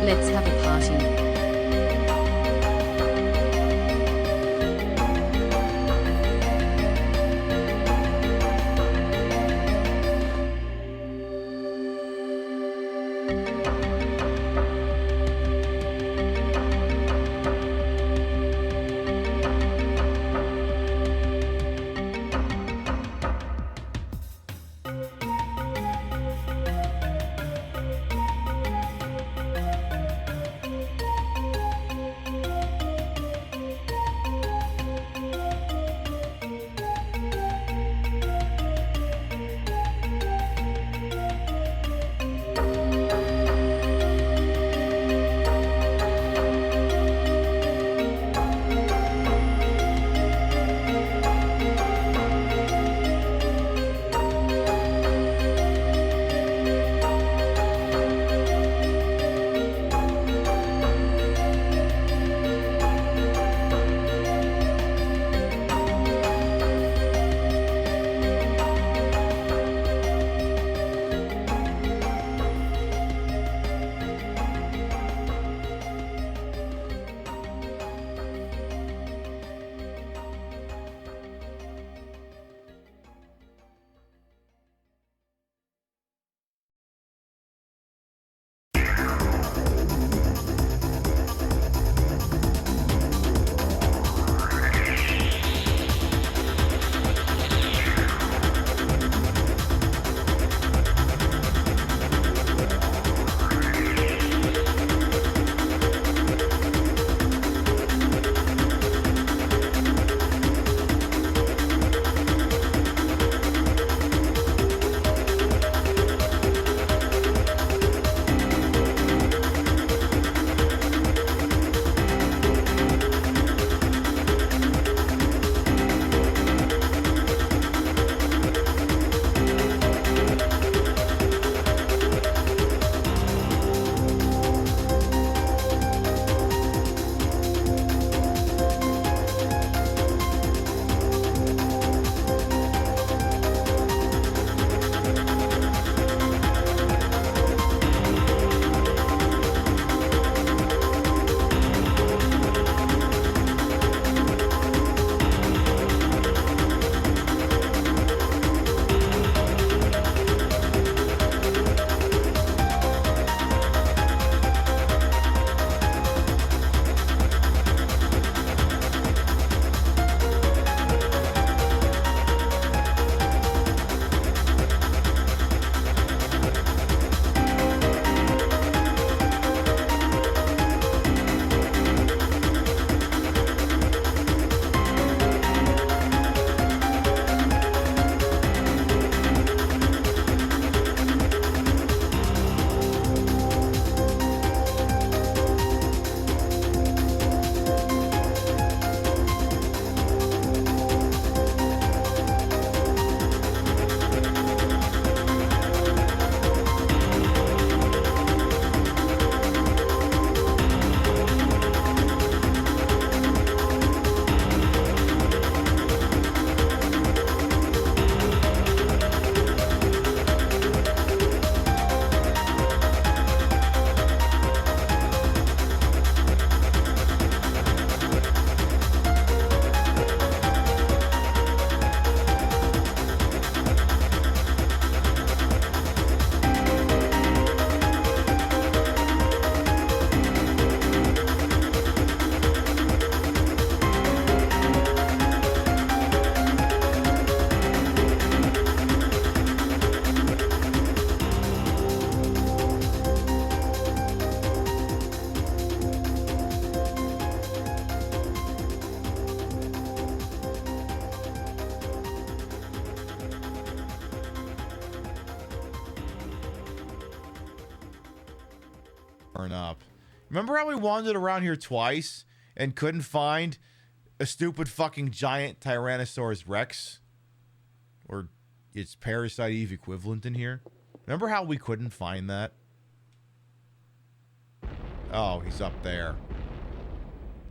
Let's have a party. Up. Remember how we wandered around here twice and couldn't find a stupid fucking giant Tyrannosaurus Rex? Or its Parasite Eve equivalent in here? Remember how we couldn't find that? Oh, he's up there.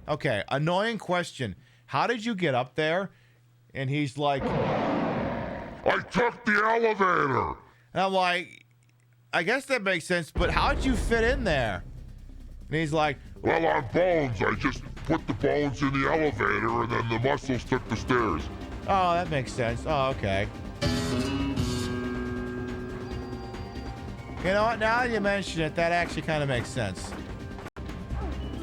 Okay, annoying question. How did you get up there? And he's like, I took the elevator. And I'm like, I guess that makes sense, but how'd you fit in there? And he's like, Well, on bones, I just put the bones in the elevator and then the muscles took the stairs. oh, that makes sense. Oh, okay. You know what? Now that you mention it, that actually kind of makes sense.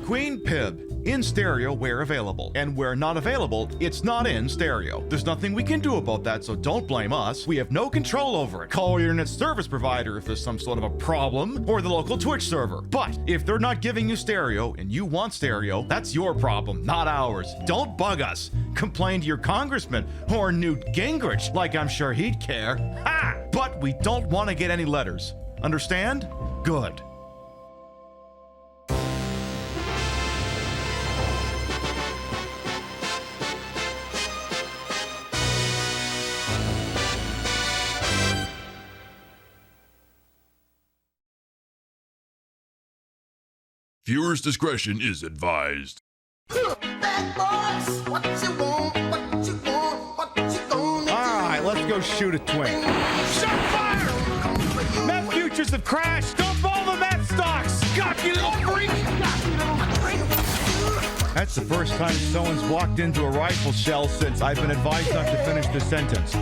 Queen Pib. In stereo where available. And where not available, it's not in stereo. There's nothing we can do about that, so don't blame us. We have no control over it. Call your internet service provider if there's some sort of a problem, or the local Twitch server. But if they're not giving you stereo and you want stereo, that's your problem, not ours. Don't bug us. Complain to your congressman or Newt Gingrich, like I'm sure he'd care. Ha! But we don't want to get any letters. Understand? Good. Viewer's discretion is advised. Alright, let's go shoot a twink. Shot fire! Meth futures have crashed! Dump all the meth stocks! Got you, little freak! That's the first time someone's walked into a rifle shell since I've been advised not to finish the sentence.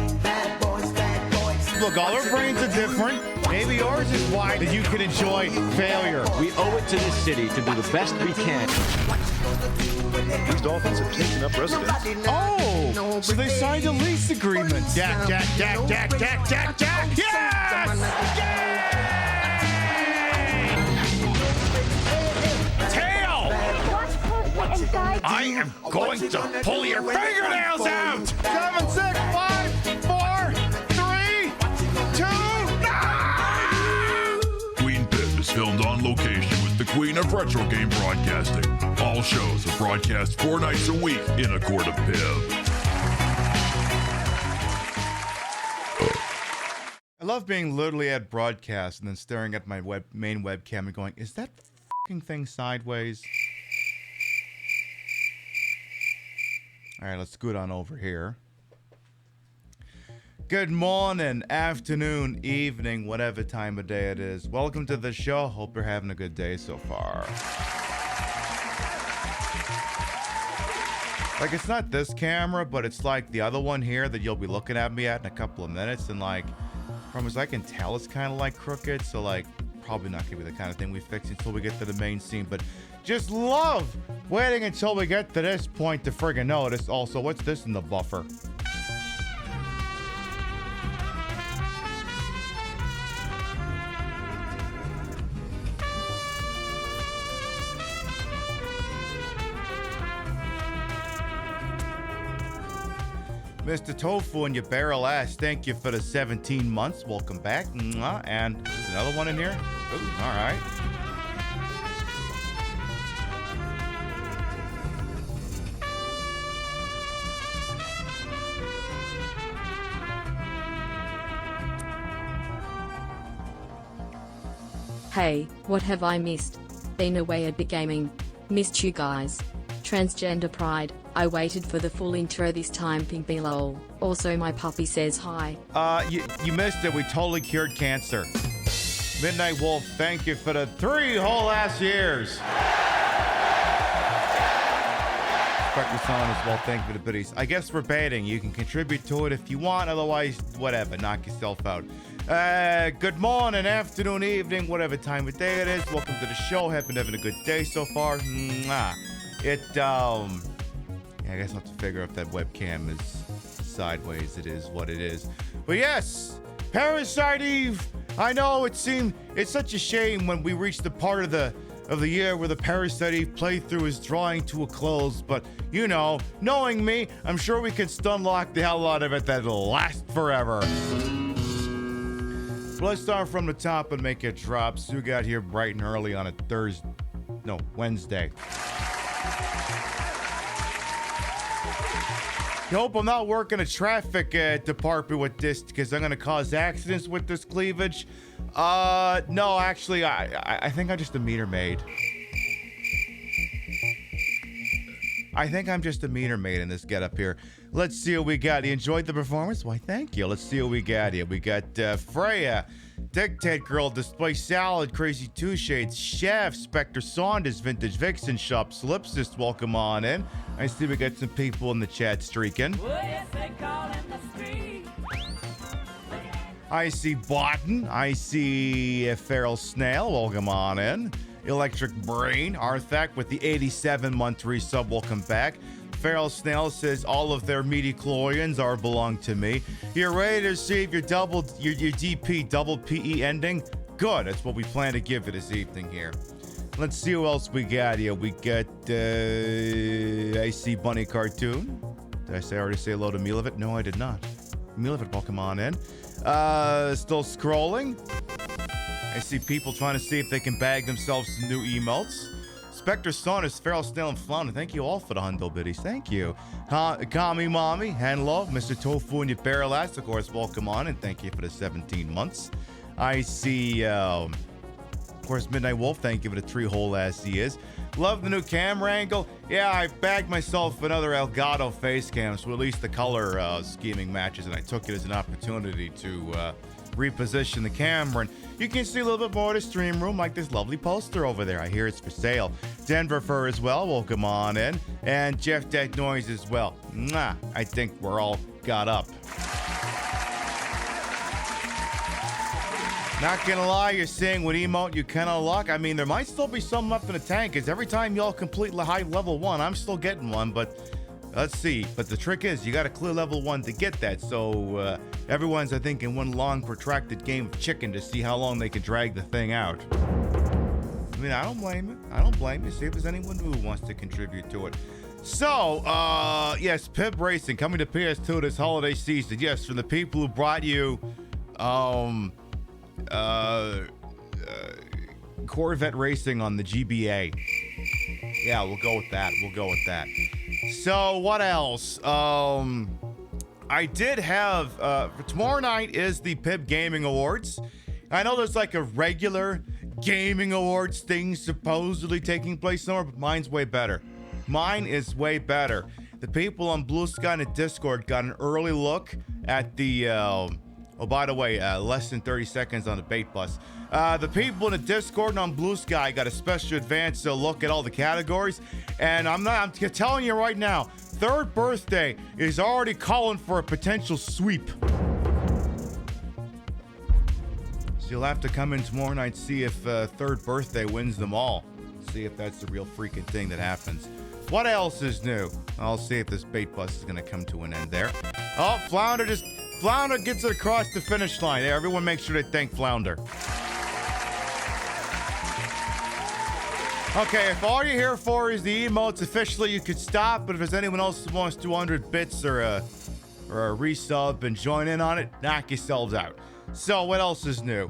Look, all our brains are different. Maybe yours is wide that you can enjoy failure. We owe it to this city to do the best we can. These dolphins have taken up residence. Oh, so they signed a lease agreement. Jack, Jack, Jack, Jack, Jack, Jack, Jack. Yes! Yay! Tail! I am going to pull your fingernails out! 7, 6, 5, 4, 3, 2, Queen Pib is filmed on location with the Queen of Retro Game Broadcasting. All shows are broadcast 4 nights a week in a court of Pib. I love being literally at broadcast and then staring at my main webcam and going, is that fucking thing sideways? All right, let's scoot on over here. Good morning, afternoon, evening, whatever time of day it is. Welcome to the show. Hope you're having a good day so far. Like, it's not this camera, but it's like the other one here that you'll be looking at me at in a couple of minutes. And like, from as I can tell, it's kind of like crooked. So like, probably not gonna be the kind of thing we fix until we get to the main scene. But just love waiting until we get to this point to friggin' notice. Also, what's this in the buffer? Mr. Tofu and your barrel ass, thank you for the 17 months. Welcome back. Mwah. And there's another one in here. Ooh, all right. Hey, what have I missed? Been away at Big Gaming. Missed you guys. Transgender pride. I waited for the full intro this time, pink below. Also, my puppy says hi. You missed it. We totally cured cancer. Midnight Wolf, thank you for the 3 whole ass years. Spectre Son as well, thank you for the biddies. I guess we're baiting. You can contribute to it if you want, otherwise, whatever, knock yourself out. Good morning, afternoon, evening, whatever time of day it is. Welcome to the show. Hope you're having a good day so far. Mwah. I guess I'll have to figure out if that webcam is sideways. It is what it is. But yes, Parasite Eve. I know it's such a shame when we reach the part of the year where the Parasite Eve playthrough is drawing to a close. But you know, knowing me, I'm sure we can stun-lock the hell out of it that'll last forever. So let's start from the top and make it drop. Sue got here bright and early on a Wednesday. I hope I'm not working a traffic department with this because I'm going to cause accidents with this cleavage. No, actually, I think I'm just a meter maid. I think I'm just a meter maid in this getup here. Let's see what we got. You enjoyed the performance? Why, thank you. Let's see what we got here. We got Freya. Dictate Girl, Display Salad, Crazy Two Shades, Chef, Spectre Saunders, Vintage Vixen Shop, Solipsist, welcome on in. I see we got some people in the chat streaking. I see Botten. I see Feral Snail. Welcome on in. Electric Brain. Arthak with the 87-month resub. Welcome back. Feral Snail says all of their midi-chlorians are belong to me. You're ready to receive your DP double PE ending? Good. That's what we plan to give you this evening here. Let's see who else we got here. We got I see Bunny Cartoon. Did I already say hello to Milovic? No, I did not. Milovic, welcome on in. Still scrolling. I see people trying to see if they can bag themselves some new emotes. Spectre Saunders, Feral Snail, and Flounder. Thank you all for the hundo biddies. Thank you. Kami Mommy, Hanlo, Mr. Tofu, and your Parallax, of course, welcome on, and thank you for the 17 months. I see, of course, Midnight Wolf. Thank you for the 3 whole ass he is. Love the new camera angle. Yeah, I bagged myself another Elgato face cam, so at least the color scheming matches, and I took it as an opportunity to reposition the camera. And you can see a little bit more of the stream room, like this lovely poster over there. I hear it's for sale. Denver Fur as well. Welcome on in. And Jeff Dead Noise as well. Mwah. I think we're all got up. Not gonna lie, you're saying with emote you cannot unlock. I mean, there might still be some left in the tank, because every time y'all complete high level 1, I'm still getting one, but let's see. But the trick is, you gotta clear level 1 to get that, so everyone's, I think, in one long, protracted game of chicken to see how long they can drag the thing out. I mean, I don't blame it. I don't blame you. See if there's anyone who wants to contribute to it. So, yes, Pib Racing coming to PS2 this holiday season. Yes, from the people who brought you, Corvette Racing on the GBA. Yeah, we'll go with that. We'll go with that. So, what else? I did have, for tomorrow night is the PIB Gaming Awards. I know there's like a regular gaming awards thing supposedly taking place somewhere, but mine's way better. Mine is way better. The people on Blue Sky and the Discord got an early look at the, oh, by the way, less than 30 seconds on the bait bus. The people in the Discord and on Blue Sky got a special advance look at all the categories. And I'm telling you right now, Third Birthday is already calling for a potential sweep. So you'll have to come in tomorrow night, see if Third Birthday wins them all. See if that's the real freaking thing that happens. What else is new? I'll see if this bait bus is going to come to an end there. Oh, Flounder gets it across the finish line. There, everyone make sure to thank Flounder. Okay, if all you're here for is the emotes, officially you could stop, but if there's anyone else who wants 200 bits or a resub and join in on it, knock yourselves out. So, what else is new?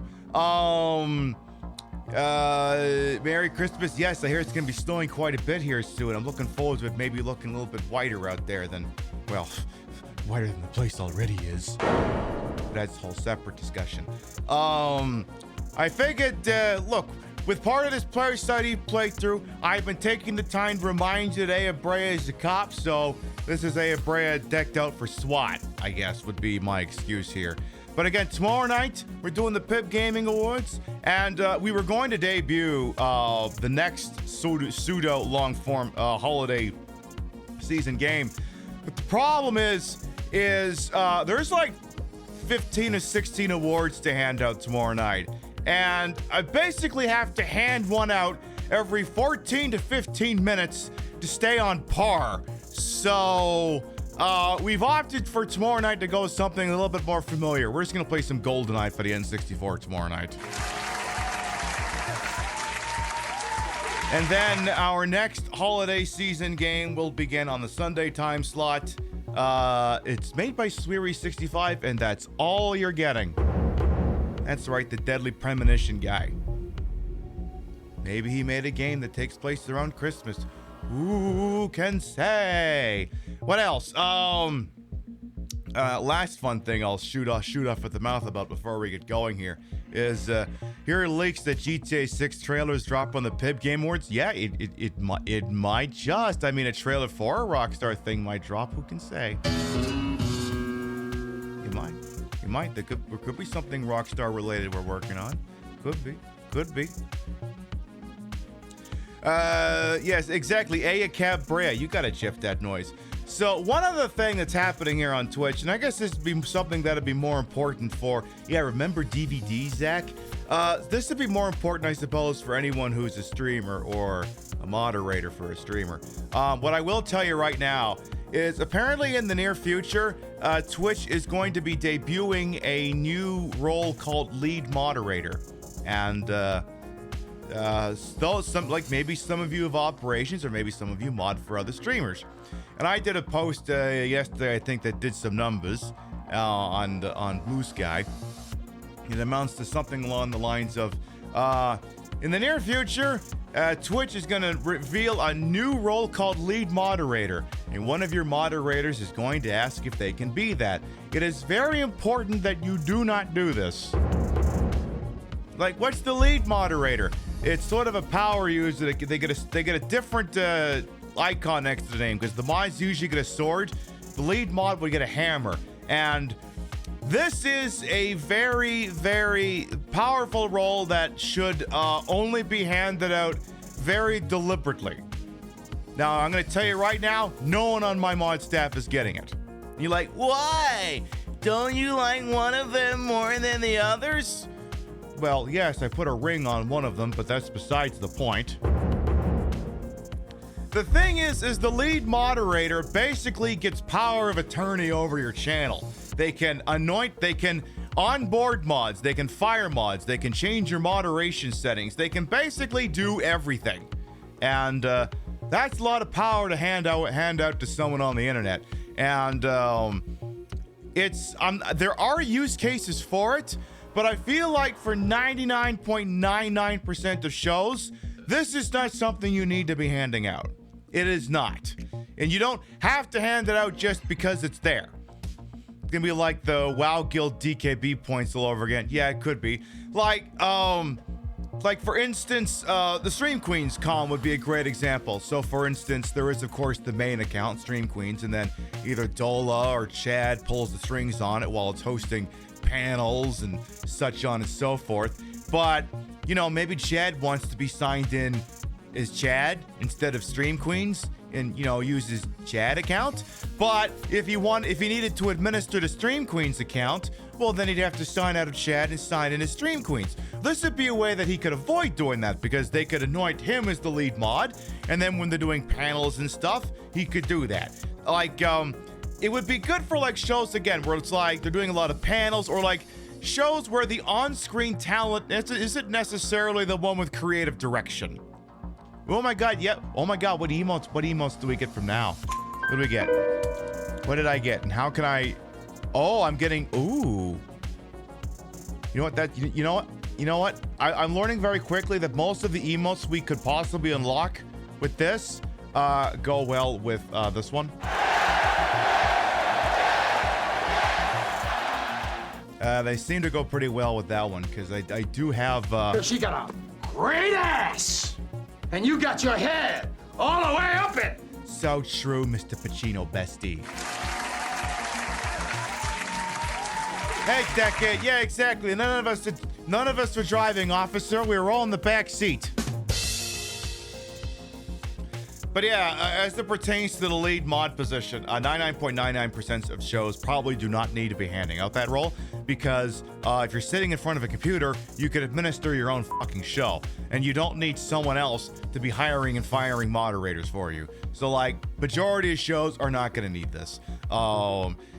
Merry Christmas. Yes, I hear it's going to be snowing quite a bit here soon. I'm looking forward to it maybe looking a little bit whiter out there than, well, whiter than the place already is. That's a whole separate discussion. I figured, look, with part of this Parasite playthrough, I've been taking the time to remind you that Aya Brea is a cop, so this is Aya Brea decked out for SWAT, I guess, would be my excuse here. But again, tomorrow night, we're doing the PIB Gaming Awards, and we were going to debut the next pseudo long-form holiday season game. But the problem is there's like 15 or 16 awards to hand out tomorrow night. And I basically have to hand one out every 14 to 15 minutes to stay on par. So we've opted for tomorrow night to go with something a little bit more familiar. We're just going to play some GoldenEye for the N64 tomorrow night. And then our next holiday season game will begin on the Sunday time slot. It's made by Sweary65, and that's all you're getting. That's right, the Deadly Premonition guy. Maybe he made a game that takes place around Christmas. Who can say? What else? Last fun thing I'll shoot off at the mouth about before we get going here is here are leaks that GTA 6 trailers drop on the PIB Game Awards. Yeah, it might just. I mean, a trailer for a Rockstar thing might drop. Who can say? It might. There could be something Rockstar related we're working on. Could be. Yes, exactly. A cab Brea. You gotta shift that noise. So one other thing that's happening here on Twitch, and I guess this would be something that'd be more important for, remember DVDs, Zach? This would be more important, I suppose, for anyone who's a streamer or a moderator for a streamer. What I will tell you right now is apparently in the near future, Twitch is going to be debuting a new role called lead moderator. And maybe some of you have operations, or maybe some of you mod for other streamers. And I did a post yesterday, I think, that did some numbers on Blue Sky. It amounts to something along the lines of, in the near future, Twitch is going to reveal a new role called lead moderator, and one of your moderators is going to ask if they can be that. It is very important that you do not do this. Like, what's the lead moderator? It's sort of a power user. They get a different icon next to the name, because the mods usually get a sword. The lead mod would get a hammer, and this is a very, very powerful role that should only be handed out very deliberately. Now, I'm going to tell you right now, no one on my mod staff is getting it. You're like, why? Don't you like one of them more than the others? Well, yes, I put a ring on one of them, but that's besides the point. The thing is the lead moderator basically gets power of attorney over your channel. They can onboard mods, they can fire mods, they can change your moderation settings, they can basically do everything. And that's a lot of power to hand out to someone on the internet. And there are use cases for it, but I feel like for 99.99% of shows, this is not something you need to be handing out. It is not. And you don't have to hand it out just because it's there. It's gonna be like the WoW Guild DKB points all over again. Yeah, it could be. Like for instance, the Stream Queens con would be a great example. So for instance, there is of course the main account, Stream Queens, and then either Dola or Chad pulls the strings on it while it's hosting panels and such on and so forth. But, maybe Chad wants to be signed in as Chad instead of Stream Queens and, use his Chad account. But if he needed to administer the Stream Queens account, well, then he'd have to sign out of Chad and sign in as Stream Queens. This would be a way that he could avoid doing that, because they could anoint him as the lead mod, and then when they're doing panels and stuff, he could do that. Like, it would be good for like shows again where it's like they're doing a lot of panels, or like shows where the on-screen talent isn't necessarily the one with creative direction. Oh my god, yep. Oh my god, what emotes do we get from now? What do we get? What did I get? And how can I... Oh, I'm getting... Ooh. You know what? I'm learning very quickly that most of the emotes we could possibly unlock with this go well with this one. They seem to go pretty well with that one, because I do have... She got a great ass! And you got your head all the way up it! So true, Mr. Pacino bestie. Hey, Decade. Yeah, exactly. None of us were driving, officer. We were all in the back seat. But yeah, as it pertains to the lead mod position, 99.99% of shows probably do not need to be handing out that role, because if you're sitting in front of a computer, you can administer your own fucking show, and you don't need someone else to be hiring and firing moderators for you. So like, majority of shows are not going to need this.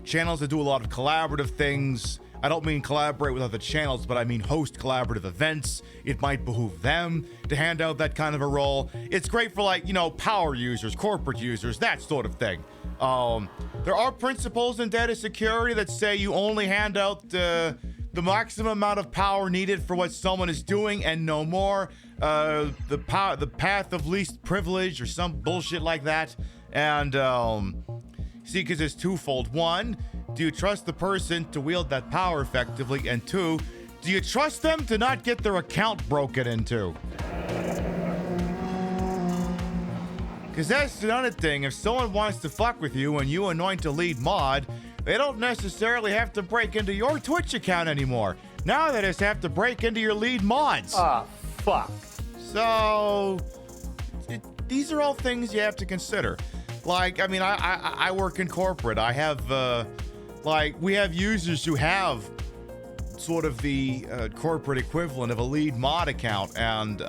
Channels that do a lot of collaborative things, I don't mean collaborate with other channels, but I mean host collaborative events. It might behoove them to hand out that kind of a role. It's great for like, power users, corporate users, that sort of thing. There are principles in data security that say you only hand out the maximum amount of power needed for what someone is doing and no more. The path of least privilege or some bullshit like that. And see, because it's twofold. One, do you trust the person to wield that power effectively? And two, do you trust them to not get their account broken into? Because that's another thing. If someone wants to fuck with you and you anoint a lead mod, they don't necessarily have to break into your Twitch account anymore. Now they just have to break into your lead mods. Ah, fuck. So, these are all things you have to consider. Like, I mean, I work in corporate. I have, we have users who have sort of the corporate equivalent of a lead mod account, and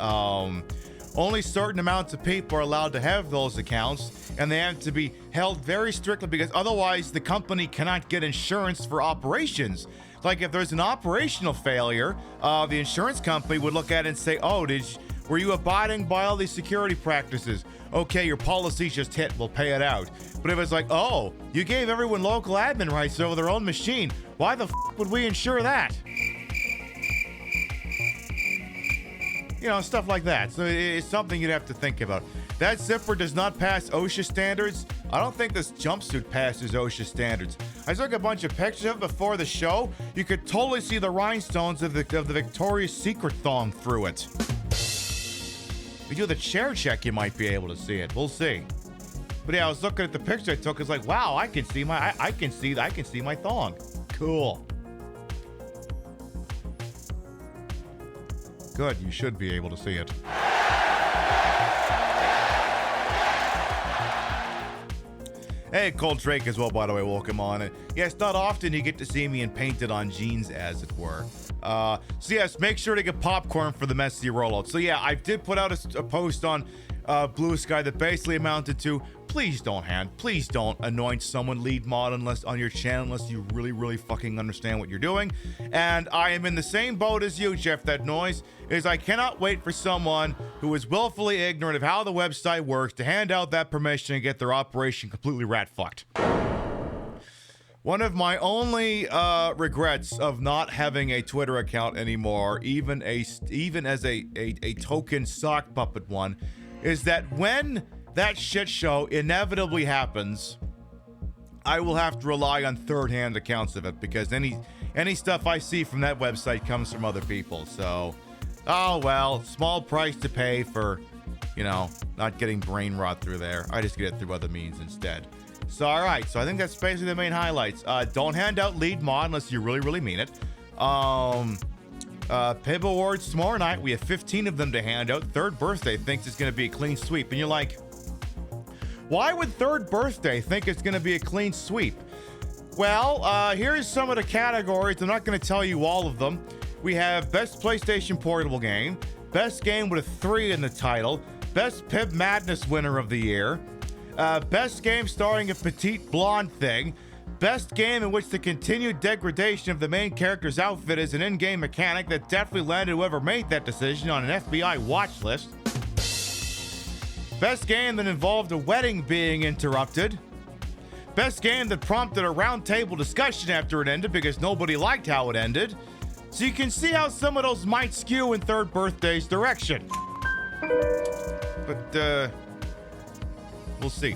only certain amounts of people are allowed to have those accounts, and they have to be held very strictly because otherwise the company cannot get insurance for operations. Like if there's an operational failure, the insurance company would look at it and say, oh, were you abiding by all these security practices? Okay, your policy just hit, we'll pay it out. But if it's like, oh, you gave everyone local admin rights over their own machine, why the would we insure that? You know, stuff like that. So it's something you'd have to think about. That zipper does not pass OSHA standards. I don't think this jumpsuit passes OSHA standards. I took a bunch of pictures of it before the show. You could totally see the rhinestones of the Victoria's Secret thong through it. If you do the chair check, you might be able to see it. We'll see. But yeah, I was looking at the picture I took. It's like, wow, I can see my thong. Cool. Good, you should be able to see it. Hey, Cold Drake as well, by the way, welcome on it. Yeah, it's not often you get to see me in painted on jeans, as it were. So yes, make sure to get popcorn for the messy rollout. So yeah, I did put out a post on Blue Sky that basically amounted to, please don't anoint someone lead mod on your channel unless you really fucking understand what you're doing. And I am in the same boat as you, Jeff That Noise, is I cannot wait for someone who is willfully ignorant of how the website works to hand out that permission and get their operation completely rat-fucked. One of my only regrets of not having a Twitter account anymore, even as a token sock puppet one, is that when that shit show inevitably happens, I will have to rely on third-hand accounts of it because any stuff I see from that website comes from other people. So, oh well, small price to pay for, not getting brain rot through there. I just get it through other means instead. So, all right. So I think that's basically the main highlights. Don't hand out lead mod unless you really mean it. PIB Awards tomorrow night. We have 15 of them to hand out. Third Birthday thinks it's going to be a clean sweep. And you're like, why would Third Birthday think it's going to be a clean sweep? Well, here's some of the categories. I'm not going to tell you all of them. We have Best PlayStation Portable Game, Best Game with a 3 in the title, Best PIB Madness Winner of the Year, Best Game starring a petite blonde thing, Best Game in which the continued degradation of the main character's outfit is an in-game mechanic that definitely landed whoever made that decision on an FBI watch list. Best Game that involved a wedding being interrupted. Best Game that prompted a roundtable discussion after it ended because nobody liked how it ended. So you can see how some of those might skew in Third Birthday's direction. But, we'll see.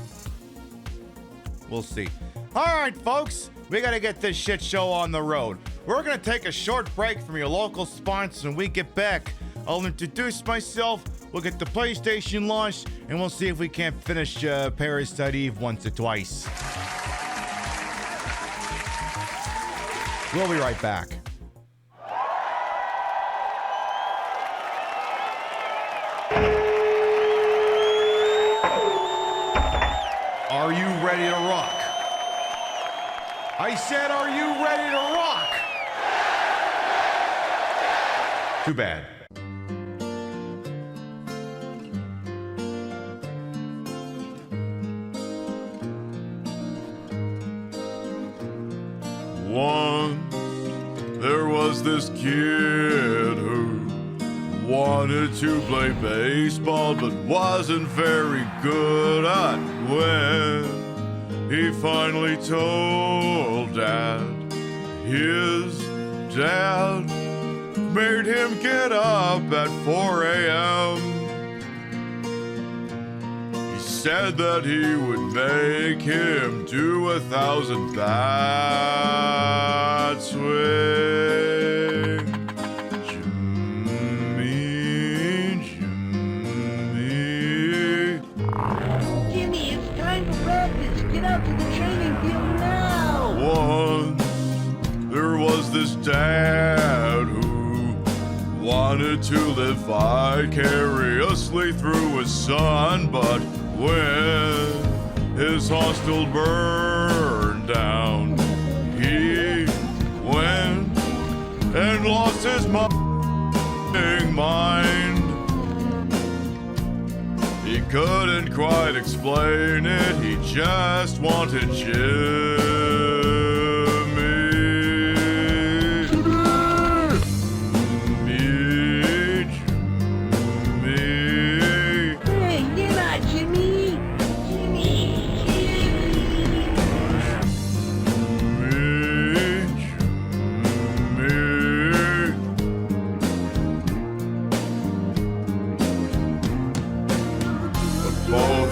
We'll see. All right, folks, we got to get this shit show on the road. We're going to take a short break from your local sponsors. When we get back, I'll introduce myself, we'll get the PlayStation launched, and we'll see if we can't finish Parasite Eve once or twice. We'll be right back. Are you ready to rock? I said, are you ready to rock? Too bad. Once there was this kid who wanted to play baseball but wasn't very good at when he finally told Dad. His dad made him get up at 4 a.m. He said that he would make him do 1,000 bat swing. Jimmy, it's time for practice. Get out to the training field now. Whoa. vicariously through his son, but when his hostel burned down, he went and lost his mind. He couldn't quite explain it, he just wanted Jimmy.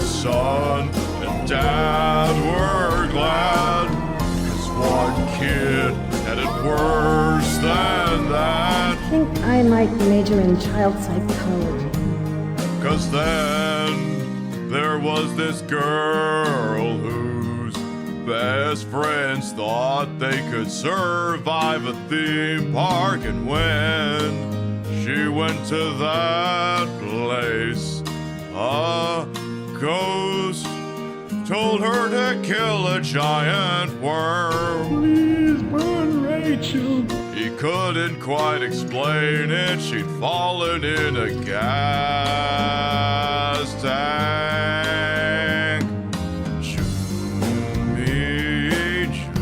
Son and Dad were glad, 'cause one kid had it worse than that. I think I might major in child psychology. 'Cause then there was this girl whose best friends thought they could survive a theme park, and when she went to that place, a ghost told her to kill a giant worm. Please burn Rachel. He couldn't quite explain it. She'd fallen in a gas tank. Jimmy, Jimmy.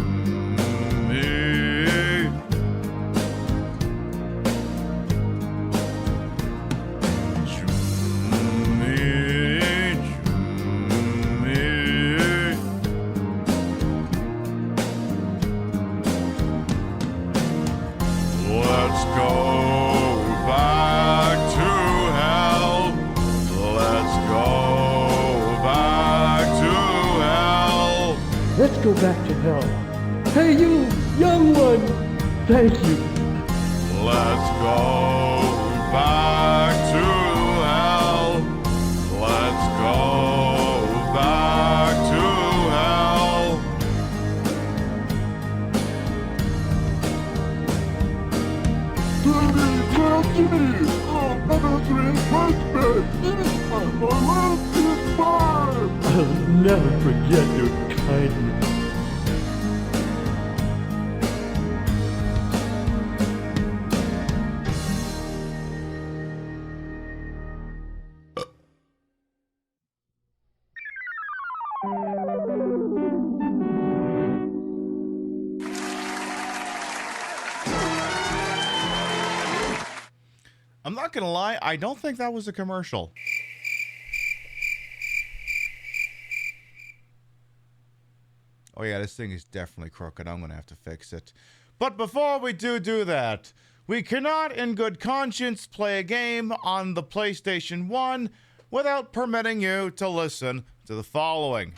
Let's go back to hell. Let's go back to hell. Let's go back to hell. Hey, you, young one. Thank you. Let's go back to hell. Let's go back to hell. I'll never forget your kindness. I'm not gonna lie, I don't think that was a commercial. Oh yeah, this thing is definitely crooked. I'm gonna have to fix it. But before we do that, we cannot in good conscience play a game on the PlayStation 1 without permitting you to listen to the following.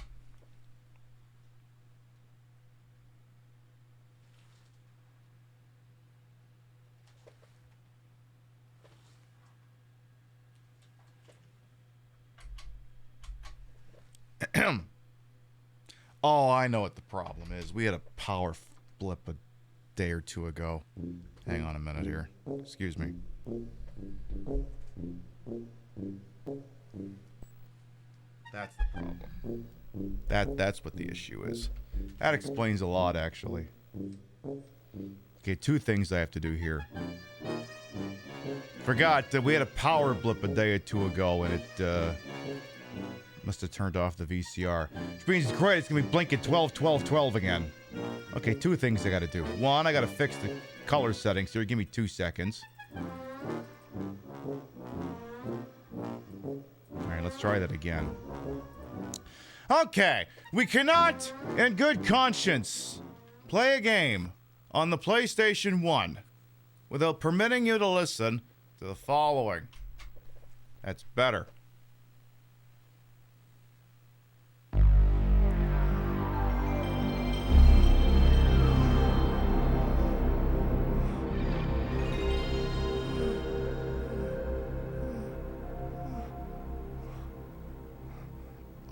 Oh, I know what the problem is. We had a power blip a day or two ago. Hang on a minute here. Excuse me. That's the problem. That's what the issue is. That explains a lot, actually. Okay, two things I have to do here. Forgot that we had a power blip a day or two ago, and it must have turned off the VCR. Which means it's great. It's gonna be blinking 12, 12, 12 again. Okay, two things I gotta do. One, I gotta fix the color settings here. Give me 2 seconds. Alright, let's try that again. Okay, we cannot, in good conscience, play a game on the PlayStation 1 without permitting you to listen to the following. That's better.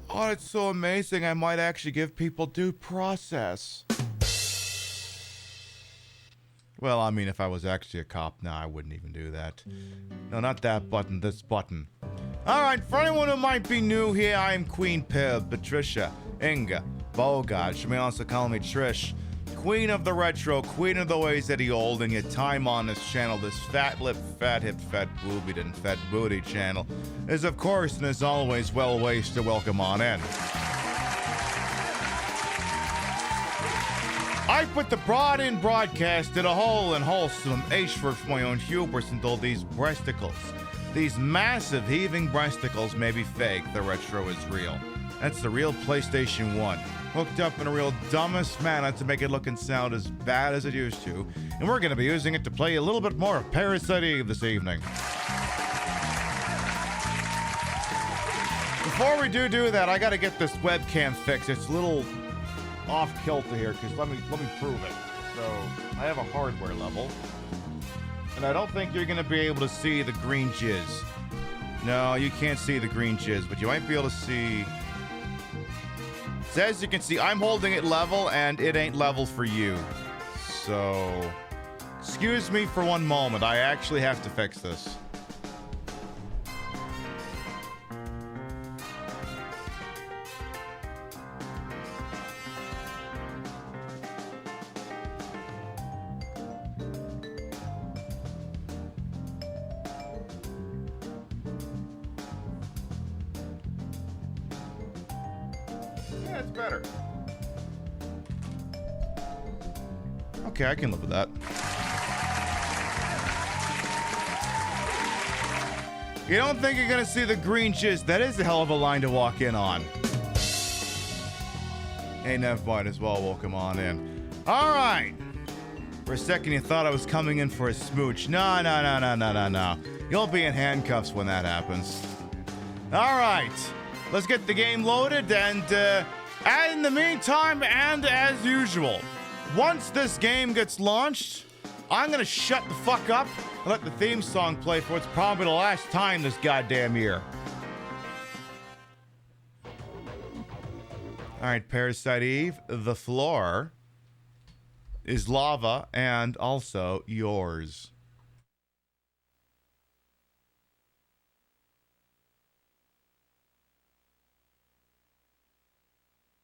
Oh, it's so amazing. I might actually give people due process. Well, I mean, if I was actually a cop, no, I wouldn't even do that. No, not that button, this button. Alright, for anyone who might be new here, I am Queen Pib, Patricia, Inga, Bogart. You may also call me Trish. Queen of the retro, queen of the ways that he old, and your time on this channel, this fat lip, fat hip, fat boobied, and fat booty channel, is of course and is always well ways to welcome on in. I put the broad in broadcast in a whole and wholesome H-word for my own hubris until these breasticles, these massive heaving breasticles may be fake, the retro is real. That's the real PlayStation 1, hooked up in a real dumbest manner to make it look and sound as bad as it used to, and we're going to be using it to play a little bit more of Parasite Eve this evening. Before we do that, I got to get this webcam fixed. It's a little off kilter here, because let me prove it. So I have a hardware level, and I don't think you're going to be able to see the green jizz. No, you can't see the green jizz, but you might be able to see. So as you can see, I'm holding it level, and it ain't level for you. So excuse me for one moment. I actually have to fix this. Yeah, it's better. Okay, I can live with that. You don't think you're gonna see the green jizz? That is a hell of a line to walk in on. Hey, never mind, as well, welcome on in. All right. For a second, you thought I was coming in for a smooch. No. You'll be in handcuffs when that happens. All right. Let's get the game loaded, and in the meantime, and as usual, once this game gets launched, I'm gonna shut the fuck up and let the theme song play for what's probably the last time this goddamn year. All right, Parasite Eve, the floor is lava and also yours.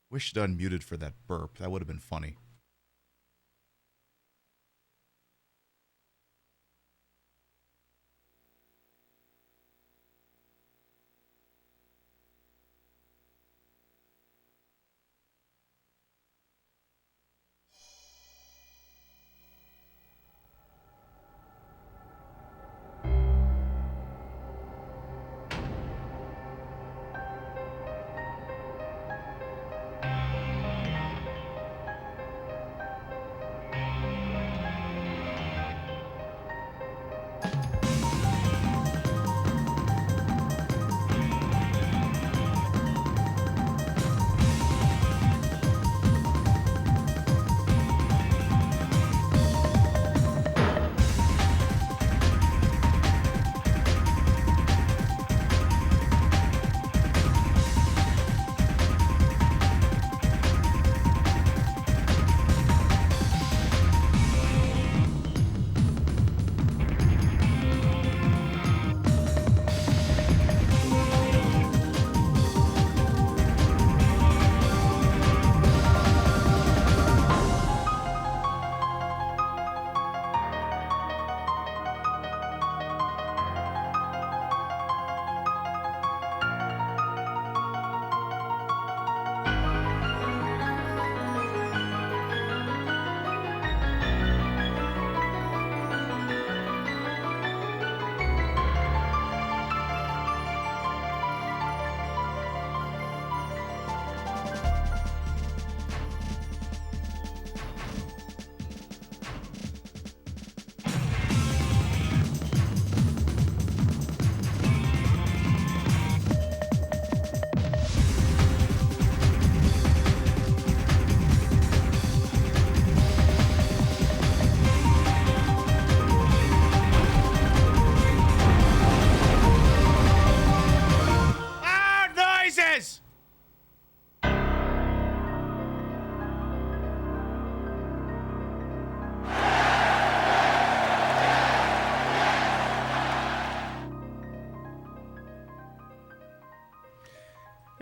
Wish I'd unmuted for that burp. That would have been funny.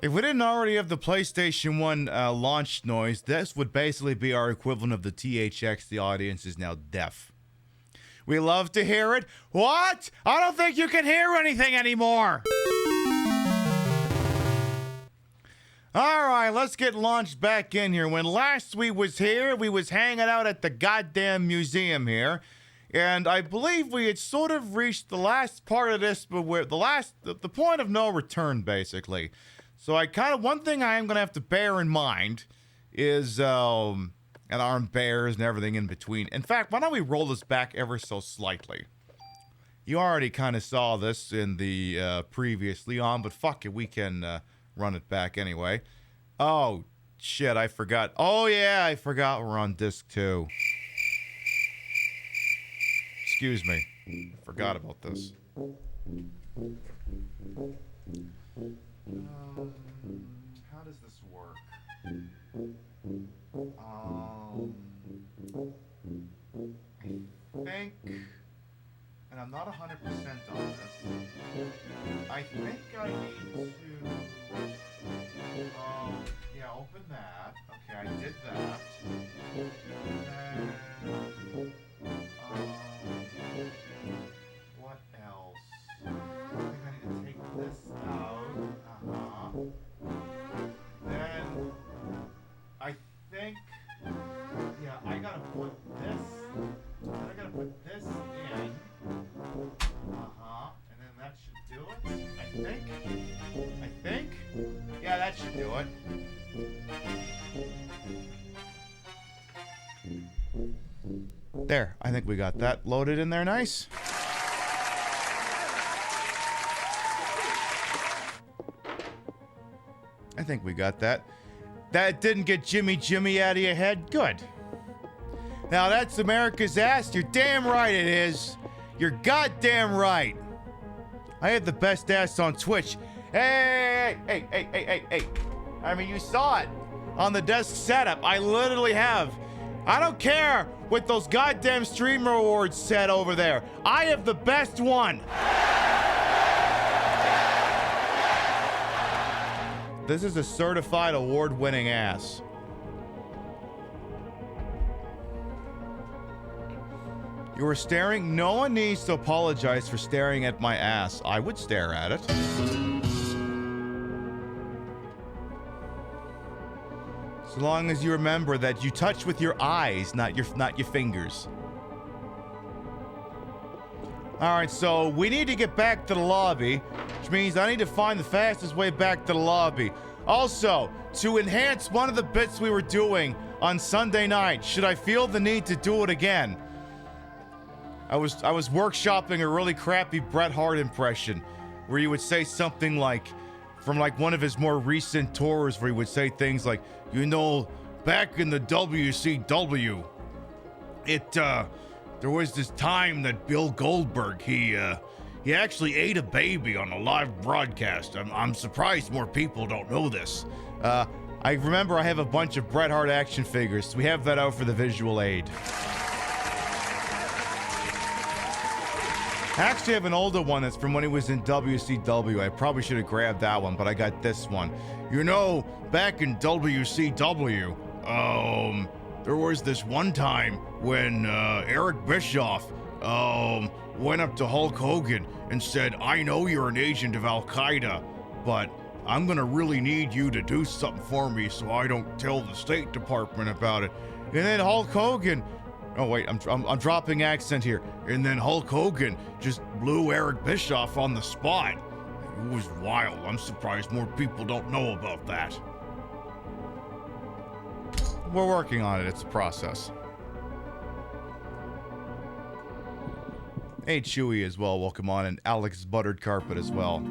If we didn't already have the PlayStation 1 launch noise, this would basically be our equivalent of the THX. The audience is now deaf. We love to hear it. What? I don't think you can hear anything anymore. All right, let's get launched back in here. When last we was here, we was hanging out at the goddamn museum here. And I believe we had sort of reached the last part of this, but we're the point of no return, basically. So one thing I am going to have to bear in mind is, and arm bears and everything in between. In fact, why don't we roll this back ever so slightly? You already kind of saw this in the previously on, but fuck it, we can run it back anyway. Oh, shit, I forgot. Oh, yeah, I forgot we're on disc 2. Excuse me. I forgot about this. How does this work? I think, and I'm not 100% on this, I think I need to, yeah, open that. Okay, I did that. And, what else? I think I need to take this out. Then, I think, yeah, I gotta put this, I gotta put this in. And then that should do it, I think. Yeah, that should do it. There, I think we got that loaded in there nice. I think we got that. That didn't get Jimmy out of your head? Good. Now that's America's ass? You're damn right it is. You're goddamn right. I had the best ass on Twitch. Hey. I mean, you saw it on the desk setup. I literally have. I don't care what those goddamn streamer awards said over there. I have the best one. This is a certified award-winning ass. You were staring? No one needs to apologize for staring at my ass. I would stare at it. So long as you remember that you touch with your eyes, not your fingers. All right, so we need to get back to the lobby, which means I need to find the fastest way back to the lobby. Also, to enhance one of the bits we were doing on Sunday night, should I feel the need to do it again, I was workshopping a really crappy Bret Hart impression, where he would say something like, from like one of his more recent tours, where he would say things like, you know, back in the WCW, there was this time that Bill Goldberg, he actually ate a baby on a live broadcast. I'm surprised more people don't know this. I remember I have a bunch of Bret Hart action figures, so we have that out for the visual aid. I actually have an older one that's from when he was in WCW. I probably should have grabbed that one, but I got this one. You know, back in WCW, there was this one time when Eric Bischoff went up to Hulk Hogan and said, I know you're an agent of Al-Qaeda, but I'm gonna really need you to do something for me so I don't tell the State Department about it. And then Hulk Hogan, oh wait, I'm dropping accent here. And then Hulk Hogan just blew Eric Bischoff on the spot. It was wild. I'm surprised more people don't know about that. We're working on it. It's a process. Hey, Chewy as well. Welcome on. And Alex Buttered Carpet as well.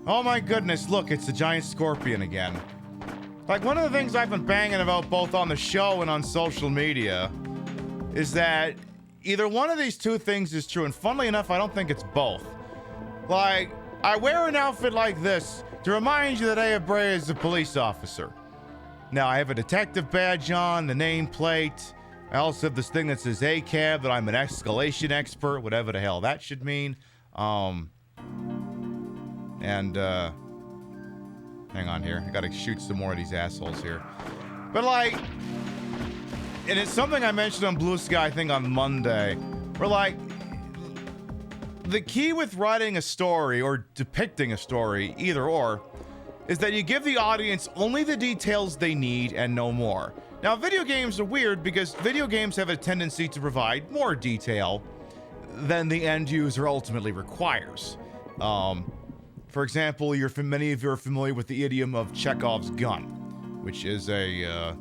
Oh my goodness. Look, it's the giant scorpion again. Like, one of the things I've been banging about both on the show and on social media is that either one of these two things is true, and funnily enough, I don't think it's both. Like, I wear an outfit like this to remind you that Aya Brea is a police officer. Now, I have a detective badge on, the nameplate. I also have this thing that says ACAB, that I'm an escalation expert, whatever the hell that should mean. And And, hang on here. I gotta shoot some more of these assholes here. But, like, and it's something I mentioned on Blue Sky, I think, on Monday. Where, like, the key with writing a story or depicting a story, either or, is that you give the audience only the details they need and no more. Now, video games are weird because video games have a tendency to provide more detail than the end user ultimately requires. For example, many of you are familiar with the idiom of Chekhov's gun, which is a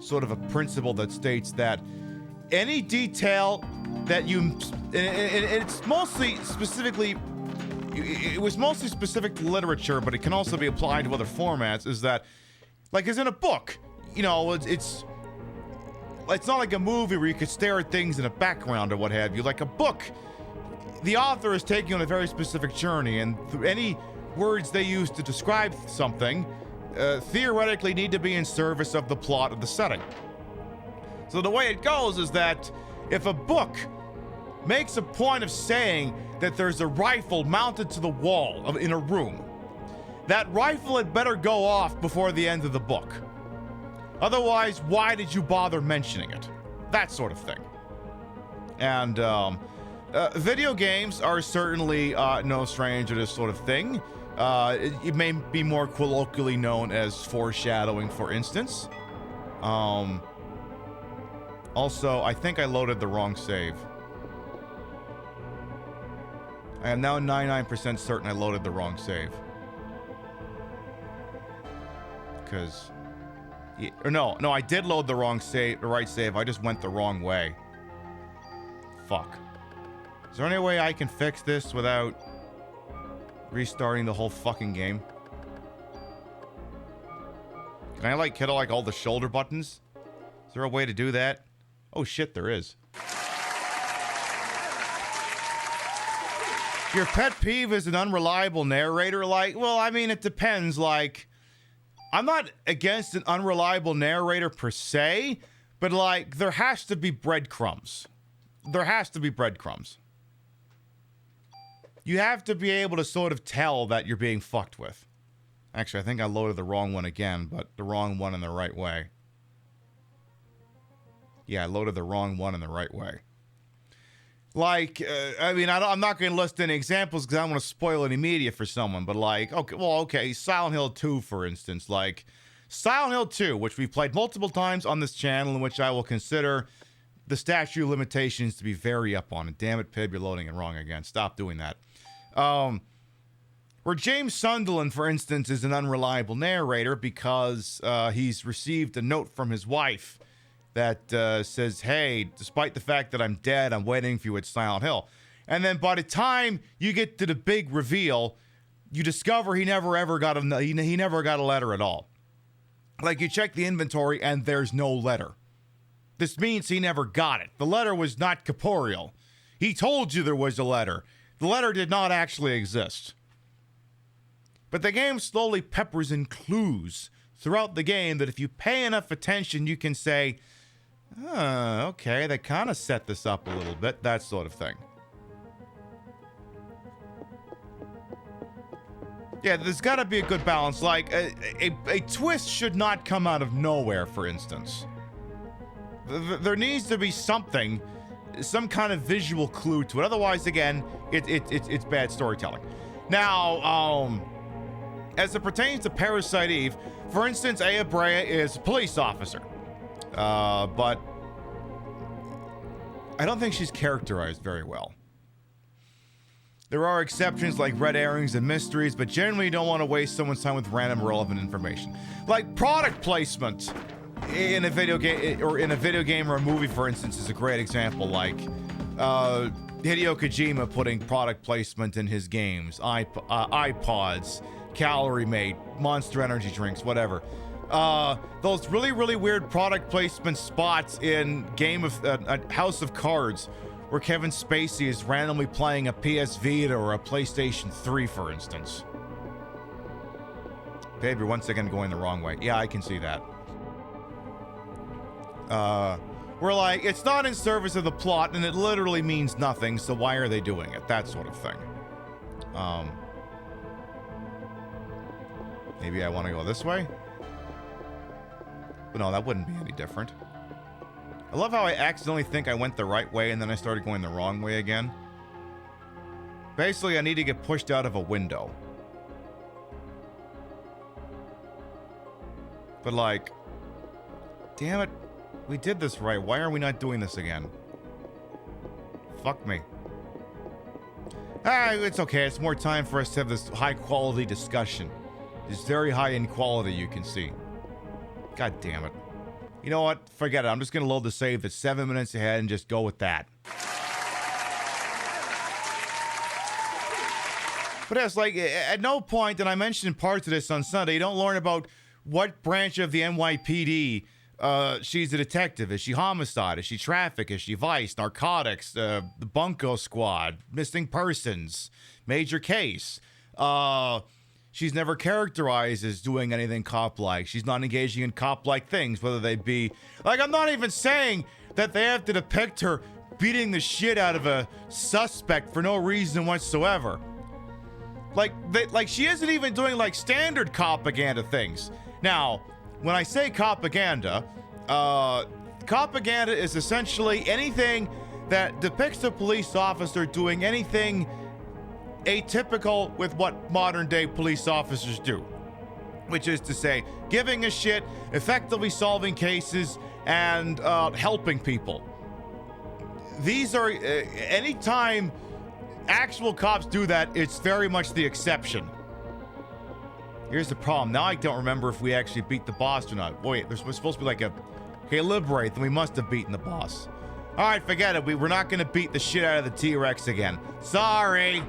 sort of a principle that states that any detail that it's mostly specifically, it was mostly specific to literature, but it can also be applied to other formats, is that, like, as in a book, you know, it's not like a movie where you could stare at things in a background or what have you. Like a book, the author is taking on a very specific journey, and any words they use to describe something theoretically need to be in service of the plot of the setting. So the way it goes is that if a book makes a point of saying that there's a rifle mounted to the wall in a room, that rifle had better go off before the end of the book. Otherwise, why did you bother mentioning it? That sort of thing. And video games are certainly no stranger to this sort of thing. It may be more colloquially known as foreshadowing, for instance. Also, I think I loaded the wrong save. I am now 99% certain I loaded the wrong save. Because... or no, I did load the right save. I just went the wrong way. Fuck. Is there any way I can fix this without restarting the whole fucking game? Can I, like, hit all the shoulder buttons? Is there a way to do that? Oh shit, there is. Your pet peeve is an unreliable narrator? Like, well, I mean, it depends. Like, I'm not against an unreliable narrator per se, but, like, there has to be breadcrumbs. There has to be breadcrumbs. You have to be able to sort of tell that you're being fucked with. Actually, I think I loaded the wrong one again, but the wrong one in the right way. Yeah, I loaded the wrong one in the right way. Like, I mean, I'm not going to list any examples because I don't want to spoil any media for someone, but, like, okay, Silent Hill 2, for instance. Like, Silent Hill 2, which we've played multiple times on this channel, in which I will consider the statute of limitations to be very up on. And damn it, Pib, you're loading it wrong again. Stop doing that. Where James Sunderland, for instance, is an unreliable narrator because he's received a note from his wife that says, hey, despite the fact that I'm dead, I'm waiting for you at Silent Hill. And then by the time you get to the big reveal, you discover he never got a letter at all. Like, you check the inventory and there's no letter. This means he never got it. The letter was not corporeal. He told you there was a letter. The letter did not actually exist. But the game slowly peppers in clues throughout the game that if you pay enough attention, you can say, okay, they kind of set this up a little bit, that sort of thing. Yeah, there's got to be a good balance. Like, a twist should not come out of nowhere, for instance. There needs to be something, some kind of visual clue to it. Otherwise, again, it's bad storytelling. Now, as it pertains to Parasite Eve, for instance, Aya Brea is a police officer. But I don't think she's characterized very well. There are exceptions like red herrings and mysteries, but generally you don't want to waste someone's time with random irrelevant information. Like product placement in a video game or a movie, for instance, is a great example. Like Hideo Kojima putting product placement in his games, iPods, Calorie Mate, Monster Energy drinks, whatever. Those really, really weird product placement spots in House of Cards, where Kevin Spacey is randomly playing a PS Vita or a PlayStation 3, for instance. Babe, you're once again going the wrong way. Yeah, I can see that. We're like, it's not in service of the plot, and it literally means nothing, so why are they doing it? That sort of thing. Maybe I want to go this way? But no, that wouldn't be any different. I love how I accidentally think I went the right way and then I started going the wrong way again. Basically, I need to get pushed out of a window. But like, damn it, we did this right. Why are we not doing this again? Fuck me. Ah, it's okay. It's more time for us to have this high quality discussion. It's very high in quality, you can see. God damn it. You know what? Forget it. I'm just going to load the save that's 7 minutes ahead and just go with that. But it's like, at no point did I mention parts of this on Sunday. You don't learn about what branch of the NYPD she's a detective. Is she homicide? Is she traffic? Is she vice? Narcotics? The Bunko Squad? Missing persons? Major case? She's never characterized as doing anything cop-like. She's not engaging in cop-like things, whether they be... Like, I'm not even saying that they have to depict her beating the shit out of a suspect for no reason whatsoever. Like she isn't even doing, like, standard propaganda things. Now, when I say propaganda, propaganda is essentially anything that depicts a police officer doing anything atypical with what modern day police officers do, which is to say giving a shit, effectively solving cases, and helping people. These are anytime actual cops do that, it's very much the exception. Here's the problem. Now I don't remember if we actually beat the boss or not. Wait, there's supposed to be like a... Okay, liberate, then we must have beaten the boss. Alright, forget it. We're not going to beat the shit out of the T-Rex again. Sorry.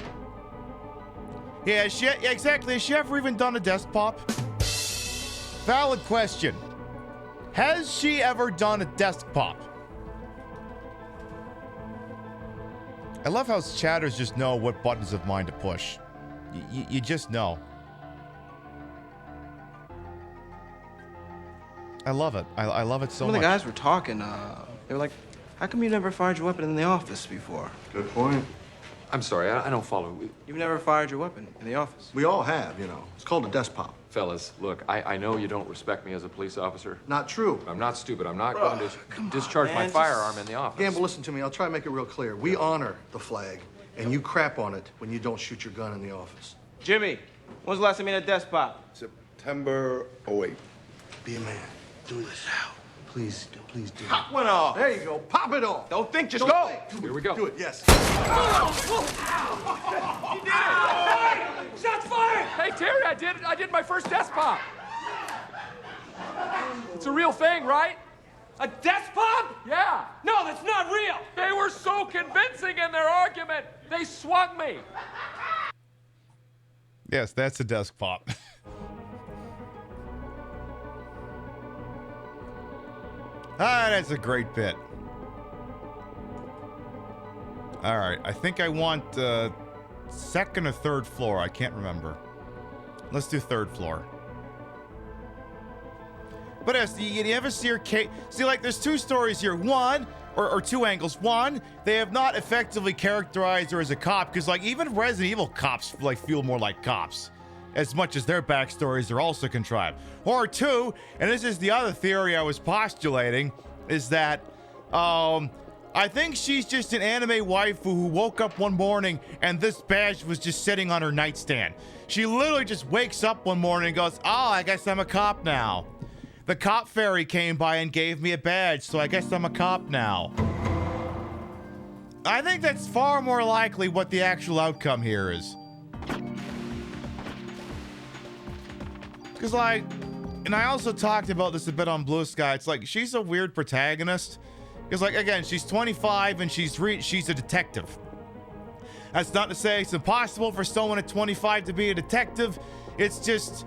Yeah, exactly. Has she ever even done a desk pop? Valid question. Has she ever done a desk pop? I love how chatters just know what buttons of mine to push. You just know. I love it. I love it so much. Some of the guys were talking. They were like, how come you never fired your weapon in the office before? Good point. I'm sorry, I don't follow. You've never fired your weapon in the office? We all have, you know. It's called a desk pop. Fellas, look, I know you don't respect me as a police officer. Not true. I'm not stupid. I'm not going to discharge my firearm in the office. Gamble, listen to me. I'll try to make it real clear. We honor the flag, and you crap on it when you don't shoot your gun in the office. Jimmy, when's the last time you had a desk pop? September 08. Be a man. Do this now. Please do it. Pop one off. There you go. Pop it off. Don't think, just go. Here we go. Do it, yes. You did it. Shots fired. Hey, Terry, I did my first desk pop. It's a real thing, right? A desk pop? Yeah. No, that's not real. They were so convincing in their argument. They swung me. Yes, that's a desk pop. That's a great bit. All right, I think I want second or third floor. I can't remember. Let's do third floor. But as you ever see her case? See, like, there's two stories here. One, or two angles. One, they have not effectively characterized her as a cop, because, like, even Resident Evil cops, like, feel more like cops, as much as their backstories are also contrived. Or two, and this is the other theory I was postulating, is that I think she's just an anime waifu who woke up one morning and this badge was just sitting on her nightstand. She literally just wakes up one morning and goes, oh, I guess I'm a cop now. The cop fairy came by and gave me a badge, so I guess I'm a cop now. I think that's far more likely what the actual outcome here is. Because, like, and I also talked about this a bit on Blue Sky. It's like, she's a weird protagonist. Because, like, again, she's 25 and she's a detective. That's not to say it's impossible for someone at 25 to be a detective. It's just,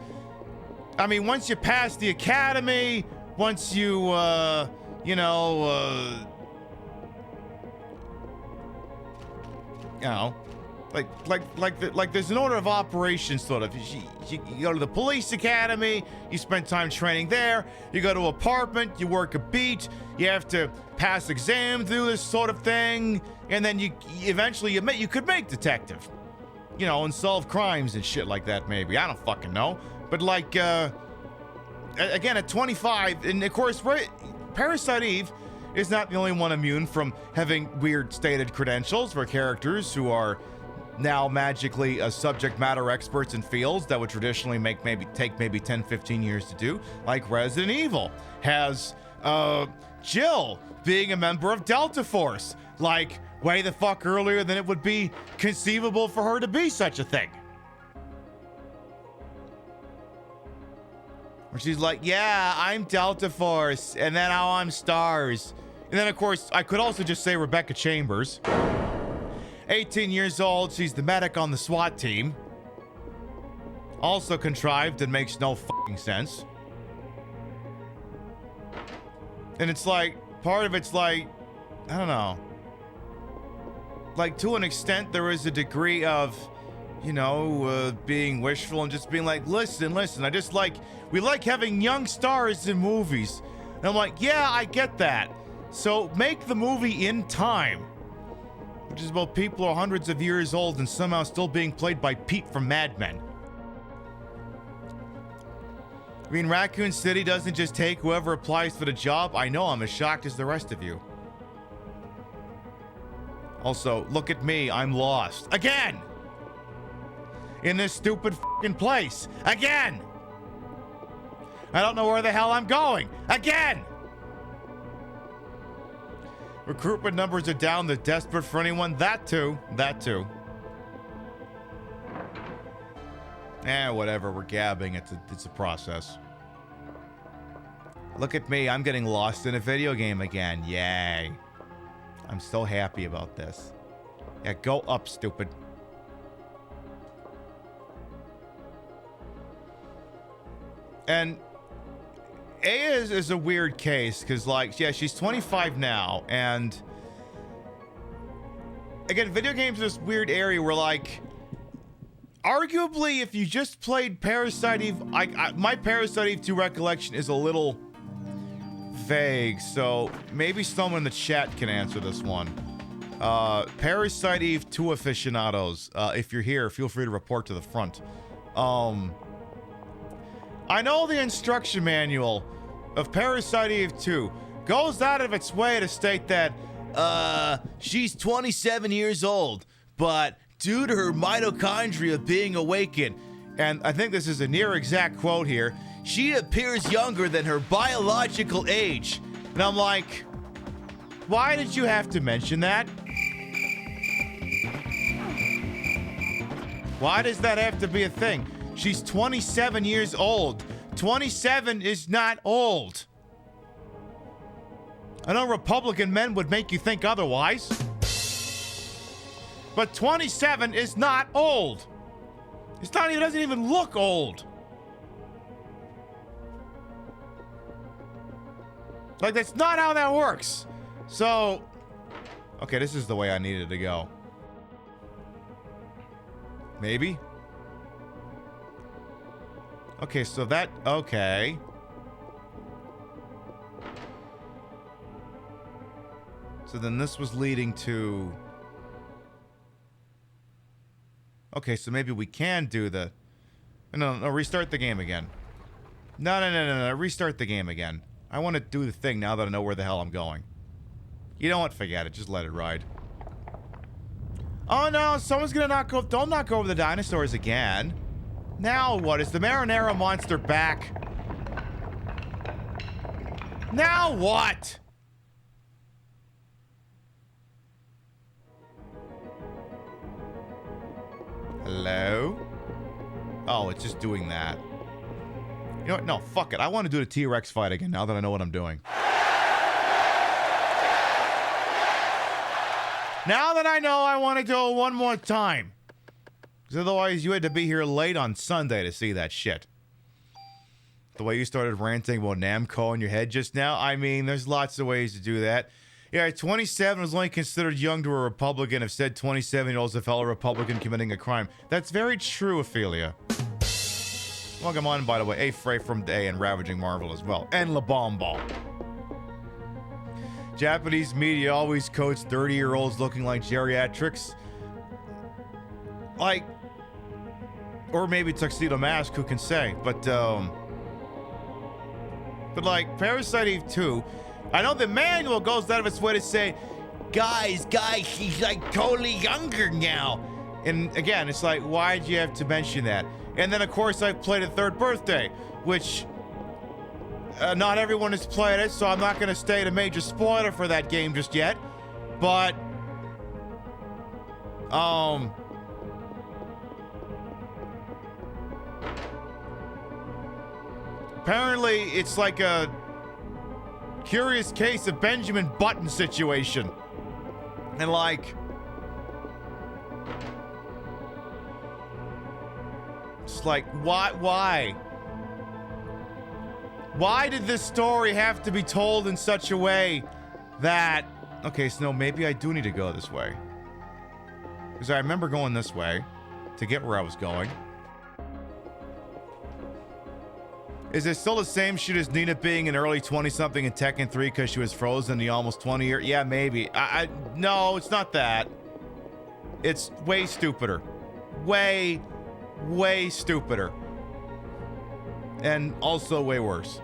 I mean, once you pass the academy, once you, like there's an order of operations, sort of. You go to the police academy, you spend time training there, you go to an apartment, you work a beat, you have to pass exams, do this sort of thing, and then you eventually you could make detective. you know, and solve crimes and shit like that, maybe. I don't fucking know. But, like, again, at 25, and of course, Parasite Eve is not the only one immune from having weird stated credentials for characters who are now magically subject matter experts in fields that would traditionally take maybe 10, 15 years to do, like Resident Evil has Jill being a member of Delta Force, like way the fuck earlier than it would be conceivable for her to be such a thing. Where she's like, yeah, I'm Delta Force, and then now I'm Stars. And then, of course, I could also just say Rebecca Chambers. 18 years old, she's the medic on the SWAT team. Also contrived and makes no fucking sense. And it's like, part of it's like, I don't know. Like, to an extent, there is a degree of, you know, being wishful and just being like, listen, I just like, we like having young stars in movies. And I'm like, yeah, I get that. So make the movie in time. Which is about people who are hundreds of years old and somehow still being played by Pete from Mad Men. I mean, Raccoon City doesn't just take whoever applies for the job. I know, I'm as shocked as the rest of you. Also, look at me, I'm lost. Again! In this stupid fucking place. Again! I don't know where the hell I'm going. Again! Recruitment numbers are down. They're desperate for anyone. That too. Whatever. We're gabbing. It's a process. Look at me. I'm getting lost in a video game again. Yay. I'm so happy about this. Yeah, go up, stupid. And Aya is a weird case because, like, yeah, she's 25 now, and again, video games are this weird area where, like, arguably, if you just played Parasite Eve, my Parasite Eve 2 recollection is a little vague, so maybe someone in the chat can answer this one. Parasite Eve 2 aficionados, if you're here, feel free to report to the front. I know the instruction manual of Parasite Eve 2 goes out of its way to state that, she's 27 years old, but due to her mitochondria being awakened, and I think this is a near exact quote here, she appears younger than her biological age. And I'm like, why did you have to mention that? Why does that have to be a thing? She's 27 years old. 27 is not old. I know Republican men would make you think otherwise. But 27 is not old. It doesn't even look old. Like, that's not how that works. So, okay, this is the way I needed to go. Maybe? Okay, so that... Okay. So then this was leading to... Okay, so maybe we can do the... No, restart the game again. No, restart the game again. I want to do the thing now that I know where the hell I'm going. You know what? Forget it. Just let it ride. Oh no, someone's gonna don't knock over the dinosaurs again. Now what? Is the Marinara monster back? Now what? Hello? Oh, it's just doing that. You know what? No, fuck it. I want to do the T-Rex fight again now that I know what I'm doing. Now that I know, I want to do it one more time. Because otherwise, you had to be here late on Sunday to see that shit. The way you started ranting about Namco in your head just now, I mean, there's lots of ways to do that. Yeah, 27 was only considered young to a Republican if said 27-year-old's a fellow Republican committing a crime. That's very true, Ophelia. Welcome on, by the way, A. Frey from Day and Ravaging Marvel as well. And La Bomba. Japanese media always coats 30-year-olds looking like geriatrics. Like, Or maybe Tuxedo Mask, who can say? But like Parasite Eve 2, I know the manual goes out of its way to say, guys, he's like totally younger now. And again, it's like, why'd you have to mention that? And then, of course, I played a Third Birthday, which not everyone has played it, so I'm not going to state a major spoiler for that game just yet. But, apparently it's like a Curious Case of Benjamin Button situation. And like, it's like, why? Why did this story have to be told in such a way that, okay, so no, maybe I do need to go this way. Because I remember going this way to get where I was going. Is it still the same shit as Nina being an early 20-something in Tekken 3 because she was frozen the almost 20-year? Yeah, maybe. No, it's not that. It's way stupider. Way stupider. And also way worse.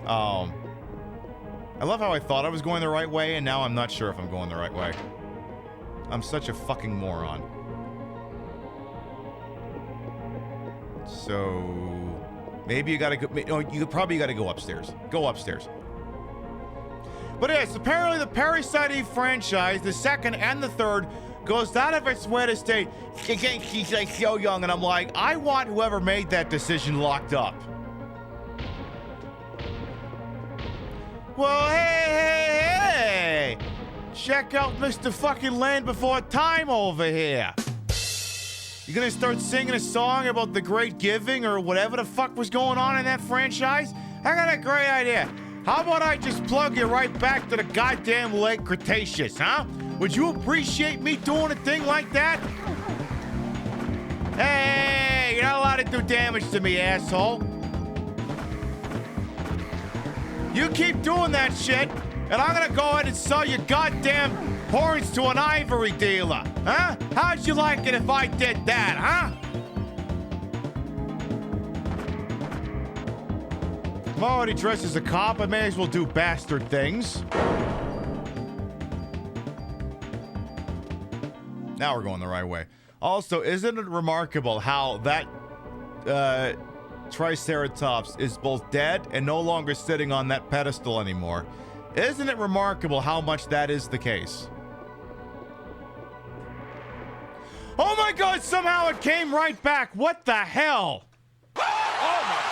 I love how I thought I was going the right way, and now I'm not sure if I'm going the right way. I'm such a fucking moron. So maybe you gotta go. No, you probably gotta go upstairs. Go upstairs. But yes, apparently the Parasite Eve franchise, the second and the third, goes out of its way to state she's like so young, and I'm like, I want whoever made that decision locked up. Well, hey! Check out Mr. fucking Land Before Time over here. You gonna start singing a song about the great giving or whatever the fuck was going on in that franchise? I got a great idea. How about I just plug you right back to the goddamn late Cretaceous, huh? Would you appreciate me doing a thing like that? Hey, you're not allowed to do damage to me, asshole. You keep doing that shit, and I'm gonna go ahead and sell your goddamn horns to an ivory dealer, huh? How'd you like it if I did that, huh? I'm already dressed as a cop, I may as well do bastard things. Now we're going the right way. Also, isn't it remarkable how that Triceratops is both dead and no longer sitting on that pedestal anymore? Isn't it remarkable how much that is the case? Oh my god, somehow it came right back. What the hell? Oh my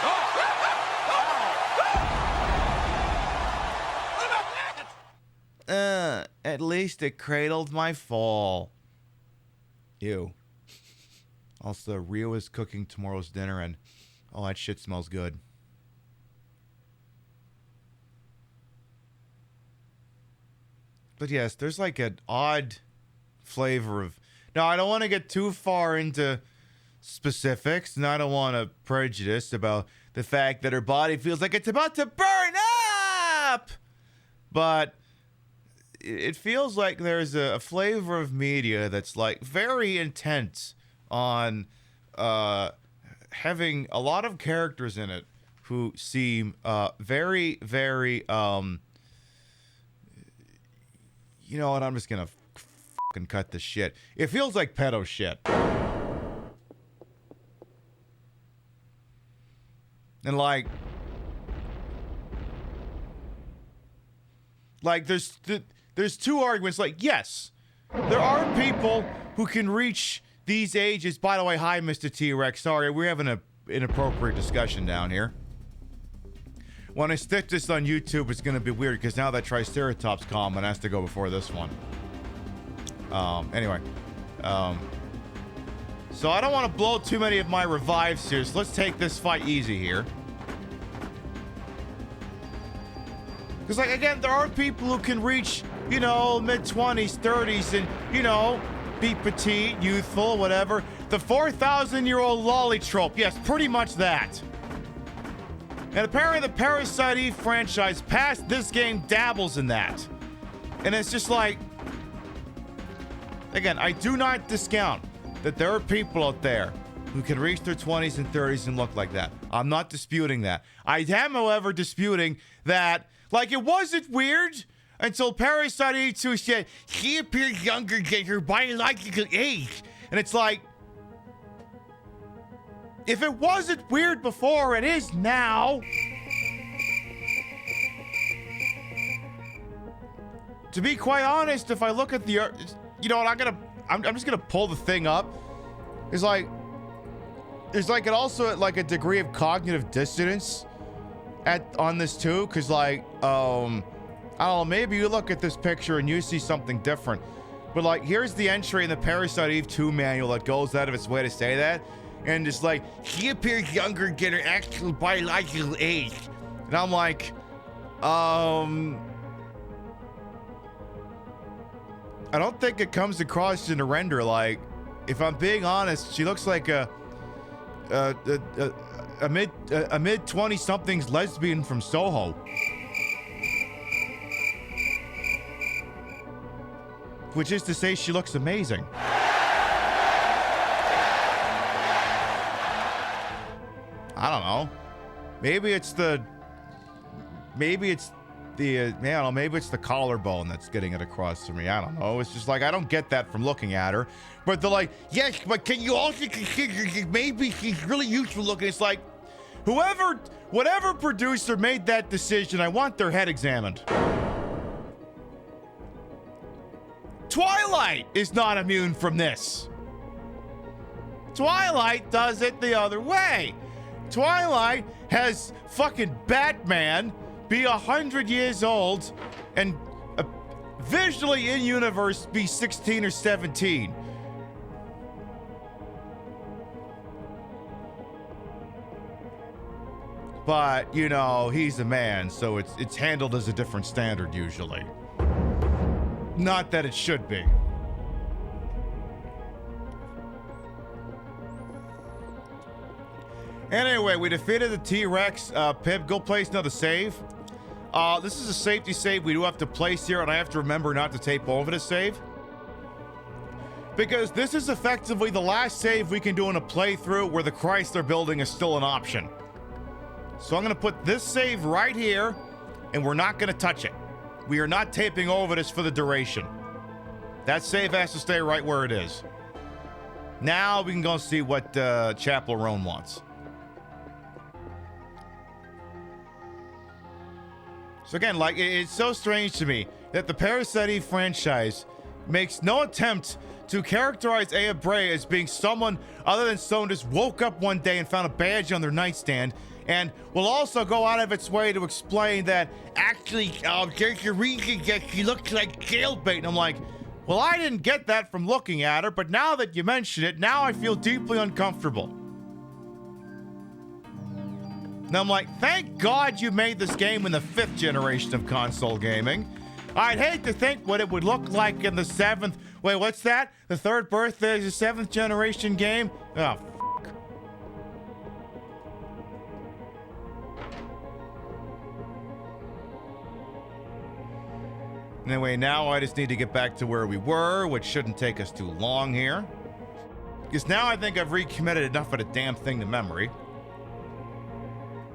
God! At least it cradled my fall. Ew. Also, Rio is cooking tomorrow's dinner, and oh, that shit smells good. But yes, there's like an odd flavor of... Now, I don't want to get too far into specifics, and I don't want to prejudice about the fact that her body feels like it's about to burn up! But it feels like there's a flavor of media that's like very intense on having a lot of characters in it who seem very, very, you know what, I'm just gonna fucking cut this shit. It feels like pedo shit. And like there's two arguments. Like, yes, there are people who can reach these ages. By the way, hi, Mr. T-Rex. Sorry, we're having an inappropriate discussion down here. When I stick this on YouTube, it's going to be weird because now that Triceratops comment has to go before this one. Anyway. So I don't want to blow too many of my revives here, so let's take this fight easy here. Because, like, again, there are people who can reach, you know, mid-20s, 30s, and, you know, be petite, youthful, whatever. The 4,000-year-old lolly trope. Yes, pretty much that. And apparently the Parasite Eve franchise past this game dabbles in that. And it's just like... Again, I do not discount that there are people out there who can reach their 20s and 30s and look like that. I'm not disputing that. I am, however, disputing that, like, it wasn't weird until Parasite E2 said, she appears younger than her biological age. And it's like, if it wasn't weird before, it is now. To be quite honest, if I look at the, you know what, I'm just gonna pull the thing up. There's like it also like a degree of cognitive dissonance on this too, because like I don't know, maybe you look at this picture and you see something different, but like here's the entry in the Parasite Eve 2 manual that goes out of its way to say that, and it's like she appears younger than her actual biological age, and I'm like, I don't think it comes across in the render. Like, if I'm being honest, she looks like a mid 20-somethings lesbian from Soho. Which is to say, she looks amazing. I don't know. Maybe it's the I don't know, maybe it's the collarbone that's getting it across to me. I don't know. It's just like, I don't get that from looking at her. But they're like, yes, but can you also consider that maybe she's really useful looking? It's like, whatever producer made that decision, I want their head examined. Twilight is not immune from this. Twilight does it the other way. Twilight has fucking Batman be 100 years old and visually in universe be 16 or 17. But, you know, he's a man, so it's handled as a different standard usually. Not that it should be. Anyway, we defeated the T-Rex. Pib, go place another save. This is a safety save we do have to place here, and I have to remember not to tape over the save. Because this is effectively the last save we can do in a playthrough where the Chrysler building is still an option. So I'm going to put this save right here, and we're not going to touch it. We are not taping over this for the duration. That save has to stay right where it is. Now we can go see what Chapel Roan wants. So again, like, it's so strange to me that the Parasite Eve franchise makes no attempt to characterize Aya Bray as being someone other than someone just woke up one day and found a badge on their nightstand, and will also go out of its way to explain that actually there's a reason that she looks like jailbait. And I'm like, well, I didn't get that from looking at her, but now that you mention it, now I feel deeply uncomfortable. And I'm like, thank God you made this game in the 5th generation of console gaming. I'd hate to think what it would look like in the 7th. Wait, what's that? The 3rd birthday is a 7th generation game? Oh, f***. Anyway, now I just need to get back to where we were, which shouldn't take us too long here. Because now I think I've recommitted enough of the damn thing to memory.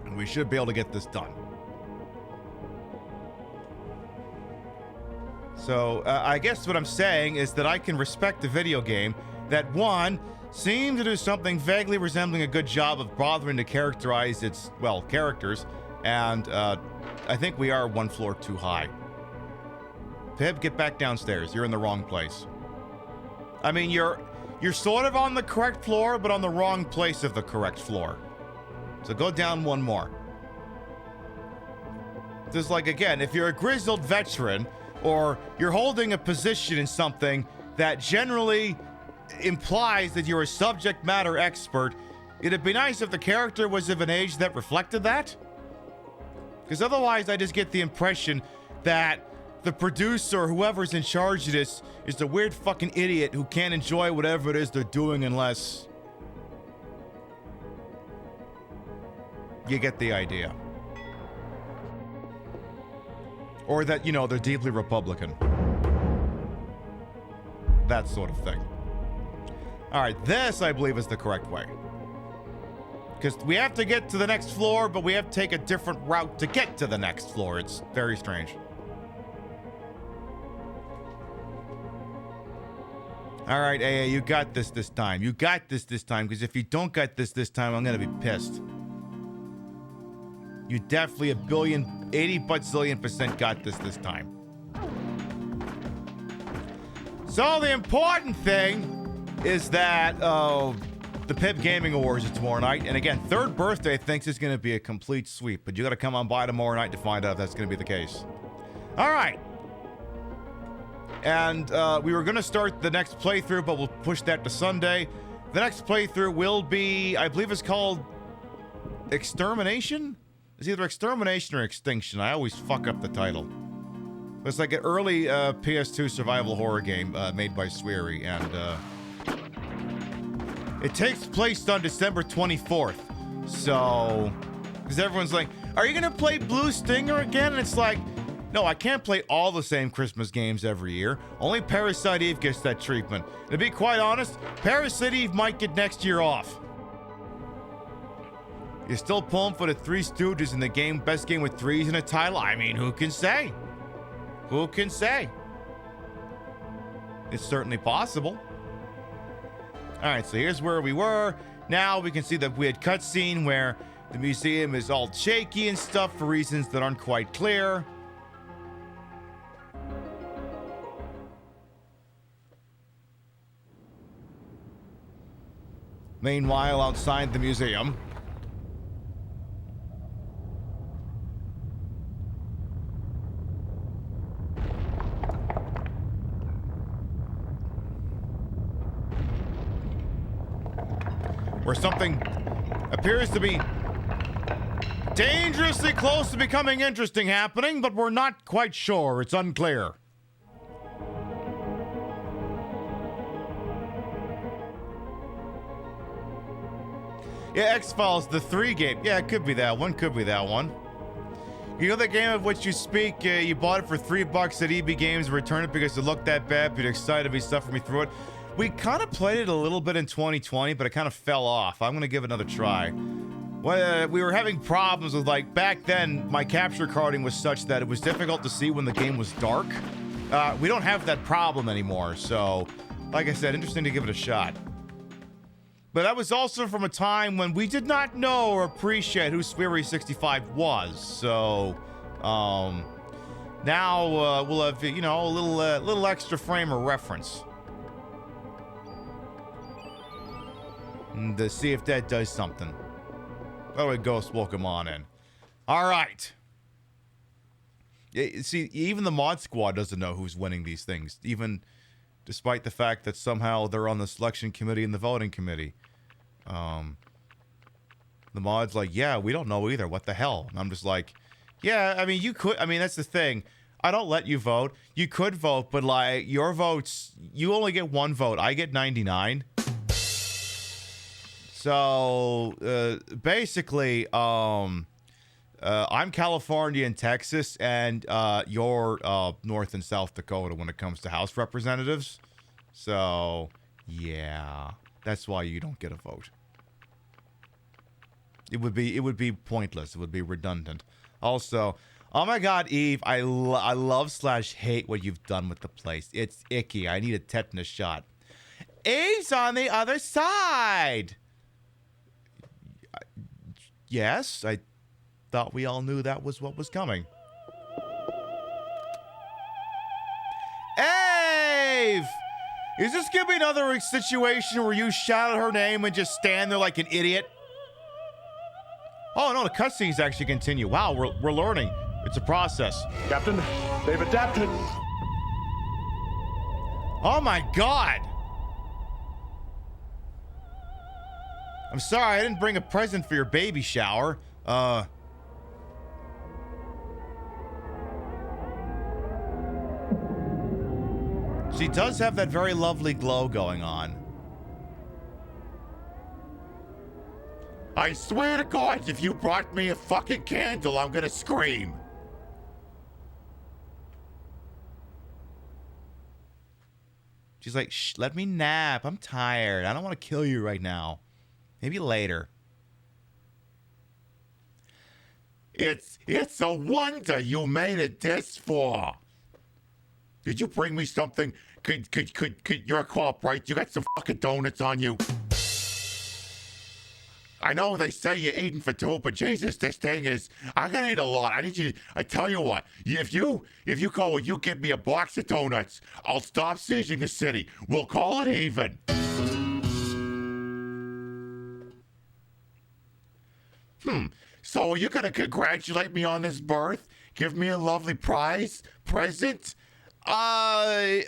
And we should be able to get this done. So, I guess what I'm saying is that I can respect a video game that, one, seemed to do something vaguely resembling a good job of bothering to characterize its, well, characters, and I think we are one floor too high. Pib, get back downstairs. You're in the wrong place. I mean, you're sort of on the correct floor, but on the wrong place of the correct floor. So go down one more. Just like, again, if you're a grizzled veteran, or you're holding a position in something that generally implies that you're a subject matter expert, it'd be nice if the character was of an age that reflected that. Because otherwise, I just get the impression that the producer or whoever's in charge of this is the weird fucking idiot who can't enjoy whatever it is they're doing unless you get the idea. Or that, you know, they're deeply Republican. That sort of thing. All right, this, I believe, is the correct way. Because we have to get to the next floor, but we have to take a different route to get to the next floor. It's very strange. All right, AA, you got this time. You got this time, because if you don't got this time, I'm going to be pissed. You definitely 80 bazillion % got this time. So the important thing is that the PIB Gaming Awards is tomorrow night. And again, Third Birthday thinks it's going to be a complete sweep, but you got to come on by tomorrow night to find out if that's going to be the case. All right. And we were going to start the next playthrough, but we'll push that to Sunday. The next playthrough will be, I believe it's called Extermination? It's either Extermination or Extinction. I always fuck up the title. It's like an early PS2 survival horror game made by Swery, and it takes place on December 24th. So, because everyone's like, are you going to play Blue Stinger again? And it's like, no, I can't play all the same Christmas games every year. Only Parasite Eve gets that treatment. And to be quite honest, Parasite Eve might get next year off. You're still pulling for the Three Stooges in the game, best game with threes in a title? I mean, who can say? Who can say? It's certainly possible. All right, so here's where we were. Now we can see that weird cutscene where the museum is all shaky and stuff for reasons that aren't quite clear. Meanwhile, outside the museum, where something appears to be dangerously close to becoming interesting happening, but we're not quite sure. It's unclear. Yeah, X-Files, the 3 game. Yeah, it could be that one. Could be that one. You know the game of which you speak, you bought it for $3 at EB Games, returned it because it looked that bad, but you're excited to be suffering me through it. We kind of played it a little bit in 2020, but it kind of fell off. I'm going to give it another try. Well, we were having problems with, like, back then, my capture carding was such that it was difficult to see when the game was dark. We don't have that problem anymore, so, like I said, interesting to give it a shot. But that was also from a time when we did not know or appreciate who Swery65 was, so, now, we'll have, you know, a little extra frame of reference. And to see if that does something. By the way, Ghost, welcome on in. All right. See, even the mod squad doesn't know who's winning these things, even despite the fact that somehow they're on the selection committee and the voting committee. The mod's like, yeah, we don't know either. What the hell? And I'm just like, yeah, I mean, you could. I mean, that's the thing. I don't let you vote. You could vote, but like your votes, you only get one vote. I get 99. So basically, I'm California and Texas, and you're North and South Dakota when it comes to House representatives. So yeah, that's why you don't get a vote. It would be pointless. It would be redundant. Also, oh my God, Eve, I love / hate what you've done with the place. It's icky. I need a tetanus shot. Eve's on the other side. Yes, I thought we all knew that was what was coming. Eve! Is this gonna be another situation where you shout her name and just stand there like an idiot? Oh no, the cutscenes actually continue. Wow, we're learning. It's a process. Captain, they've adapted. Oh my God! I'm sorry, I didn't bring a present for your baby shower. She does have that very lovely glow going on. I swear to God, if you brought me a fucking candle, I'm gonna scream. She's like, shh, let me nap. I'm tired. I don't want to kill you right now. Maybe later. It's a wonder you made it this far. Did you bring me something? Could you're a cop, right? You got some fucking donuts on you. I know they say you're eating for two, but Jesus, this thing is, I'm gonna eat a lot. I tell you what, if you go and you give me a box of donuts, I'll stop sieging the city. We'll call it even. So are you gonna congratulate me on this birth? Give me a lovely present? I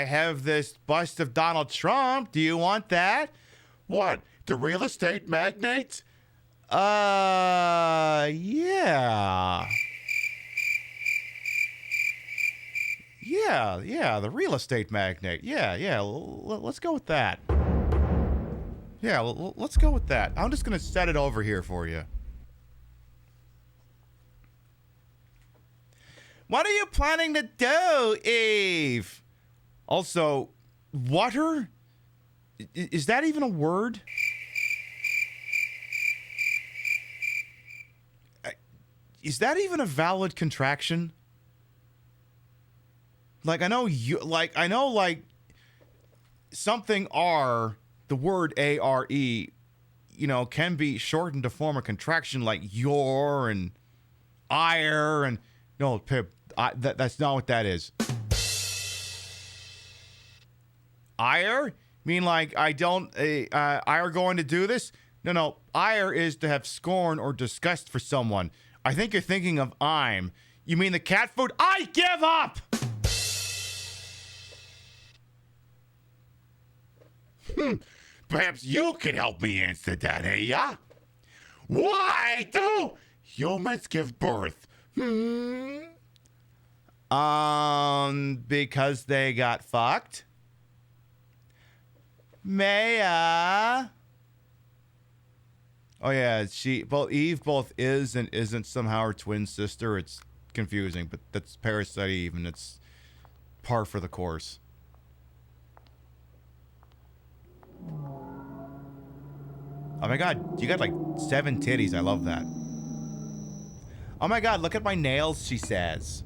have this bust of Donald Trump. Do you want that? What? The real estate magnate? Yeah. Yeah, the real estate magnate. Yeah, let's go with that. Yeah, let's go with that. I'm just going to set it over here for you. What are you planning to do, Eve? Also, water? Is that even a word? Is that even a valid contraction? Like, I know something R, the word A-R-E, can be shortened to form a contraction like your and ire and, no, Pip, that's not what that is. Ire? Mean like I are going to do this? No, ire is to have scorn or disgust for someone. I think you're thinking of I'm. You mean the cat food? I give up! Perhaps you can help me answer that, eh, yeah? Why do humans give birth? Because they got fucked? Maya. Oh yeah, Eve both is and isn't somehow her twin sister. It's confusing, but that's Parasite Eve, and it's par for the course. Oh my god, you got like 7 titties. I love that. Oh my god, look at my nails, she says.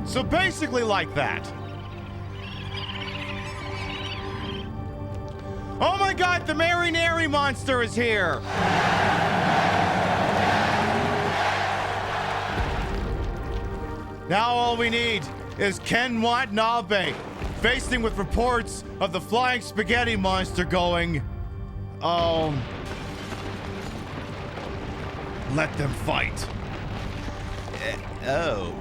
So basically like that. Oh my god, the Marinari monster is here! Now all we need is Ken Watanabe facing with reports of the flying spaghetti monster going, let them fight. Oh.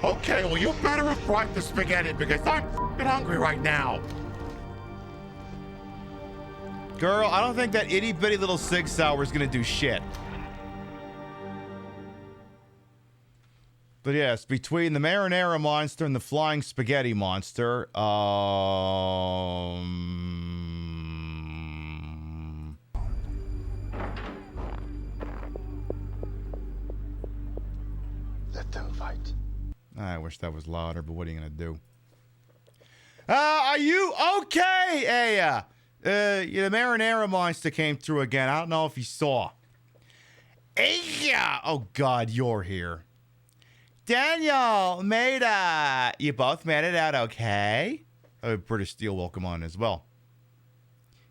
Okay, well, you better have brought the spaghetti because I'm f***ing hungry right now. Girl, I don't think that itty bitty little Sig Sauer is gonna do shit. But yes, between the marinara monster and the flying spaghetti monster, Let them fight. I wish that was louder, but what are you gonna do? Are you okay, Aya? The marinara monster came through again. I don't know if you saw. Aya! Oh God, you're here. Daniel, Maida, you both made it out okay? British Steel will come on as well.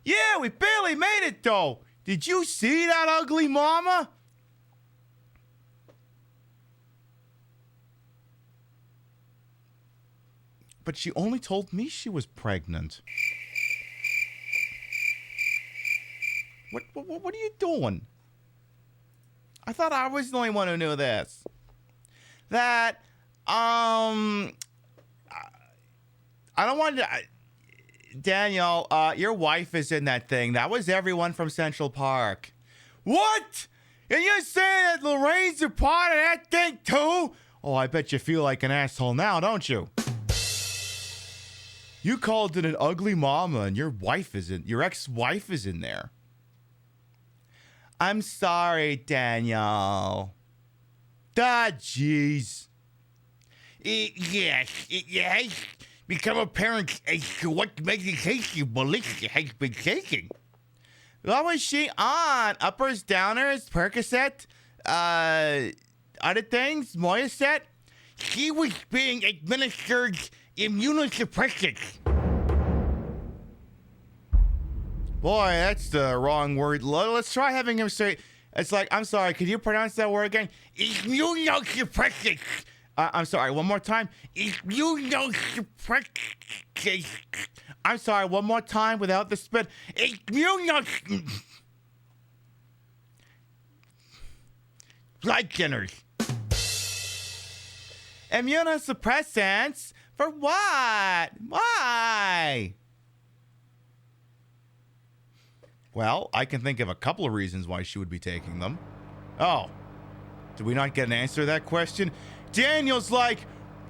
Yeah, we barely made it though. Did you see that ugly mama? But she only told me she was pregnant. What are you doing? I thought I was the only one who knew this. That, I don't want to... Daniel, your wife is in that thing. That was everyone from Central Park. What? And you're saying that Lorraine's a part of that thing too? Oh, I bet you feel like an asshole now, don't you? You called it an ugly mama, and your ex-wife is in there. I'm sorry, Daniel. Ah, jeez. Yes, it has become apparent as to what medication Melissa has been taking. What was she on? Uppers, downers, Percocet, other things, Moyset? She was being administered immunosuppressants. Boy, that's the wrong word. Let's try having him say. It's like, I'm sorry, could you pronounce that word again? Immunosuppressants. I'm sorry, one more time. Immunosuppressants. I'm sorry, one more time without the spit. Blood thinners. Immunosuppressants? For what? Why? Well, I can think of a couple of reasons why she would be taking them. Oh, did we not get an answer to that question? Daniel's like,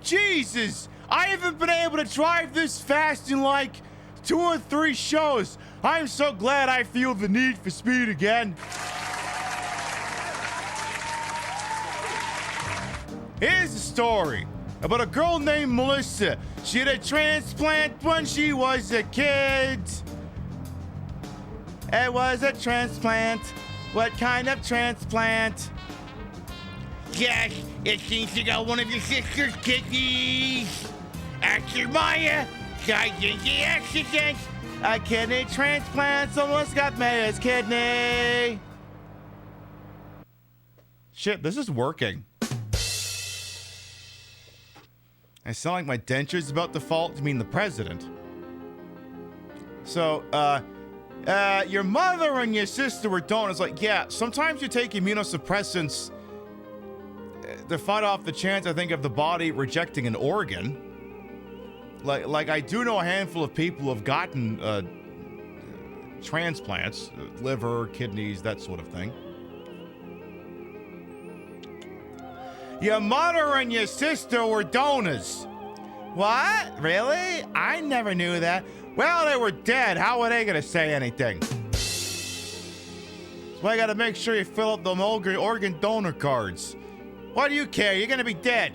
Jesus, I haven't been able to drive this fast in like 2 or 3 shows. I'm so glad I feel the need for speed again. Here's a story about a girl named Melissa. She had a transplant when she was a kid. It was a transplant. What kind of transplant? Yes, it seems to got one of your sister's kidneys. After Maya died in the accident. A kidney transplant. Someone's got Maya's kidney. Shit, this is working. I sound like my denture's about to fall. You mean the president? So, your mother and your sister were donors. Like, yeah, sometimes you take immunosuppressants to fight off the chance, I think, of the body rejecting an organ. Like I do know a handful of people who have gotten transplants, liver, kidneys, that sort of thing. Your mother and your sister were donors. What? Really? I never knew that. Well, they were dead. How are they going to say anything? So I got to make sure you fill out them organ donor cards. What do you care? You're going to be dead.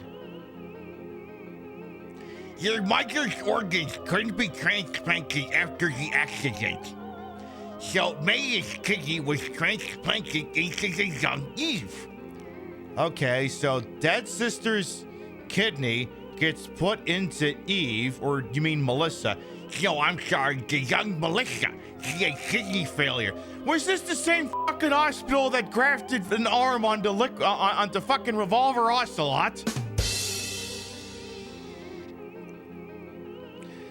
Your mother's organs couldn't be transplanted after the accident. So Maya's kidney was transplanted into the young Eve. Okay, so dead sister's kidney gets put into Eve, or you mean Melissa? No, I'm sorry, the young Melissa. She had kidney failure. Was this the same fucking hospital that grafted an arm onto fucking Revolver Ocelot?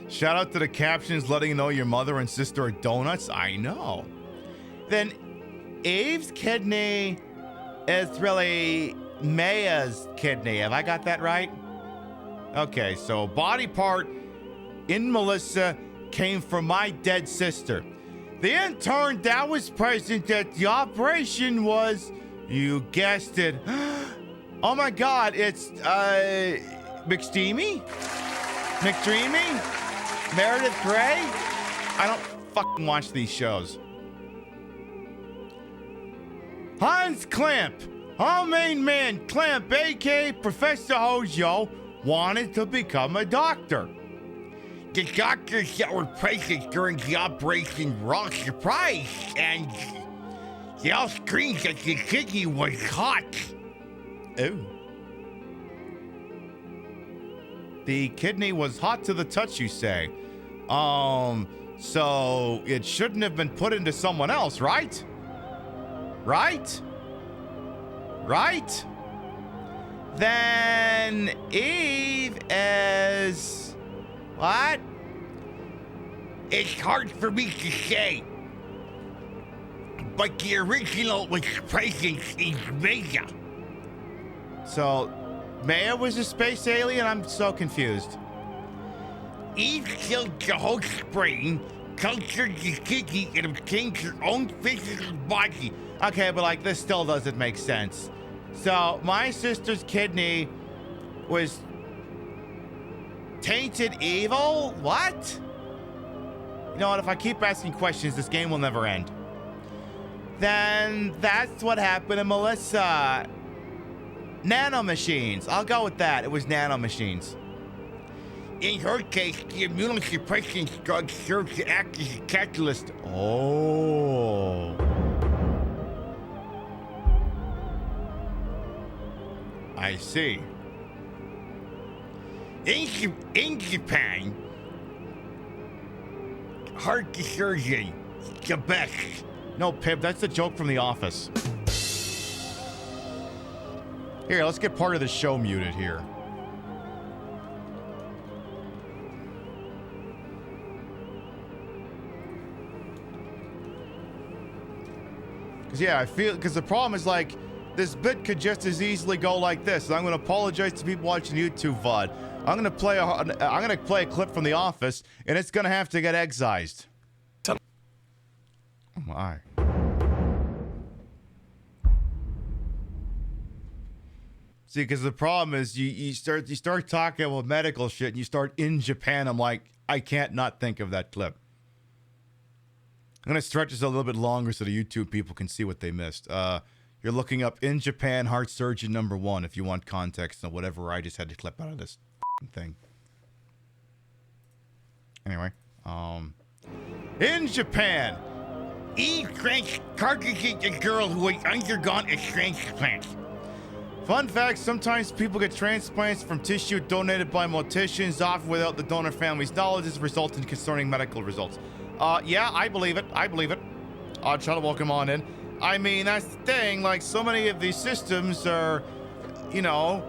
Shout out to the captions letting you know your mother and sister are donuts. I know. Then Eve's kidney is really Maya's kidney. Have I got that right? Okay, so body part in Melissa came from my dead sister. The intern that was present at the operation was, you guessed it. Oh my God, it's McDreamy? Meredith Grey? I don't fucking watch these shows. Hans Klemp, our main man Klemp, aka Professor Hojo, wanted to become a doctor. The doctors that were present during the operation were all surprised, and they all screamed that the kidney was hot. Oh. The kidney was hot to the touch, you say? So it shouldn't have been put into someone else, right? Right? Then Eve is... What? It's hard for me to say. But the original was present in Maya. So, Maya was a space alien? I'm so confused. Eve killed the host brain, cultured the kidney, and obtained her own physical body Okay, but like this still doesn't make sense. So my sister's kidney was tainted evil? What? You know what? If I keep asking questions, this game will never end. Then that's what happened to Melissa. Nanomachines. I'll go with that. It was nanomachines. In her case, the immunosuppression drug serves to act as a catalyst. Oh. I see. In Japan, heart surgery, the best. No, Pib, that's a joke from The Office. Here, let's get part of the show muted here. Because, yeah, because the problem is, like, this bit could just as easily go like this. And I'm going to apologize to people watching YouTube VOD. I'm going to play a clip from The Office, and it's going to have to get excised. Oh, my. See, because the problem is you start talking about medical shit and you start in Japan. I'm like, I can't not think of that clip. I'm going to stretch this a little bit longer so the YouTube people can see what they missed. You're looking up in Japan heart surgeon #1 if you want context on whatever I just had to clip out of this thing. Anyway, in Japan, Eve targeted a girl who had undergone a transplant. Fun fact, sometimes people get transplants from tissue donated by morticians, often without the donor family's knowledge, as result in concerning medical results. Yeah, I believe it. I'll try to welcome on in. I mean, that's the thing, like, so many of these systems are, you know,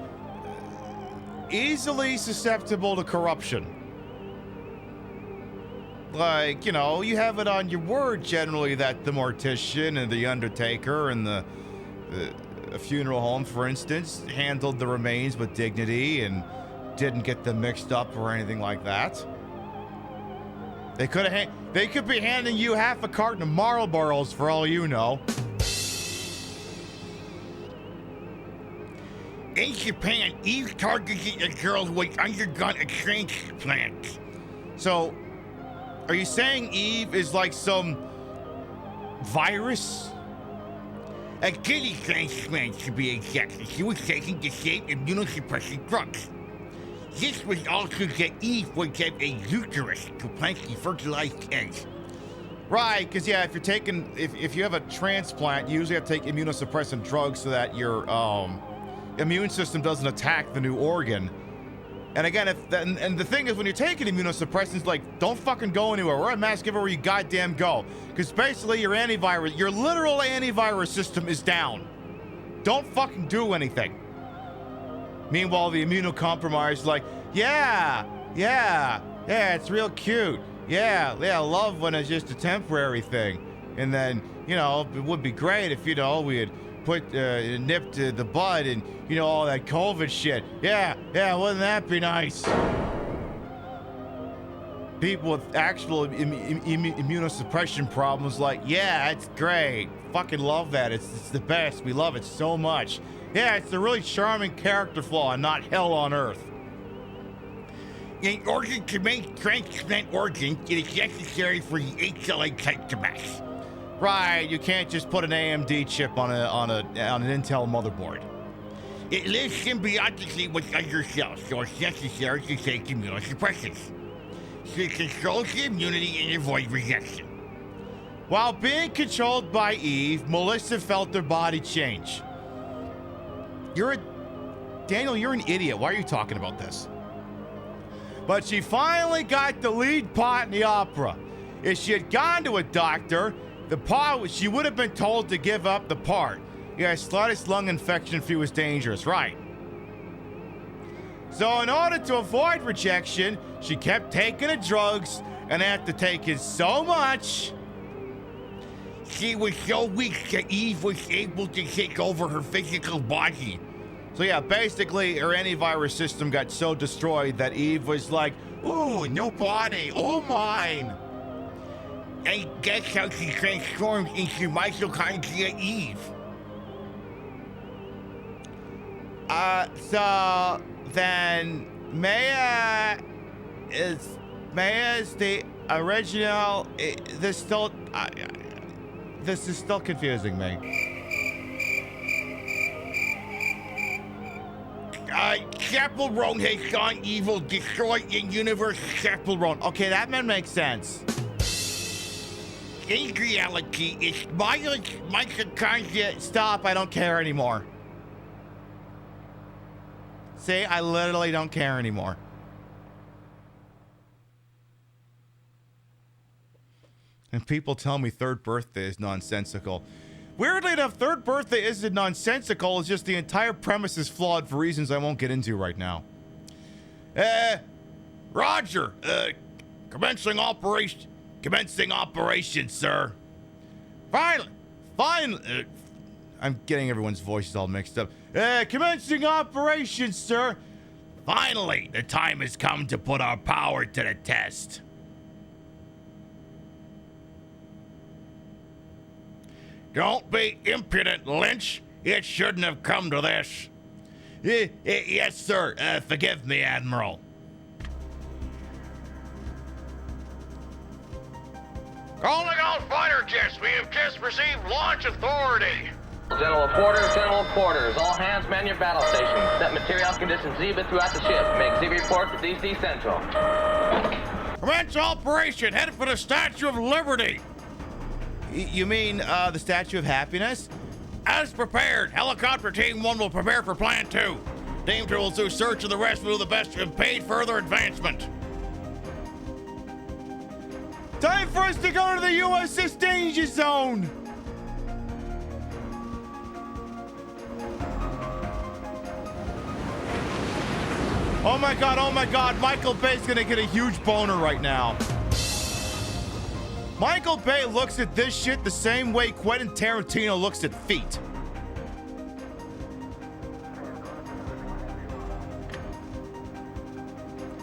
easily susceptible to corruption. Like, you know, you have it on your word generally that the mortician and the undertaker and the funeral home, for instance, handled the remains with dignity and didn't get them mixed up or anything like that. They could be handing you half a carton of Marlboros for all you know. In Japan, Eve targeted a girl who had undergone a transplant. So, are you saying Eve is like some virus? A kidney transplant, to be exact. She was taking the same immunosuppressant drugs. This was also that Eve would have a uterus to plant the fertilized eggs. Right, because yeah, if you have a transplant, you usually have to take immunosuppressant drugs so that your immune system doesn't attack the new organ. And again, and the thing is, when you're taking immunosuppressants, like, don't fucking go anywhere. Wear a mask everywhere you goddamn go. Because basically your literal antivirus system is down. Don't fucking do anything. Meanwhile, the immunocompromised is like, yeah, it's real cute. Yeah, I love when it's just a temporary thing. And then, you know, it would be great if, you know, we had nipped the bud and, you know, all that COVID shit. Yeah, wouldn't that be nice? People with actual immunosuppression problems like, yeah, it's great. Fucking love that. It's the best. We love it so much. Yeah, it's a really charming character flaw and not hell on earth. In order to make transplant organs, it is necessary for the HLA type to match. Right, you can't just put an AMD chip on an Intel motherboard. It lives symbiotically with other cells, so it's necessary to take immunosuppressants. So it controls the immunity and avoid rejection. While being controlled by Eve, Melissa felt her body change. Daniel, you're an idiot. Why are you talking about this? But she finally got the lead part in the opera. If she had gone to a doctor, she would have been told to give up the part. Yeah, slightest lung infection if it was dangerous, right? So in order to avoid rejection, she kept taking the drugs, and after taking so much, she was so weak that Eve was able to take over her physical body. So yeah, basically her antivirus system got so destroyed that Eve was like, ooh, new body, all mine. I guess how she transformed into mitochondria Eve. So then Maya is the original. This is still confusing me. Chapel Roan has gone evil, destroyed in universe Chapel Roan. Okay, that makes sense. In reality, it's mitochondria. Stop, I don't care anymore. See, I literally don't care anymore. And people tell me third birthday is nonsensical. Weirdly enough, third birthday isn't nonsensical. It's just the entire premise is flawed for reasons I won't get into right now. Roger. Commencing operation, sir. Finally. I'm getting everyone's voices all mixed up. Commencing operation, sir. Finally, the time has come to put our power to the test. Don't be impudent, Lynch. It shouldn't have come to this. Yes, sir. Forgive me, Admiral. Calling all fighter jets. We have just received launch authority. General quarters. All hands man your battle stations. Set material conditions Zebra throughout the ship. Make Z report to DC Central. Commence operation. Headed for the Statue of Liberty. You mean the Statue of Happiness? As prepared. Helicopter Team 1 will prepare for Plan 2. Team 2 will do search and the rest will do the best and paid further advancement. Time for us to go to the USS Danger Zone. Oh my god, Michael Bay's gonna get a huge boner right now. Michael Bay looks at this shit the same way Quentin Tarantino looks at feet.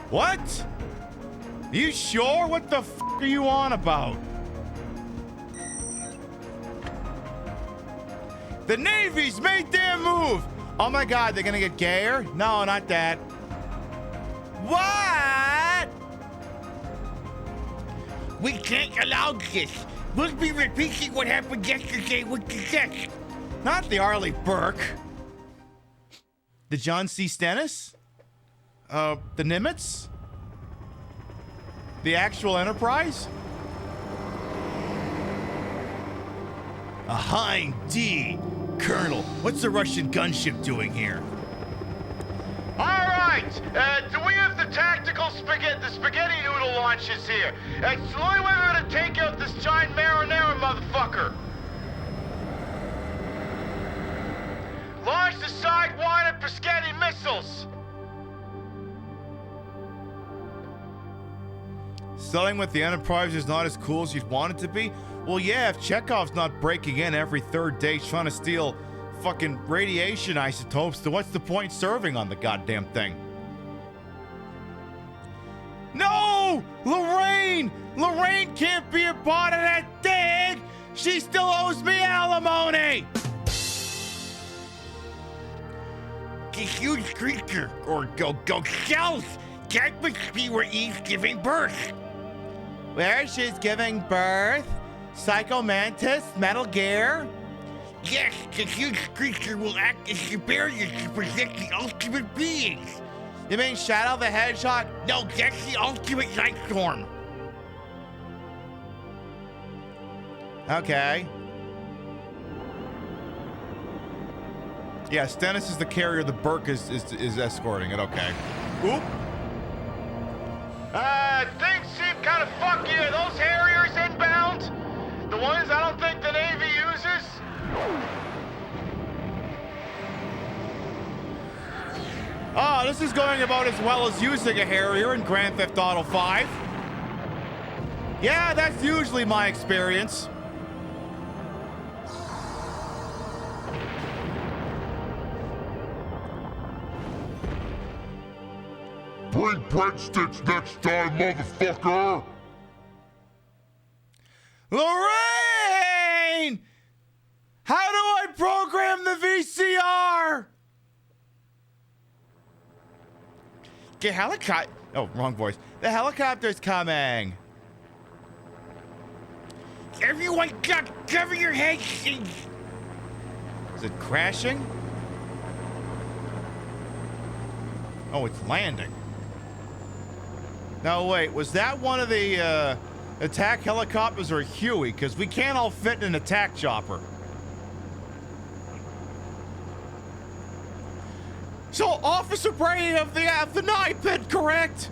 What? You sure? What the f are you on about? The Navy's made their move. Oh my god, they're gonna get gayer? No, not that. What? We can't allow this. We'll be repeating what happened yesterday with the sex. Not the Arleigh Burke. The John C. Stennis? The Nimitz? The actual Enterprise? A Hind D. Colonel, what's the Russian gunship doing here? All right, do we have the tactical spaghetti noodle launches here? It's the only way we're gonna take out this giant marinara motherfucker. Launch the Sidewinder Pescetti missiles. Selling with the Enterprise is not as cool as you'd want it to be? Well, yeah, if Chekhov's not breaking in every third day trying to steal fucking radiation isotopes, then what's the point serving on the goddamn thing? No! Lorraine! Lorraine can't be a part of that thing! She still owes me alimony! The huge creature, or go south! That must be where Eve's giving birth. Where she's giving birth? Psycho Mantis? Metal Gear? Yes, the huge creature will act as the barrier to protect the ultimate beings. You mean Shadow the Hedgehog? No, that's the ultimate night storm. Okay. Yeah, Stennis is the carrier, the Burke is escorting it, okay. Oop. Things seem kind of funky. Are those Harriers inbound? The ones I don't think the Navy uses? Oh, this is going about as well as using a Harrier in Grand Theft Auto 5. Yeah, that's usually my experience. Bring breadsticks next time, motherfucker! Lorraine! How do I program the VCR? The helicopter. Oh, wrong voice. The helicopter's coming. Everyone, cover your head. Is it crashing? Oh, it's landing. No, wait. Was that one of the attack helicopters or Huey? Because we can't all fit in an attack chopper. So, Officer Brady of the Night Pit, correct?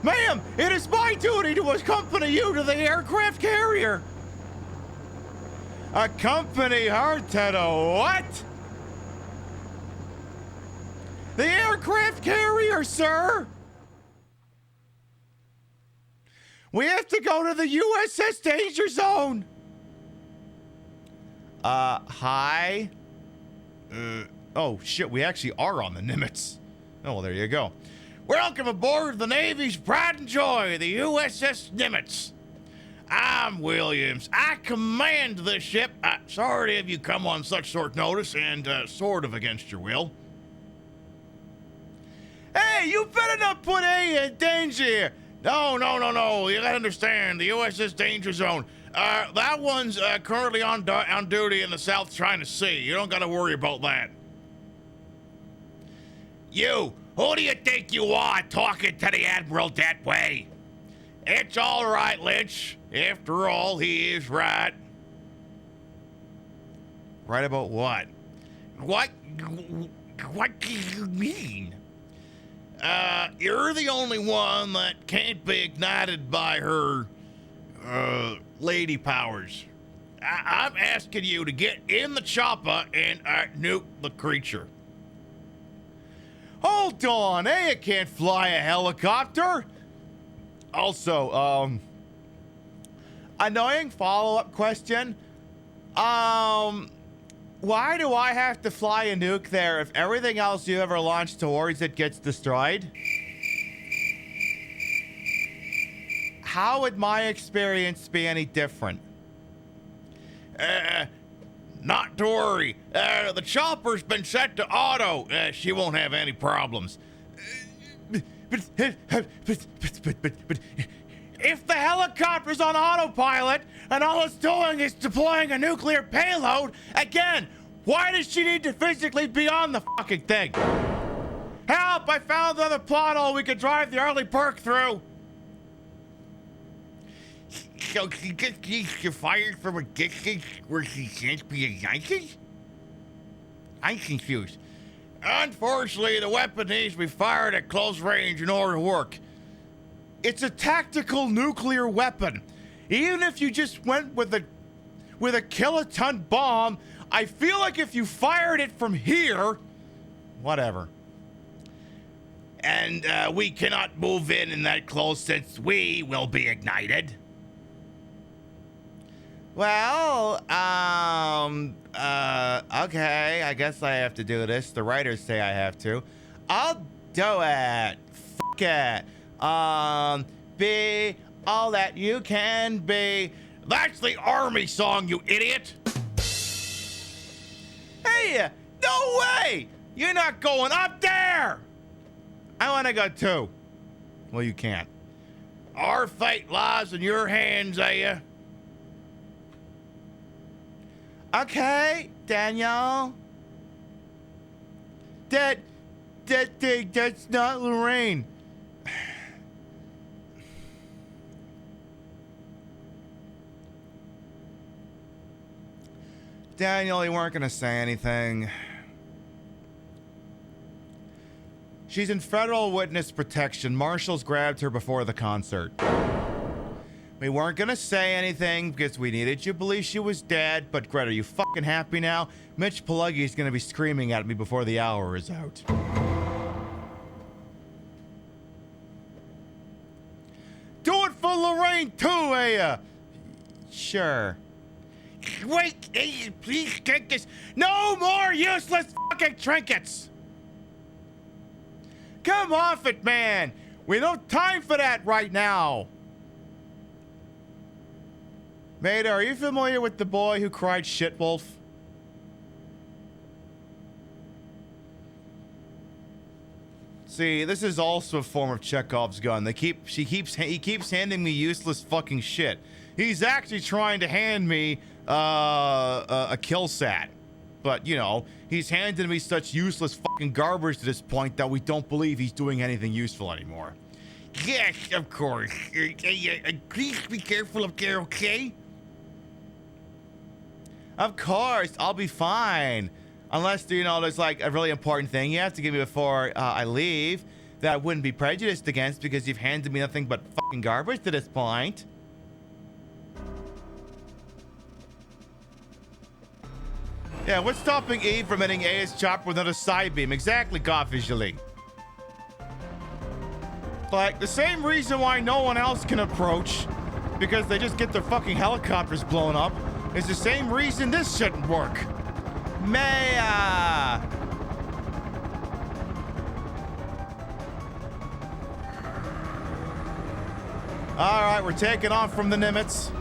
Ma'am, it is my duty to accompany you to the aircraft carrier. Accompany her to the what? The aircraft carrier, sir. We have to go to the USS Danger Zone. Hi? Oh, shit, we actually are on the Nimitz. Oh, well, there you go. Welcome aboard the Navy's pride and joy, the USS Nimitz. I'm Williams. I command this ship. Sorry to have you come on such short notice and sort of against your will. Hey, you better not put A in danger here. No. You gotta understand, the USS Danger Zone. That one's currently on duty in the South China Sea. You don't gotta worry about that. You, who do you think you are talking to the Admiral that way? It's all right, Lynch. After all, he is right. Right about what? What do you mean? You're the only one that can't be ignited by her, lady powers. I'm asking you to get in the chopper and nuke the creature. Hold on, you can't fly a helicopter. Also, annoying follow-up question. Why do I have to fly a nuke there if everything else you ever launch towards it gets destroyed? How would my experience be any different? Not to worry. The chopper's been set to auto. She won't have any problems. But if the helicopter's on autopilot and all it's doing is deploying a nuclear payload, again, why does she need to physically be on the fucking thing? Help! I found another plot hole we could drive the early perk through. So she just needs to fire from a distance where she can't be ignited? I'm confused. Unfortunately, the weapon needs to be fired at close range in order to work. It's a tactical nuclear weapon. Even if you just went with a kiloton bomb, I feel like if you fired it from here, whatever. And we cannot move in that close since we will be ignited. Well, okay, I guess I have to do this. The writers say I have to. I'll do it. Fuck it. Be all that you can be. That's the Army song, you idiot. Hey, no way. You're not going up there. I want to go too. Well, you can't. Our fate lies in your hands, you? Okay, Daniel. That's not Lorraine. Daniel, you weren't gonna say anything. She's in federal witness protection. Marshals grabbed her before the concert. We weren't gonna say anything because we needed you to believe she was dead, but Greta, are you fucking happy now? Mitch Pileggi is gonna be screaming at me before the hour is out. Do it for Lorraine too, Sure. Wait, please take this. No more useless fucking trinkets! Come off it, man! We don't have time for that right now! Maida, are you familiar with the boy who cried shit wolf? See, this is also a form of Chekhov's gun. He keeps handing me useless fucking shit. He's actually trying to hand me a kill sat. But, you know, he's handed me such useless fucking garbage to this point that we don't believe he's doing anything useful anymore. Yes, of course. Please be careful up there, okay? Of course, I'll be fine. Unless, you know, there's like a really important thing you have to give me before I leave that I wouldn't be prejudiced against because you've handed me nothing but fucking garbage to this point. Yeah, what's stopping Eve from hitting AS Chopper with another side beam? Exactly, God visually. Like, the same reason why no one else can approach, because they just get their fucking helicopters blown up, is the same reason this shouldn't work. Maya! Alright, we're taking off from the Nimitz.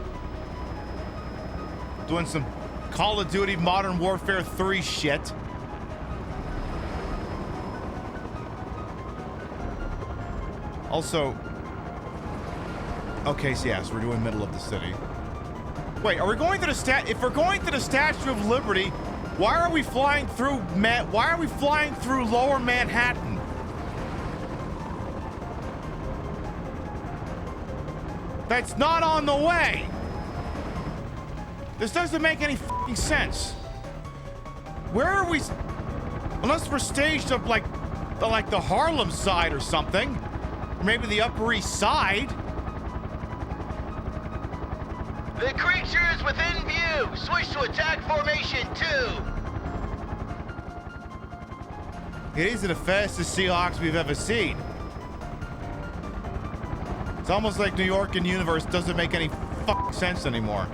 Doing some Call of Duty Modern Warfare 3 shit. Also, okay, so yes, we're doing middle of the city. Wait, are we going to the if we're going to the Statue of Liberty, why are we flying through Lower Manhattan? That's not on the way. This doesn't make any fucking sense. Where are we? Unless we're staged up like the Harlem side or something. Or maybe the Upper East Side. The creature is within view. Switch to attack formation 2. It is the fastest Seahawks we've ever seen. It's almost like New York and Universe doesn't make any fucking sense anymore.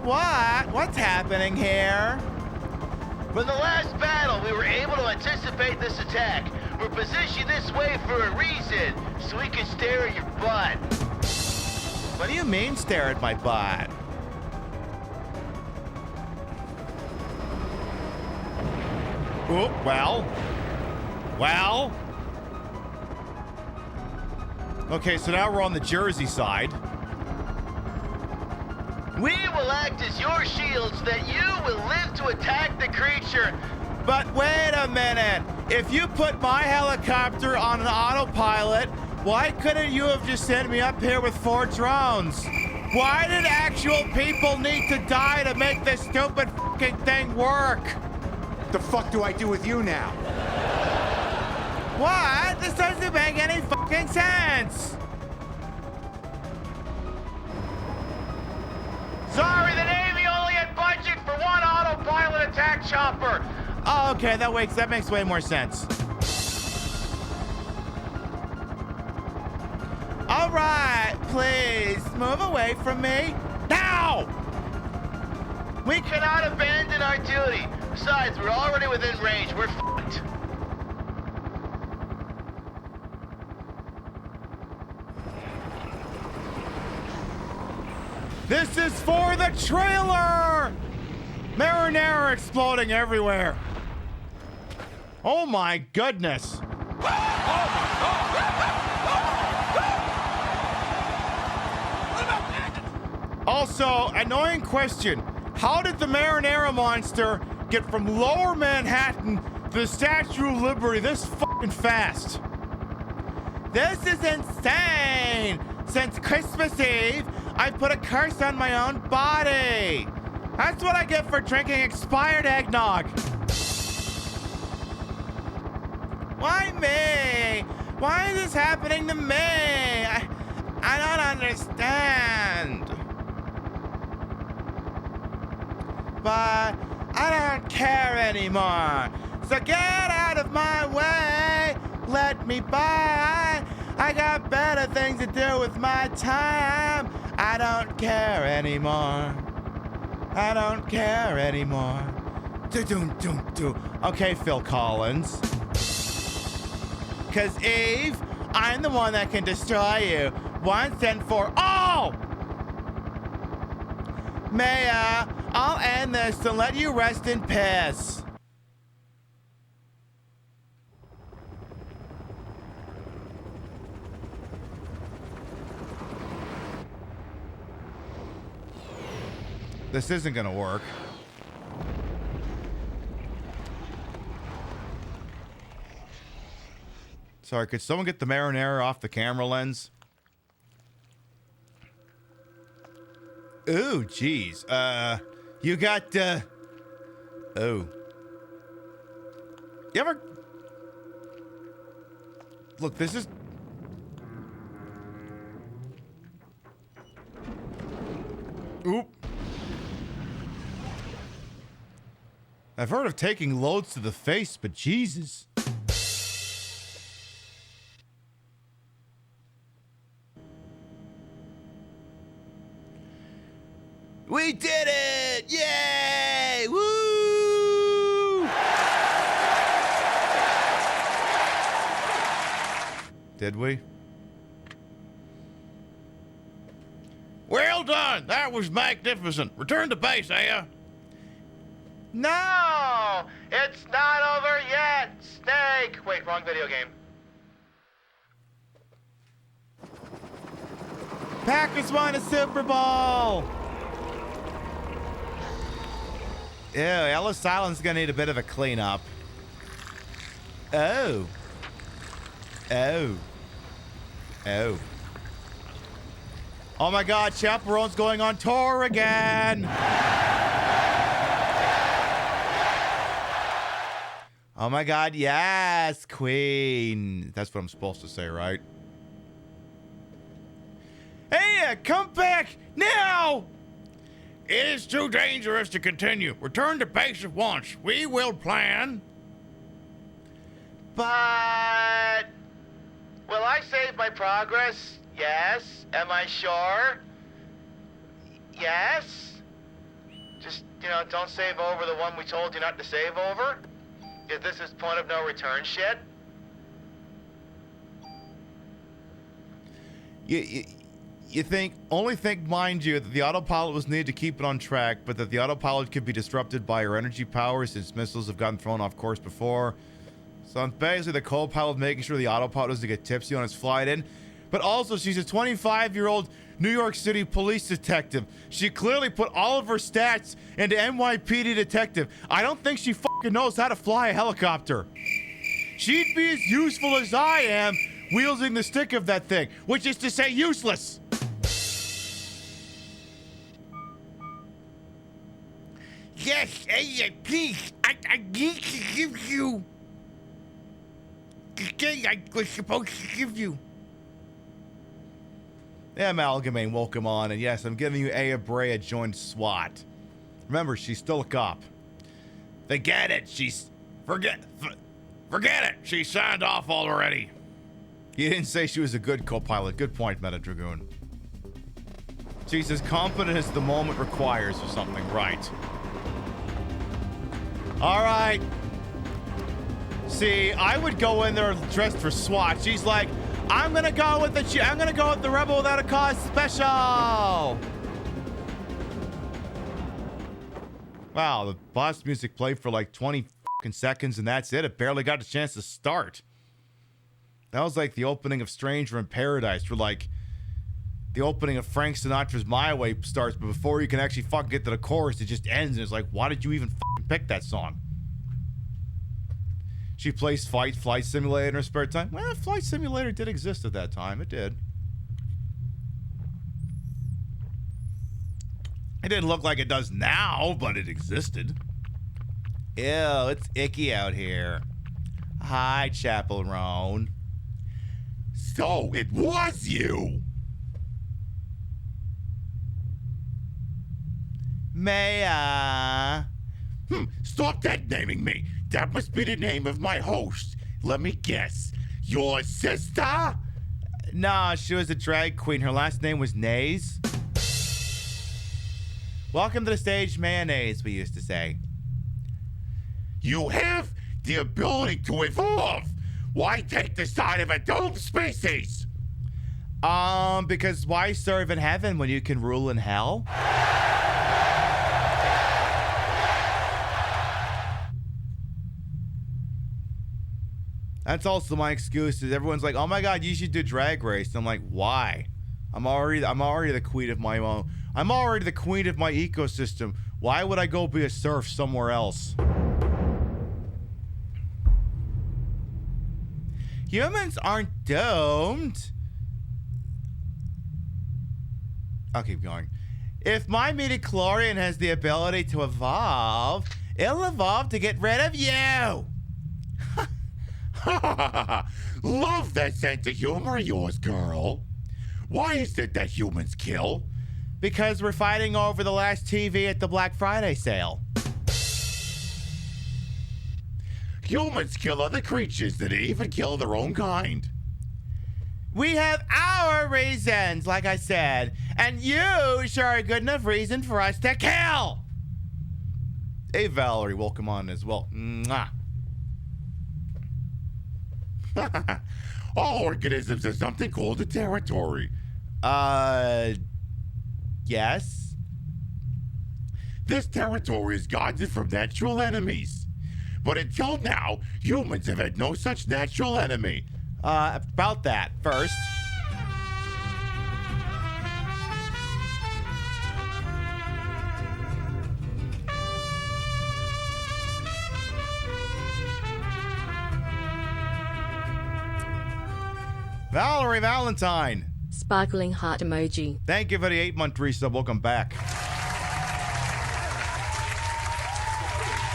What? What's happening here? From the last battle, we were able to anticipate this attack. We're positioned this way for a reason, so we can stare at your butt. What do you mean, stare at my butt? Oh, well. Okay, so now we're on the Jersey side. We will act as your shields that you will live to attack the creature. But wait a minute. If you put my helicopter on an autopilot, why couldn't you have just sent me up here with 4 drones? Why did actual people need to die to make this stupid fucking thing work? The fuck do I do with you now? What? This doesn't make any fucking sense. Sorry, the Navy only had budget for 1 autopilot attack chopper. Oh, okay, that makes way more sense. All right, please move away from me now. We cannot abandon our duty. Besides, we're already within range. We're fucked. This is for the trailer! Marinara exploding everywhere. Oh my goodness. Also, annoying question. How did the Marinara monster get from Lower Manhattan to the Statue of Liberty this fucking fast? This is insane! Since Christmas Eve, I put a curse on my own body. That's what I get for drinking expired eggnog. Why me? Why is this happening to me? I don't understand. But I don't care anymore. So get out of my way. Let me by. I got better things to do with my time. I don't care anymore. I don't care anymore. Do-do-do-do. Okay, Phil Collins. Cause Eve, I'm the one that can destroy you once and for all. Maya, I'll end this and let you rest in peace. This isn't gonna work. Sorry, could someone get the marinara off the camera lens? Ooh, jeez. You got, oh. You ever... Look, this is... Oop. I've heard of taking loads to the face, but Jesus. We did it! Yay! Woo! Did we? Well done. That was magnificent. Return to base, Aya. No! It's not over yet! Snake! Wait, wrong video game. Packers won a Super Bowl! Ew, Ellis Island's gonna need a bit of a cleanup. Oh. Oh. Oh. Oh my God, Chaperone's going on tour again! Oh my God, yes, Queen. That's what I'm supposed to say, right? Hey, come back now! It is too dangerous to continue. Return to base at once. We will plan. But... will I save my progress? Yes. Am I sure? Yes. Just, don't save over the one we told you not to save over? Is this is point of no return shit? You think, mind you, that the autopilot was needed to keep it on track, but that the autopilot could be disrupted by her energy power since missiles have gotten thrown off course before. So it's basically the co-pilot making sure the autopilot doesn't get tipsy on its flight in. But also, she's a 25-year-old New York City police detective. She clearly put all of her stats into NYPD detective. I don't think she fucking knows how to fly a helicopter. She'd be as useful as I am wielding the stick of that thing, which is to say useless. Yes, Aya, please. I need to give you the thing I was supposed to give you. Yeah, Amalgamate woke him on, and yes, I'm giving you Aya Brea joined SWAT. Remember, she's still a cop. Forget it. Forget it. She signed off already. You didn't say she was a good co-pilot. Good point, Meta Dragoon. She's as competent as the moment requires or something, right? All right. See, I would go in there dressed for SWAT. She's like, I'm gonna go with the Rebel Without a Cause special. Wow, the boss music played for like 20 fucking seconds, and that's it. It barely got a chance to start. That was like the opening of Stranger in Paradise, where like the opening of Frank Sinatra's My Way starts, but before you can actually fucking get to the chorus, it just ends, and it's like, why did you even fucking pick that song? She plays Flight Simulator in her spare time. Well, Flight Simulator did exist at that time. It did. It didn't look like it does now, but it existed. Ew, it's icky out here. Hi, Chaperone. So, it was you! Maya. Stop that naming me. That must be the name of my host. Let me guess. Your sister? Nah, she was a drag queen. Her last name was Nays. Welcome to the stage, mayonnaise, we used to say. You have the ability to evolve. Why take the side of a doomed species? Because why serve in heaven when you can rule in hell? That's also my excuse. Is everyone's like, "Oh my God, you should do Drag Race." And I'm like, "Why? I'm already the queen of my own. I'm already the queen of my ecosystem. Why would I go be a serf somewhere else?" Humans aren't doomed. I'll keep going. If my midichlorian has the ability to evolve, it'll evolve to get rid of you. Love that sense of humor of yours, girl. Why is it that humans kill? Because we're fighting over the last TV at the Black Friday sale. Humans kill other creatures that even kill their own kind. We have our reasons, like I said, and you sure are a good enough reason for us to kill. Hey, Valerie, welcome on as well. Mwah. All organisms have something called a territory. Yes. This territory is guarded from natural enemies. But until now, humans have had no such natural enemy. About that, first. Valerie Valentine. Sparkling heart emoji. Thank you for the 8-month resub. Welcome back.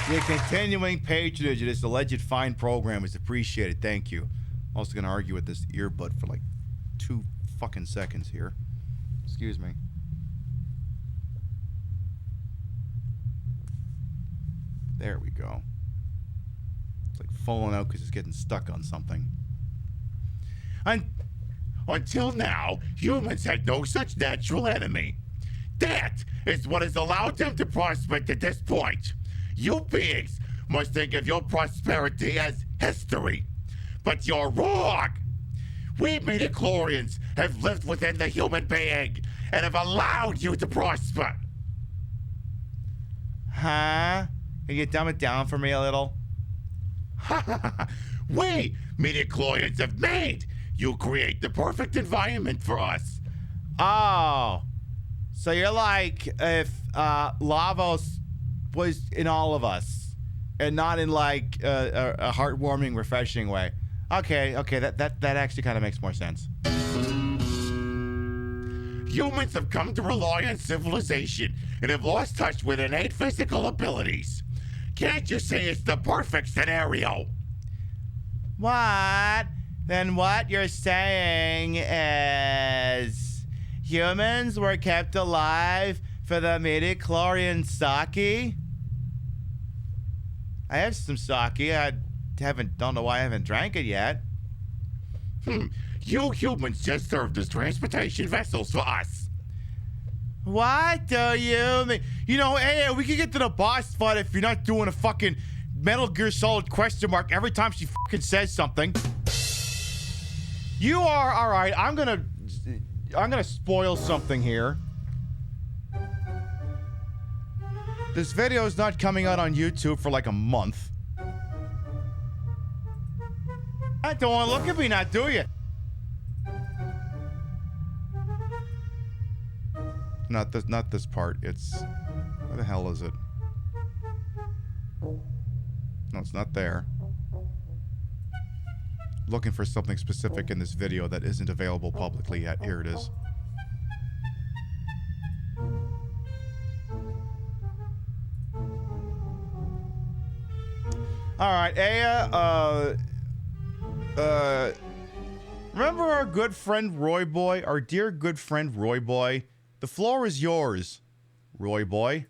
Your continuing patronage of this alleged fine program is appreciated. Thank you. I'm also going to argue with this earbud for like 2 fucking seconds here. Excuse me. There we go. It's like falling out because it's getting stuck on something. Until now, humans had no such natural enemy. That is what has allowed them to prosper to this point. You beings must think of your prosperity as history. But you're wrong. We midichlorians have lived within the human being and have allowed you to prosper. Huh? Can you dumb it down for me a little? We midichlorians have made you create the perfect environment for us. Oh. So you're like if Lavos was in all of us and not in like a heartwarming, refreshing way. Okay, that actually kind of makes more sense. Humans have come to rely on civilization and have lost touch with innate physical abilities. Can't you say it's the perfect scenario? What? Then what you're saying is humans were kept alive for the midichlorian sake? I have some sake. Don't know why I haven't drank it yet. You humans just served as transportation vessels for us. What do you mean? You know, hey, we can get to the boss fight if you're not doing a fucking Metal Gear Solid question mark every time she fucking says something. You are all right. I'm gonna spoil something here. This video is not coming out on YouTube for like a month. I don't want to look at me now, do you? Not this part. It's where the hell is it? No, it's not there. Looking for something specific in this video that isn't available publicly yet. Here it is. All right, Aya, remember our good friend Roy Boy? Our dear good friend Roy Boy? The floor is yours, Roy Boy.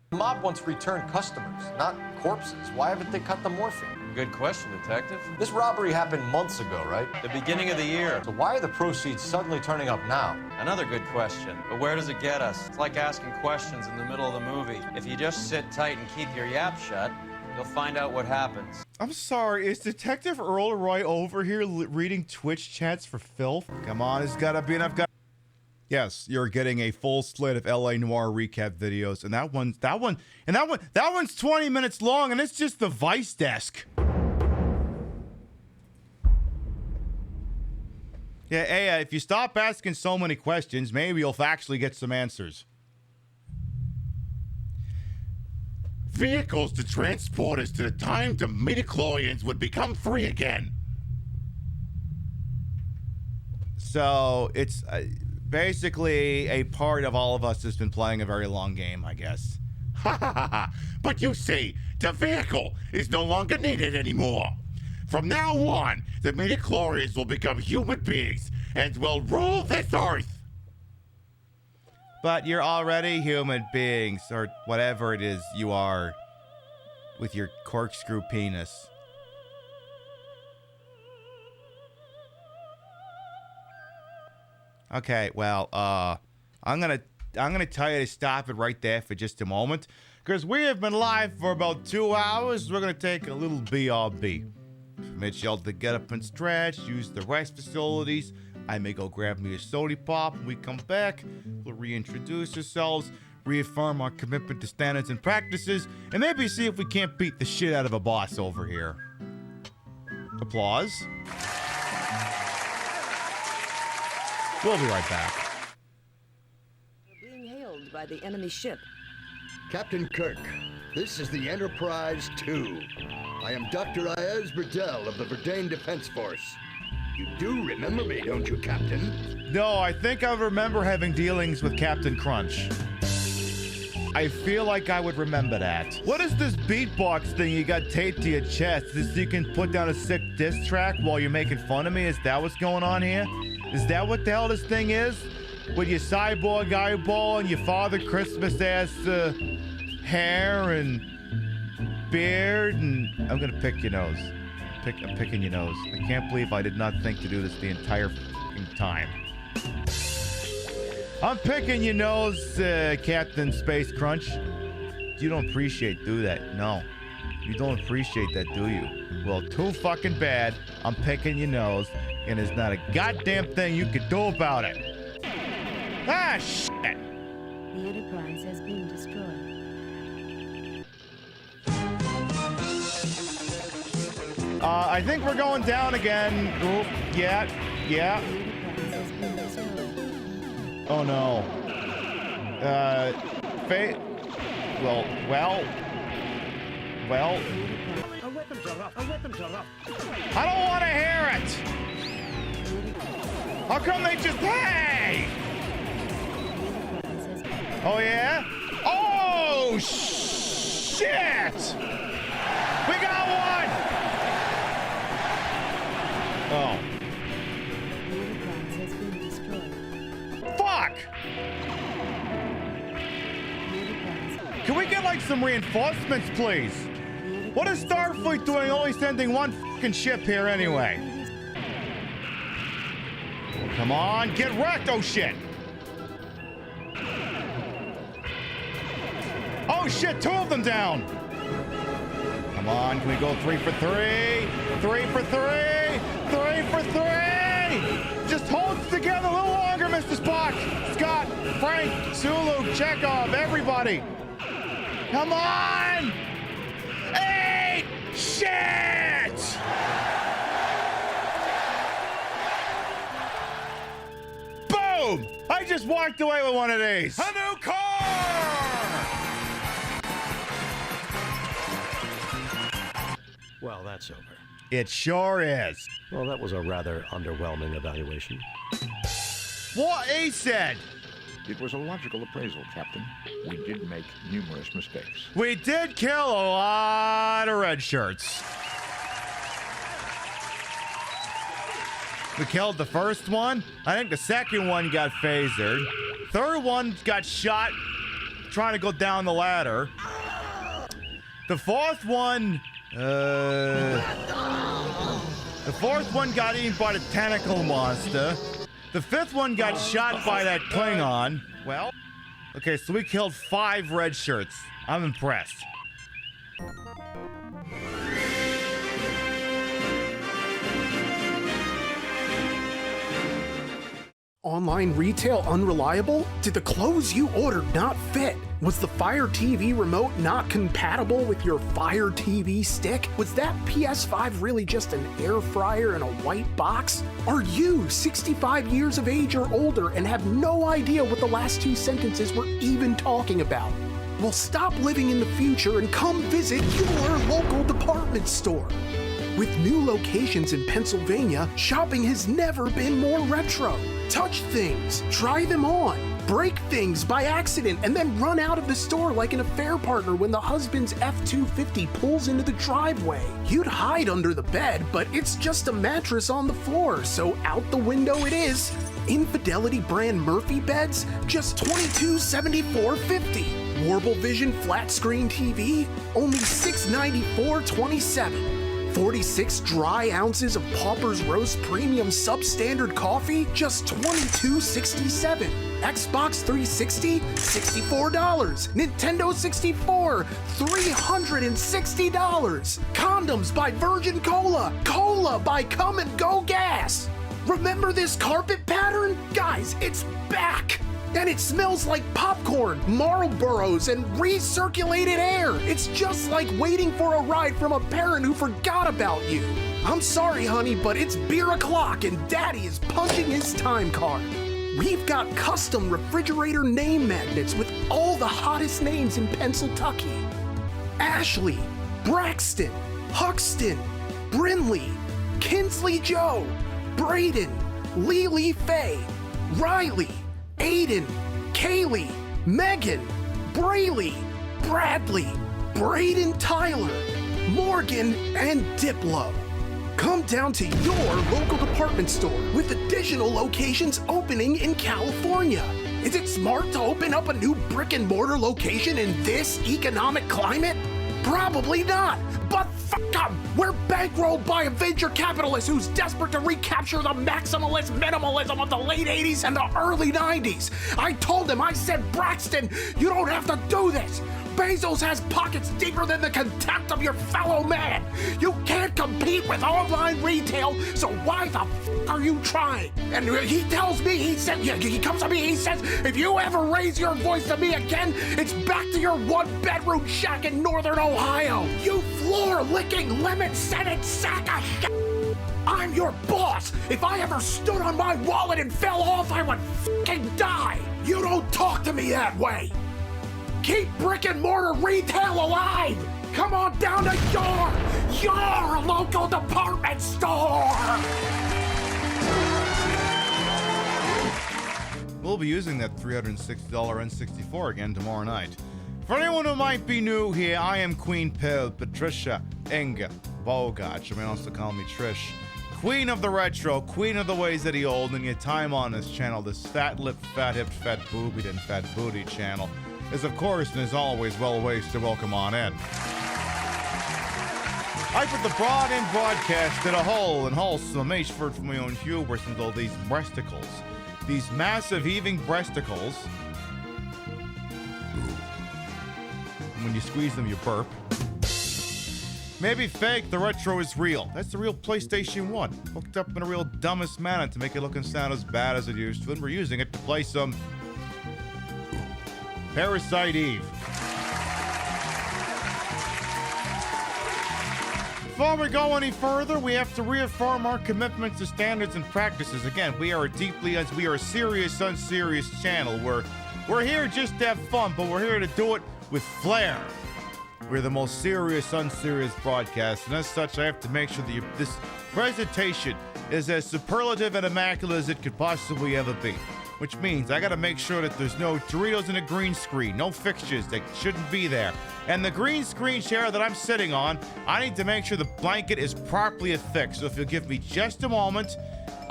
The mob wants returned customers, not corpses. Why haven't they cut the morphine? Good question, Detective. This robbery happened months ago, right? The beginning of the year. So why are the proceeds suddenly turning up now? Another good question. But where does it get us? It's like asking questions in the middle of the movie. If you just sit tight and keep your yap shut, you'll find out what happens. I'm sorry, is Detective Earl Roy over here reading Twitch chats for filth? Come on, it's gotta be enough. Yes, you're getting a full slate of LA Noire recap videos, and that one's 20 minutes long, and it's just the Vice desk. Yeah, hey, if you stop asking so many questions, maybe you'll actually get some answers. Vehicles to transport us to the time the midichlorians would become free again. So it's basically a part of all of us that's been playing a very long game, I guess. Ha ha ha ha! But you see, the vehicle is no longer needed anymore. From now on, the midichlorians will become human beings and will rule this earth. But you're already human beings, or whatever it is you are, with your corkscrew penis. Okay, well, I'm gonna tell you to stop it right there for just a moment, because we have been live for about 2 hours. We're gonna take a little BRB. Permit y'all to get up and stretch, use the rest facilities. I may go grab me a soda pop. When we come back, we'll reintroduce ourselves, reaffirm our commitment to standards and practices, and maybe see if we can't beat the shit out of a boss over here. Applause. We'll be right back. Being hailed by the enemy ship. Captain Kirk, this is the Enterprise 2. I am Dr. Ayaz Burdell of the Verdane Defense Force. You do remember me, don't you, Captain? No, I think I remember having dealings with Captain Crunch. I feel like I would remember that. What is this beatbox thing you got taped to your chest? This so you can put down a sick diss track while you're making fun of me? Is that what's going on here? Is that what the hell this thing is? With your cyborg eyeball and your Father Christmas ass hair and beard and... I'm gonna pick your nose. I'm picking your nose. I can't believe I did not think to do this the entire fucking time. I'm picking your nose, Captain Space Crunch. You don't appreciate, do that? No. You don't appreciate that, do you? Well, too fucking bad. I'm picking your nose, and there's not a goddamn thing you can do about it. Ah, shit! The Enterprise has been destroyed. I think we're going down again. Ooh, yeah. Oh no. Fate. Well. Our weapons are up. I don't want to hear it. How come they just hey? Oh yeah. Oh shit! We got one. Oh. Fuck! Can we get like some reinforcements, please? What is Starfleet doing only sending one fucking ship here anyway? Come on, get wrecked, oh shit! Oh shit, 2 of them down! Come on, can we go 3 for 3? 3 for 3! 3 for 3! Just hold it together a little longer, Mr. Spock! Scott, Frank, Sulu, Chekhov, everybody! Come on! 8! Shit! Boom! I just walked away with one of these. A new car! Well, that's over. It sure is. Well, that was a rather underwhelming evaluation. What he said. It was a logical appraisal, Captain. We did make numerous mistakes. We did kill a lot of red shirts. We killed the first one. I think the second one got phasered. Third one got shot trying to go down the ladder. The fourth one... The fourth one got eaten by the tentacle monster. The fifth one got shot by that Klingon. Well, okay, so we killed 5 red shirts. I'm impressed. Online retail unreliable? Did the clothes you ordered not fit? Was the Fire TV remote not compatible with your Fire TV stick? Was that PS5 really just an air fryer in a white box? Are you 65 years of age or older and have no idea what the last two sentences were even talking about? Well, stop living in the future and come visit your local department store. With new locations in Pennsylvania, shopping has never been more retro. Touch things, try them on, break things by accident, and then run out of the store like an affair partner when the husband's F-250 pulls into the driveway. You'd hide under the bed, but it's just a mattress on the floor, so out the window it is. Infidelity brand Murphy beds, just $2274.50. Warble Vision flat screen TV, only $694.27. 46 dry ounces of Pauper's Roast Premium Substandard Coffee, just $22.67. Xbox 360, $64. Nintendo 64, $360. Condoms by Virgin Cola. Cola by Come and Go Gas. Remember this carpet pattern? Guys, it's back! And it smells like popcorn, Marlboros, and recirculated air. It's just like waiting for a ride from a parent who forgot about you. I'm sorry, honey, but it's beer o'clock and Daddy is punching his time card. We've got custom refrigerator name magnets with all the hottest names in Pennsylvania. Ashley, Braxton, Huxton, Brinley, Kinsley Joe, Braden, Lily Faye, Riley, Aiden, Kaylee, Megan, Brayley, Bradley, Braden Tyler, Morgan, and Diplo. Come down to your local department store with additional locations opening in California. Is it smart to open up a new brick and mortar location in this economic climate? Probably not, but fuck them! We're bankrolled by a venture capitalist who's desperate to recapture the maximalist minimalism of the late 80s and the early 90s. I told him, I said, Braxton, you don't have to do this. Bezos has pockets deeper than the contempt of your fellow man. You can't compete with online retail, so why the fuck are you trying? And he tells me, he comes to me, he says, if you ever raise your voice to me again, it's back to your one-bedroom shack in northern Ohio. You floor-licking, lemon-scented sack of shit. I'm your boss. If I ever stood on my wallet and fell off, I would fucking die. You don't talk to me that way. Keep brick and mortar retail alive! Come on down to your local department store! We'll be using that $360 N64 again tomorrow night. For anyone who might be new here, I am Queen Pib, Patricia Inga Bogach. You may also call me Trish. Queen of the retro, queen of the ways that he old, and your time on this channel, this fat-lipped, fat-hipped, fat-boobied, and fat-booty channel, is of course and is always well ways to welcome on in. I put the broad-in broadcast in a whole and wholesome for my own hubris into all these breasticles. These massive heaving breasticles. When you squeeze them, you burp. Maybe fake, the retro is real. That's the real PlayStation 1. Hooked up in a real dumbest manner to make it look and sound as bad as it used to, and we're using it to play some Parasite Eve. Before we go any further, we have to reaffirm our commitment to standards and practices. Again, we are a serious, unserious channel. We're here just to have fun, but we're here to do it with flair. We're the most serious, unserious broadcast, and as such, I have to make sure that this presentation is as superlative and immaculate as it could possibly ever be. Which means I gotta make sure that there's no Doritos in a green screen, no fixtures that shouldn't be there. And the green screen chair that I'm sitting on, I need to make sure the blanket is properly affixed. So if you'll give me just a moment,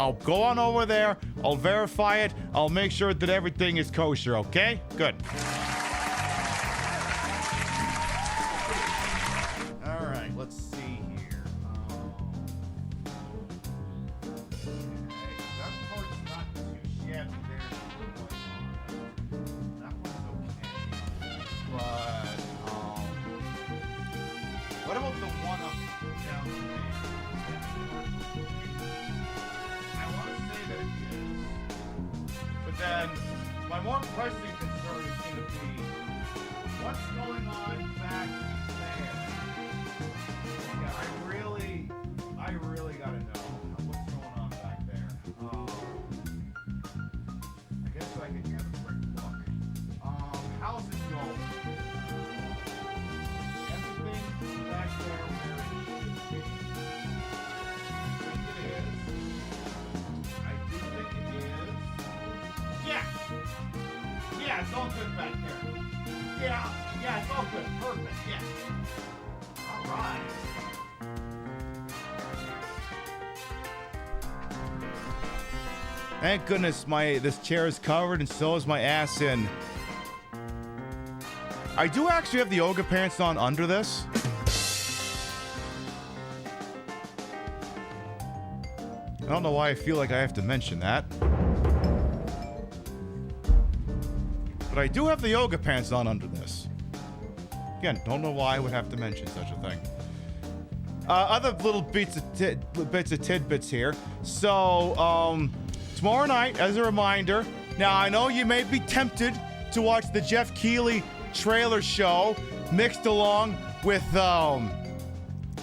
I'll go on over there, I'll verify it, I'll make sure that everything is kosher, okay? Good. All right, let's see here. That part's not too shabby. What about the one up down there? I want to say that it is. my more pressing concern is going to be what's going on back there. Yeah, I really got to know what's going on back there. I guess I could have a quick look. How's it going? Everything back there where it should be. I think it is. Yeah, it's all good back there. Yeah, it's all good. Perfect, yeah. All right. Thank goodness this chair is covered and so is my ass in. I do actually have the yoga pants on under this. I don't know why I feel like I have to mention that. But I do have the yoga pants on under this. Again, don't know why I would have to mention such a thing. Other little bits of tidbits here. So, tomorrow night, as a reminder, now I know you may be tempted to watch the Jeff Keighley trailer show mixed along with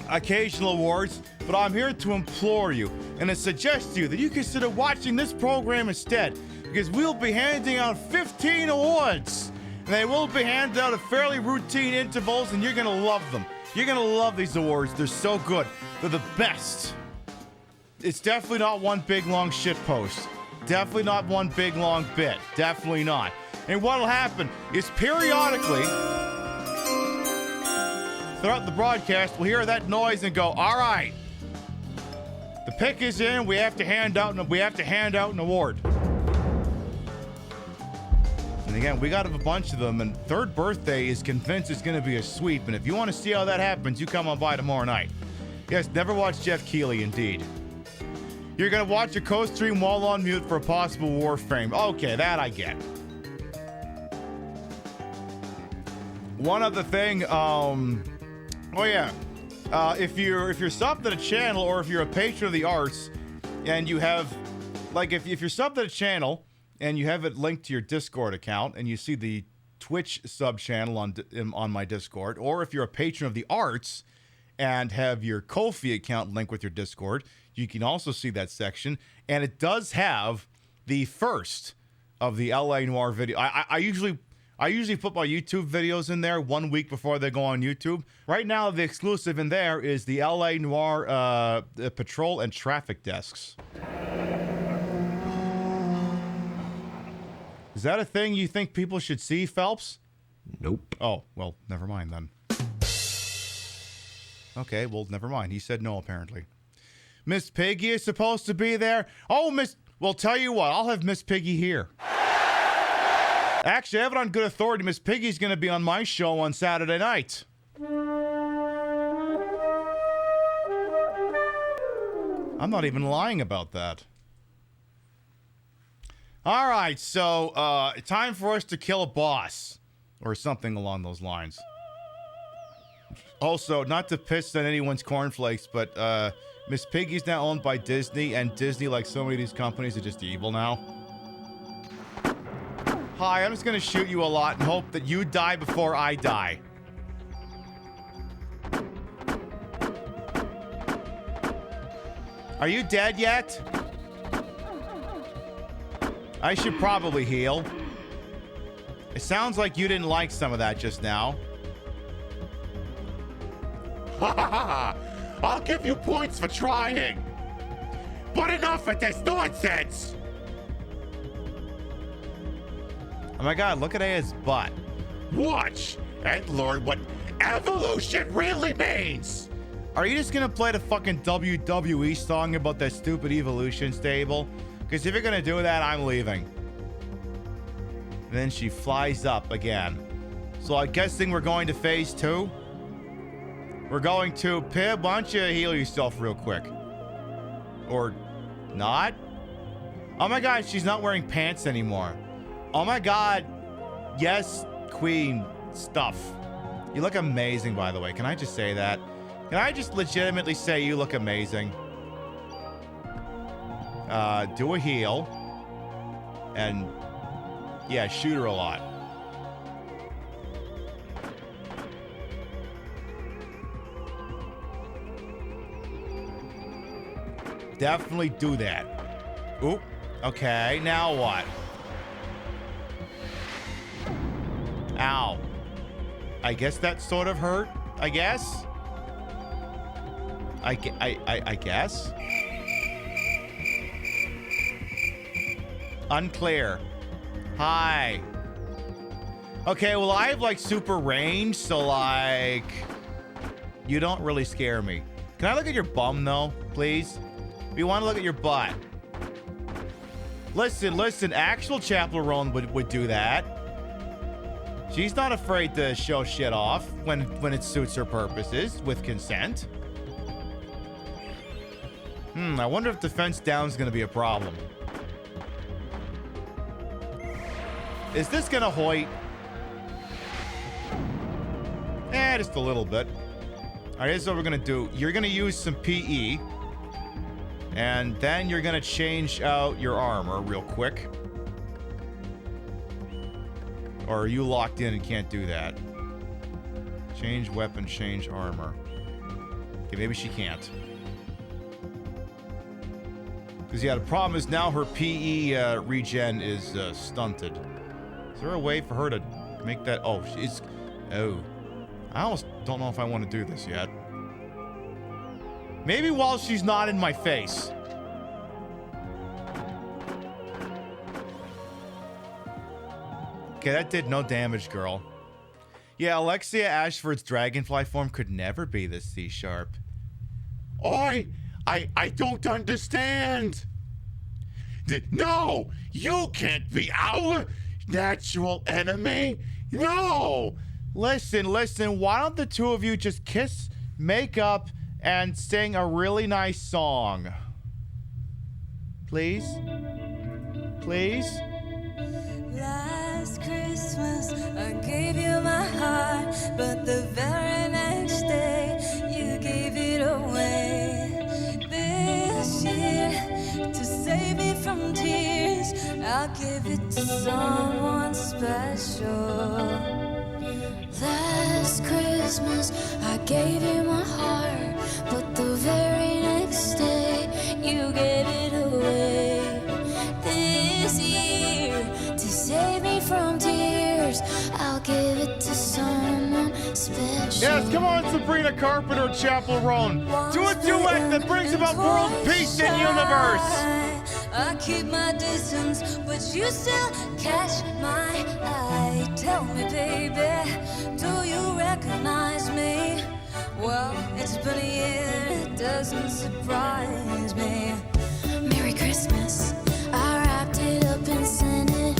occasional awards, but I'm here to implore you and to suggest to you that you consider watching this program instead, because we'll be handing out 15 awards, and they will be handed out at fairly routine intervals, and you're gonna love them. You're gonna love these awards. They're so good. They're the best. It's definitely not one big long shit post. Definitely not one big long bit. Definitely not. And what'll happen is periodically throughout the broadcast, we'll hear that noise and go, all right, the pick is in, we have to hand out an award. And again, we got a bunch of them, and third birthday is convinced it's going to be a sweep, and if you want to see how that happens, you come on by tomorrow night. Yes, never watched Jeff Keighley, indeed. You're going to watch a co-stream while on mute for a possible war frame. Okay, that I get. One other thing, if you're subbed to the channel, or if you're a patron of the arts, and you have, like, if you're subbed to the channel and you have it linked to your Discord account, and you see the Twitch sub channel on my Discord, or if you're a patron of the arts and have your Ko-fi account linked with your Discord, you can also see that section, and it does have the first of the LA Noire video. I usually put my YouTube videos in there 1 week before they go on YouTube. Right now, the exclusive in there is the LA Noire patrol and traffic desks. Is that a thing you think people should see, Phelps? Nope. Oh, well, never mind then. Okay, well, never mind. He said no, apparently. Miss Piggy is supposed to be there. Oh, well, tell you what, I'll have Miss Piggy here. Actually, I have it on good authority. Miss Piggy's going to be on my show on Saturday night. I'm not even lying about that. All right, so time for us to kill a boss, or something along those lines. Also, not to piss on anyone's cornflakes, but Miss Piggy's now owned by Disney, and Disney, like so many of these companies, are just evil now. Hi, I'm just gonna shoot you a lot and hope that you die before I die. Are you dead yet? I should probably heal. It sounds like you didn't like some of that just now. Ha ha ha! I'll give you points for trying! But enough with this nonsense! Oh my god, look at Aya's butt. Watch and learn what evolution really means! Are you just gonna play the fucking WWE song about that stupid evolution stable? Because if you're gonna do that, I'm leaving. And then she flies up again. So I'm guessing we're going to phase 2? We're going to... Pib, why don't you heal yourself real quick? Or not? Oh my god, she's not wearing pants anymore. Oh my god. Yes, queen stuff. You look amazing, by the way. Can I just say that? Can I just legitimately say you look amazing? Do a heal. And Yeah, shoot her a lot. Definitely do that. Oop. Okay, now what? Ow. I guess that sort of hurt, I guess? I guess? Unclear. Hi. Okay, well, I have, like, super range, so, like... You don't really scare me. Can I look at your bum, though, please? We want to look at your butt. Listen, actual Chapel Roan would do that. She's not afraid to show shit off when it suits her purposes, with consent. I wonder if defense down is going to be a problem. Is this going to hoit? Just a little bit. All right, here's what we're going to do. You're going to use some PE. And then you're going to change out your armor real quick. Or are you locked in and can't do that? Change weapon, change armor. Okay, maybe she can't. Because, yeah, the problem is now her PE regen is stunted. Is there a way for her to make that? Oh, she's... Oh. I almost don't know if I want to do this yet. Maybe while she's not in my face. Okay, that did no damage, girl. Yeah, Alexia Ashford's dragonfly form could never be this C-sharp. I don't understand. No, you can't be our natural enemy. No. Listen, why don't the two of you just kiss, make up, and sing a really nice song? Please? Please? Last Christmas, I gave you my heart, but the very next day, you gave it away. This year, to save me from tears, I'll give it to someone special. Last Christmas, I gave you my heart, but the very next day, you gave it away. This year, to save me from tears, I'll give it to someone special. Yes, come on, Sabrina Carpenter, Chapel Roan. Do a duet that brings about world peace in universe. I keep my distance, but you still catch my eye. Tell me, baby, do you recognize me? Well, it's been a year, it doesn't surprise me. Merry Christmas, I wrapped it up and sent it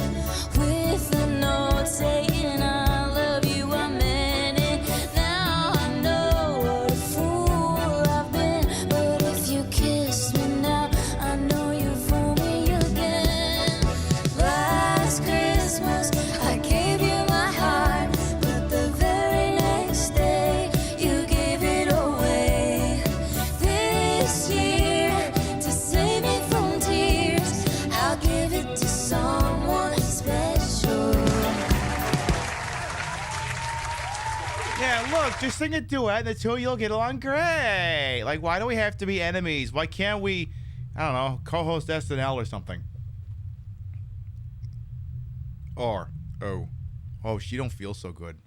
with a note saying I love you, I meant it. Now I know what a fool I've been, but if you kiss me now, I know you fool me again. Last Christmas, I gave you my heart, but the very next day, you gave it away. This year, to save me from tears, I'll give it to someone special. Yeah, look, just sing a duet and the two of you'll get along great. Like, why do we have to be enemies? Why can't we, I don't know, co-host SNL or something? Or, oh, she don't feel so good.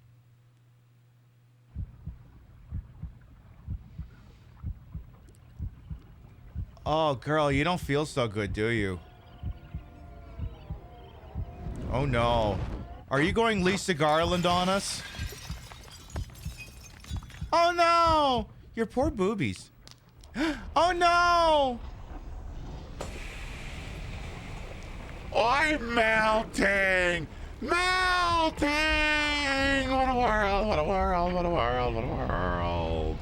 Oh, girl, you don't feel so good, do you? Oh, no. Are you going Lisa Garland on us? Oh, no! Your poor boobies. Oh, no! I'm melting! Melting! What a world, what a world, what a world, what a world.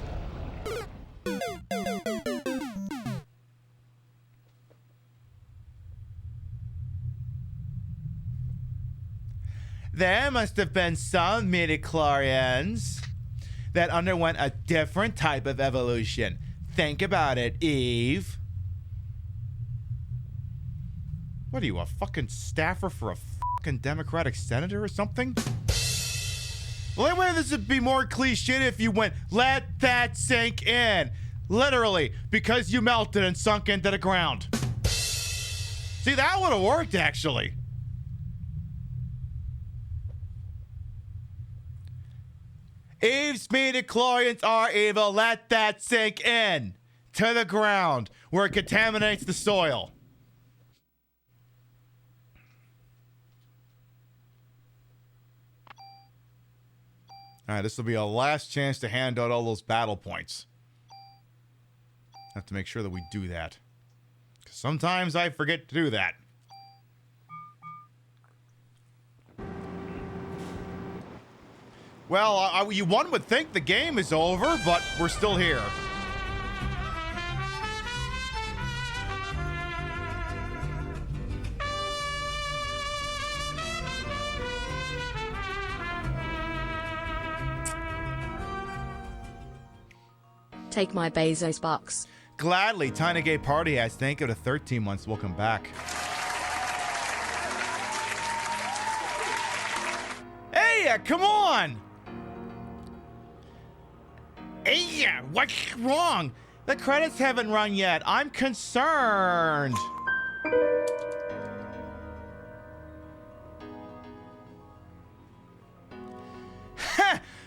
There must have been some midichlorians that underwent a different type of evolution. Think about it, Eve. What are you, a fucking staffer for a fucking Democratic senator or something? Well, anyway, this would be more cliche if you went, let that sink in. Literally, because you melted and sunk into the ground. See, that would have worked, actually. Eve's midichlorians are evil. Let that sink in to the ground where it contaminates the soil. All right, this will be our last chance to hand out all those battle points. Have to make sure that we do that. 'Cause sometimes I forget to do that. Well, one would think the game is over, but we're still here. Take my Bezos bucks. Gladly. Tiny Gay Party has thank you to 13 months. Welcome back. Hey, come on! Hey, what's wrong? The credits haven't run yet. I'm concerned.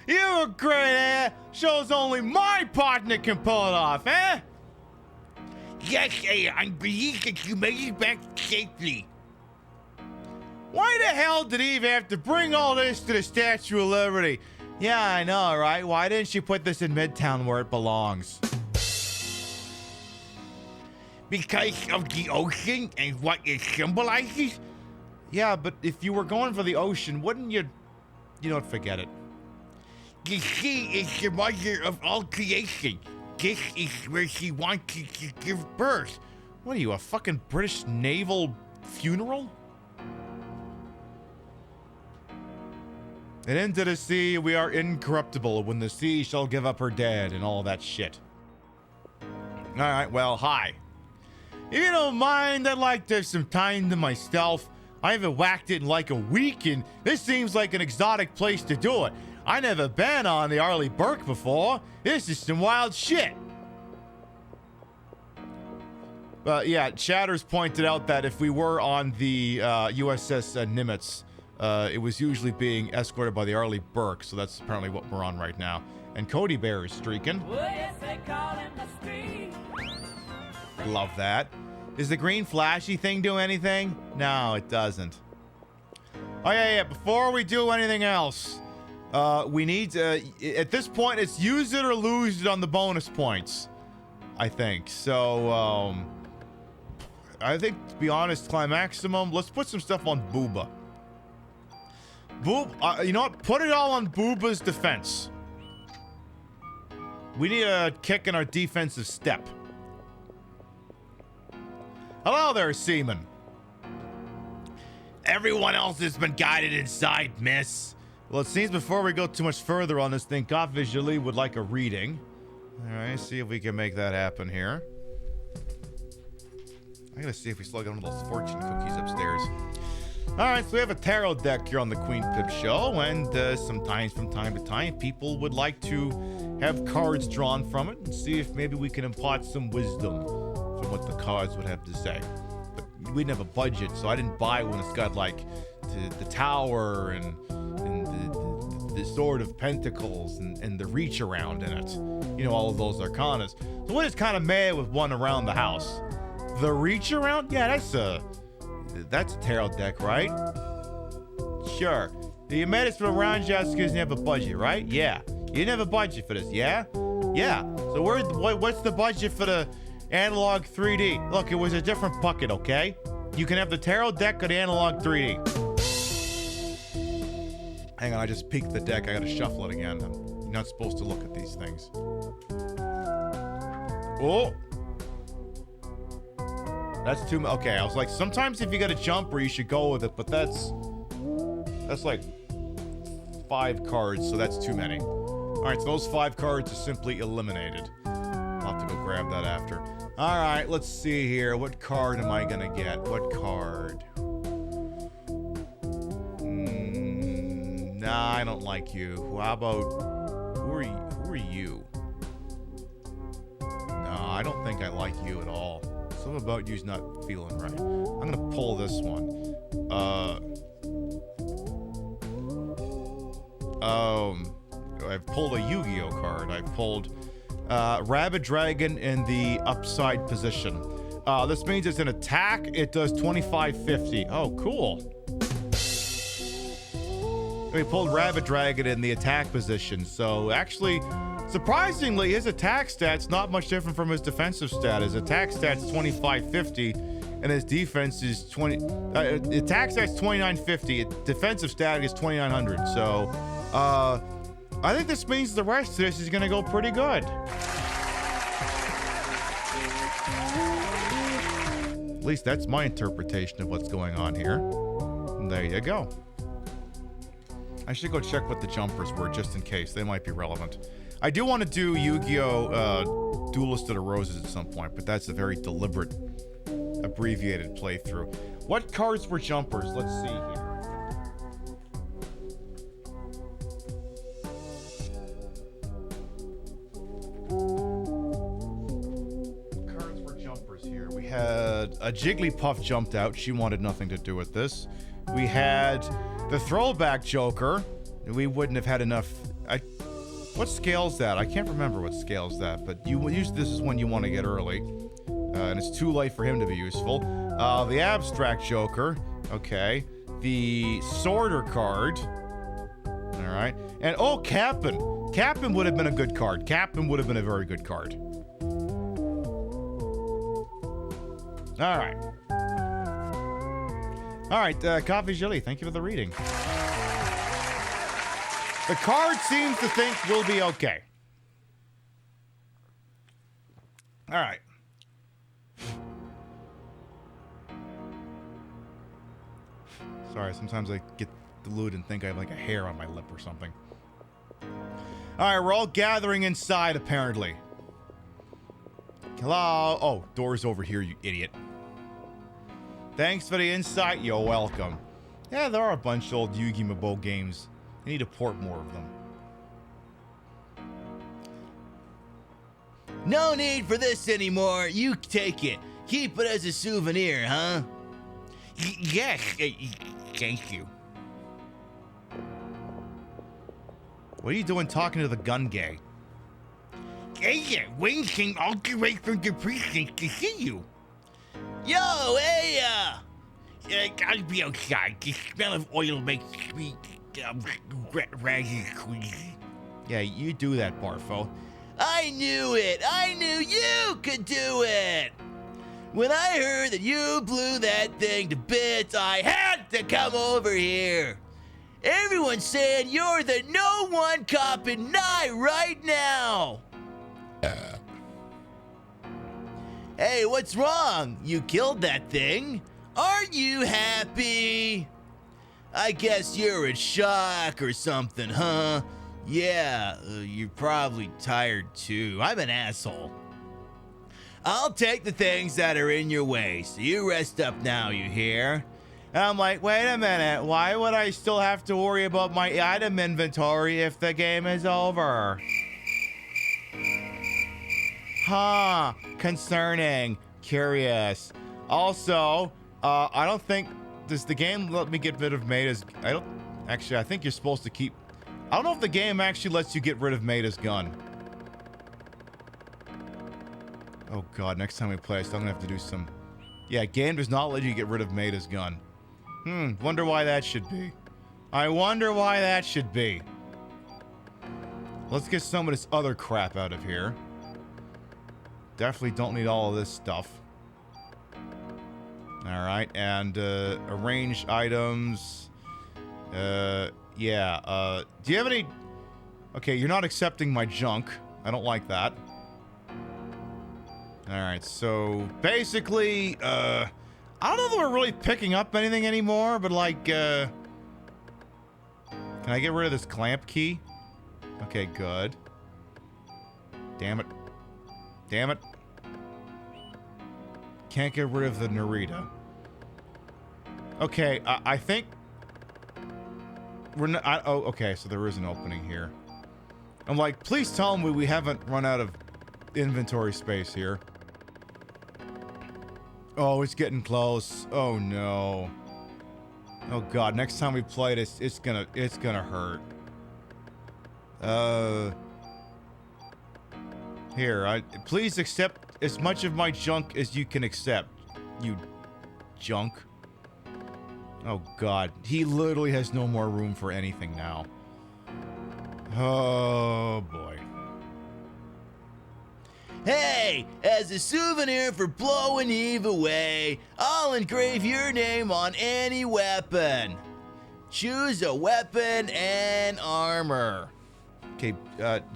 You're great, eh? Shows only my partner can pull it off, eh? Yes, I'm pleased that you made it back safely. Why the hell did Eve have to bring all this to the Statue of Liberty? Yeah, I know, right? Why didn't she put this in Midtown where it belongs? Because of the ocean and what it symbolizes? Yeah, but if you were going for the ocean, wouldn't you... You know what, forget it. The sea is the mother of all creation. This is where she wanted to give birth. What are you, a fucking British naval funeral? And into the sea we are incorruptible when the sea shall give up her dead and all that shit. Alright, well, hi. If you don't mind, I'd like to have some time to myself. I haven't whacked it in like a week, and this seems like an exotic place to do it. I never been on the Arleigh Burke before. This is some wild shit. But yeah, Chatters pointed out that if we were on the USS Nimitz, it was usually being escorted by the Arleigh Burke, so that's apparently what we're on right now. And Cody Bear is streaking. Love that. Does the green flashy thing do anything? No, it doesn't. Oh yeah, before we do anything else, we need to, at this point, it's use it or lose it on the bonus points, I think. So, I think, to be honest, Climaximum, let's put some stuff on Booba. You know what? Put it all on Booba's defense. We need a kick in our defensive step. Hello there, Seaman. Everyone else has been guided inside, miss. Well, it seems before we go too much further on this thing, Goth Visually would like a reading. All right, see if we can make that happen here. I gotta see if we still got one of those fortune cookies upstairs. All right, so we have a tarot deck here on the Queen Pip Show, and sometimes from time to time, people would like to have cards drawn from it and see if maybe we can impart some wisdom from what the cards would have to say. But we didn't have a budget, so I didn't buy one that's got like the Tower and the Sword of Pentacles and the Reach Around in it. You know, all of those arcanas. So we're just kind of mad with one around the house. The Reach Around? Yeah, that's a tarot deck, right? Sure. You made us from around just because you have a budget, right? Yeah. You didn't have a budget for this, yeah? Yeah. So what's the budget for the analog 3D? Look, it was a different bucket, okay? You can have the tarot deck or the analog 3D. Hang on, I just peeked the deck. I gotta shuffle it again. I'm not supposed to look at these things. Oh! That's too much. Okay, I was like, sometimes if you got a jumper, you should go with it, but that's like 5 cards, so that's too many. All right, so those 5 cards are simply eliminated. I'll have to go grab that after. All right, let's see here. What card am I gonna get? What card? Nah, I don't like you. How about... Who are you? No, I don't think I like you at all. Something about you's not feeling right. I'm gonna pull this one. I've pulled a Yu-Gi-Oh card. I've pulled Rabid Dragon in the upside position. This means it's an attack. It does 2550. Oh, cool. We pulled Rabid Dragon in the attack position. So actually, surprisingly, his attack stat's not much different from his defensive stat. His attack stat's 2550, and his defense is 20. Attack stat's 2950. Defensive stat is 2900. So, I think this means the rest of this is gonna go pretty good. At least that's my interpretation of what's going on here. And there you go. I should go check what the jumpers were just in case. They might be relevant. I do want to do Yu-Gi-Oh! Duelist of the Roses at some point, but that's a very deliberate, abbreviated playthrough. What cards were jumpers? Let's see here. Cards were jumpers here. We had a Jigglypuff jumped out. She wanted nothing to do with this. We had the throwback Joker. We wouldn't have had enough. What scale's that? I can't remember what scale's that, but this is one you want to get early. And it's too late for him to be useful. The abstract Joker. Okay. The sorter card. Alright. And Captain. Captain would have been a good card. Captain would have been a very good card. Alright. Alright, Coffee Jelly, thank you for the reading. The card seems to think we'll be okay. Alright. Sorry, sometimes I get deluded and think I have like a hair on my lip or something. Alright, we're all gathering inside apparently. Hello? Oh, door's over here, you idiot. Thanks for the insight. You're welcome. Yeah, there are a bunch of old Yu-Gi-Oh! Games. I need to port more of them. No need for this anymore. You take it. Keep it as a souvenir, huh? Yes. Thank you. What are you doing talking to the gun gay? Hey, Wayne came all the way from the precinct to see you. Yo, hey, I'll be outside. The smell of oil makes me raggy queasy. Yeah, you do that, Barfo. I knew it. I knew you could do it. When I heard that you blew that thing to bits, I had to come over here. Everyone's saying you're the no one cop in Nye right now. Hey, what's wrong? You killed that thing. Aren't you happy? I guess you're in shock or something, huh? Yeah, you're probably tired too. I'm an asshole. I'll take the things that are in your way, so you rest up now, you hear? I'm like, wait a minute. Why would I still have to worry about my item inventory if the game is over? Huh. Concerning. Curious. Also, I don't think... Does the game let me get rid of Maida's... Actually, I think you're supposed to keep... I don't know if the game actually lets you get rid of Maida's gun. Oh god, next time we play, I'm gonna have to do some... Yeah, game does not let you get rid of Maida's gun. Wonder why that should be. I wonder why that should be. Let's get some of this other crap out of here. Definitely don't need all of this stuff. Alright, and arrange items. Yeah, do you have any... Okay, you're not accepting my junk. I don't like that. Alright, so basically, I don't know that we're really picking up anything anymore, but like, can I get rid of this clamp key? Okay, good. Damn it. Damn it. Can't get rid of the Narita. Okay, I think... we're not. Oh, okay. So there is an opening here. I'm like, please tell me we haven't run out of inventory space here. Oh, it's getting close. Oh no. Oh god. Next time we play this, it's gonna hurt. Here. Please accept as much of my junk as you can accept. You junk. Oh god. He literally has no more room for anything now. Oh boy. Hey, as a souvenir for blowing Eve away, I'll engrave your name on any weapon. Choose a weapon and armor. Okay,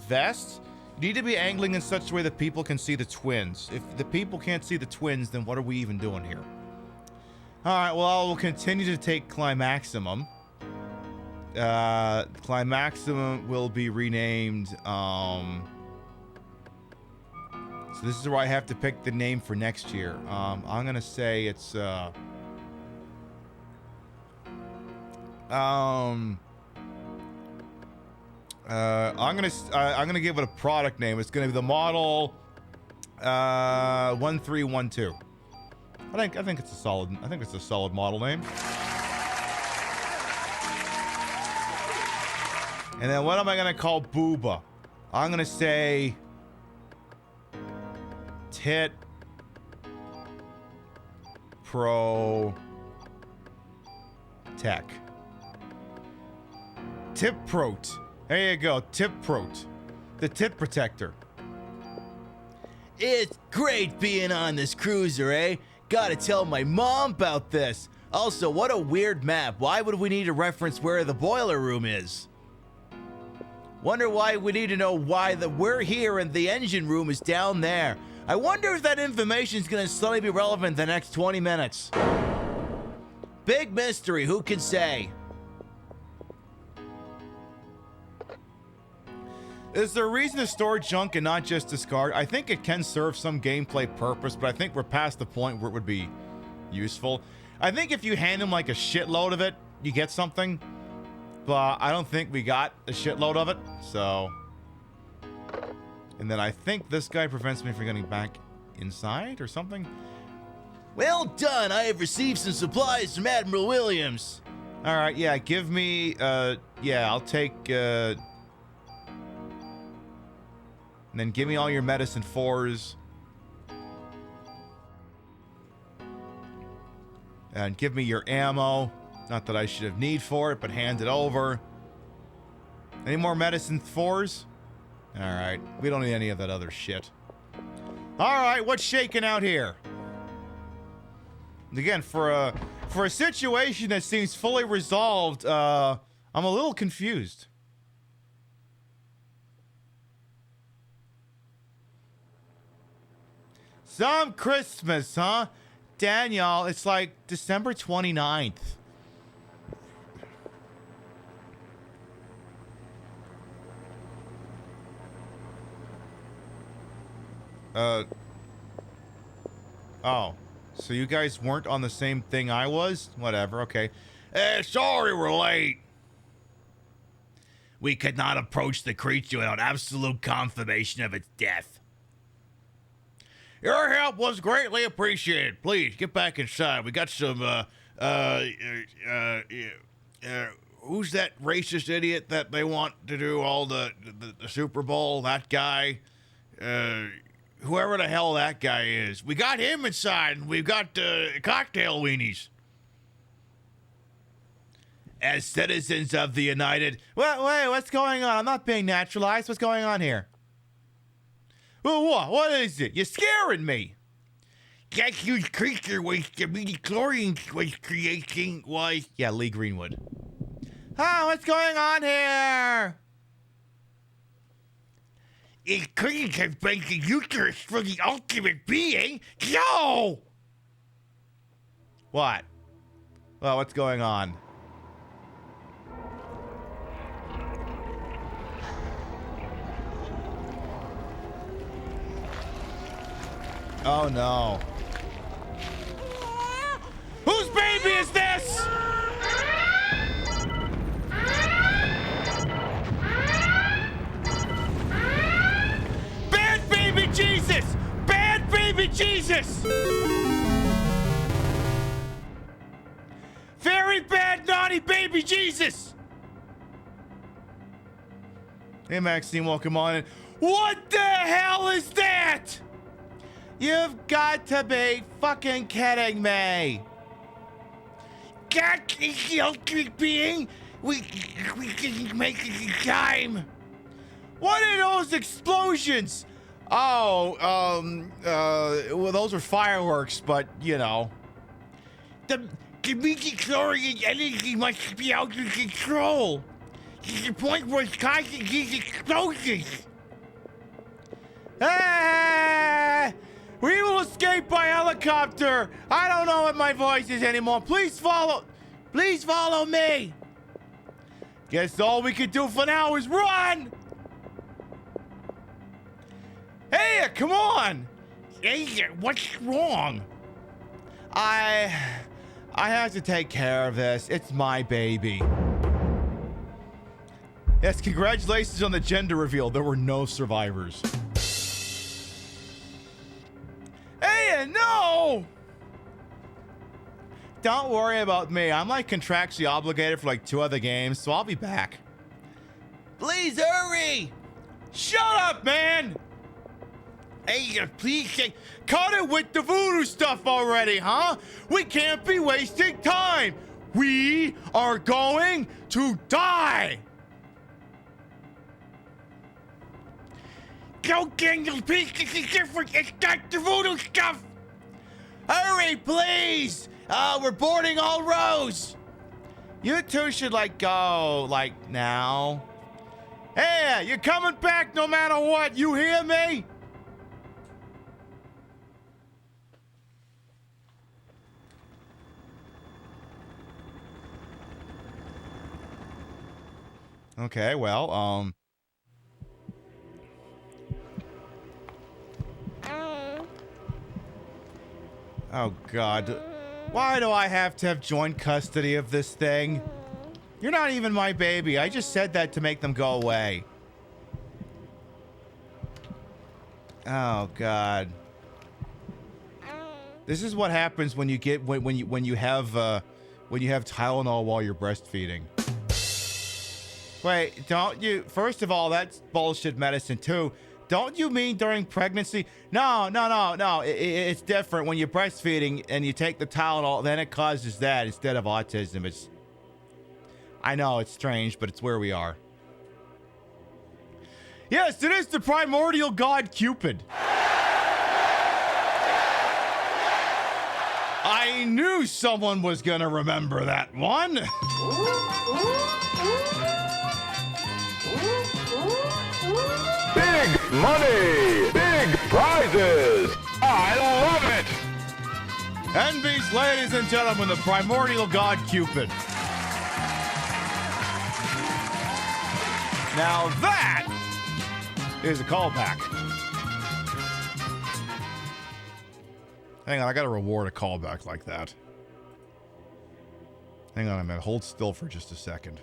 vest. You need to be angling in such a way that people can see the twins. If the people can't see the twins, then what are we even doing here? Alright, well, I will continue to take Climaximum. Climaximum will be renamed, so this is where I have to pick the name for next year. I'm gonna say it's, I'm gonna give it a product name. It's gonna be the model 1312. I think it's a solid model name. And then what am I gonna call Booba? I'm gonna say Tit Pro Tech. Tip Prote. There you go, Tip Prote. The tit protector. It's great being on this cruiser, eh? Gotta tell my mom about this. Also, what a weird map. Why would we need to reference where the boiler room is? Wonder why we need to know why we're here and the engine room is down there. I wonder if that information is gonna suddenly be relevant the next 20 minutes. Big mystery, who can say? Is there a reason to store junk and not just discard? I think it can serve some gameplay purpose, but I think we're past the point where it would be useful. I think if you hand him like a shitload of it, you get something. But I don't think we got a shitload of it, so... And then I think this guy prevents me from getting back inside or something. Well done, I have received some supplies from Admiral Williams. Alright, yeah, give me, yeah, I'll take, and then give me all your medicine 4s. And give me your ammo. Not that I should have need for it, but hand it over. Any more medicine 4s? Alright, we don't need any of that other shit. Alright, what's shaking out here? Again, for a situation that seems fully resolved, I'm a little confused. Some Christmas, huh? Daniel, it's like December 29th. Oh. So you guys weren't on the same thing I was? Whatever, okay. Sorry we're late. We could not approach the creature without absolute confirmation of its death. Your help was greatly appreciated. Please, get back inside. We got some, who's that racist idiot that they want to do all the Super Bowl? That guy? Whoever the hell that guy is. We got him inside, and we've got, cocktail weenies. As citizens of the United... Wait, what's going on? I'm not being naturalized. What's going on here? What is it? You're scaring me. That huge creature was the midi-chlorians was creating was... Yeah, Lee Greenwood. What's going on here? It couldn't have been the uterus for the ultimate being. No! What? Well, what's going on? Oh no. Whose baby is this? baby Jesus! Very bad, naughty baby Jesus! Hey, Maxine, welcome on in. What the hell is that? You've got to be fucking kidding me. God, being, we can make time. What are those explosions? Oh, well, those are fireworks, but you know. The midichlorian energy must be out of control. To the point where it's causing these explosions. Ah! We will escape by helicopter. I don't know what my voice is anymore. Please follow me. Guess all we can do for now is run. Hey, come on. Hey, what's wrong? I have to take care of this. It's my baby. Yes, congratulations on the gender reveal. There were no survivors. Hey, no! Don't worry about me. I'm like contractually obligated for like 2 other games, so I'll be back. Please hurry! Shut up, man! Hey, please cut it with the voodoo stuff already, huh? We can't be wasting time. We are going to die. Go get the piece is different. It's not the voodoo stuff. Hurry, please. We're boarding all rows. You two should like go like now. Hey, you're coming back no matter what. You hear me? Okay, well, oh, God. Why do I have to have joint custody of this thing? You're not even my baby. I just said that to make them go away. Oh, God. This is what happens when you get when you have Tylenol while you're breastfeeding. Wait, don't you? First of all, that's bullshit medicine too. Don't you mean during pregnancy? No. It's different when you're breastfeeding and you take the Tylenol. Then it causes that instead of autism. I know it's strange, but it's where we are. Yes, it is the primordial god Cupid. I knew someone was gonna remember that one. Big money! Big prizes! I love it! Envy's, ladies and gentlemen, the primordial god Cupid. Now that is a callback. Hang on, I gotta reward a callback like that. Hang on a minute, hold still for just a second.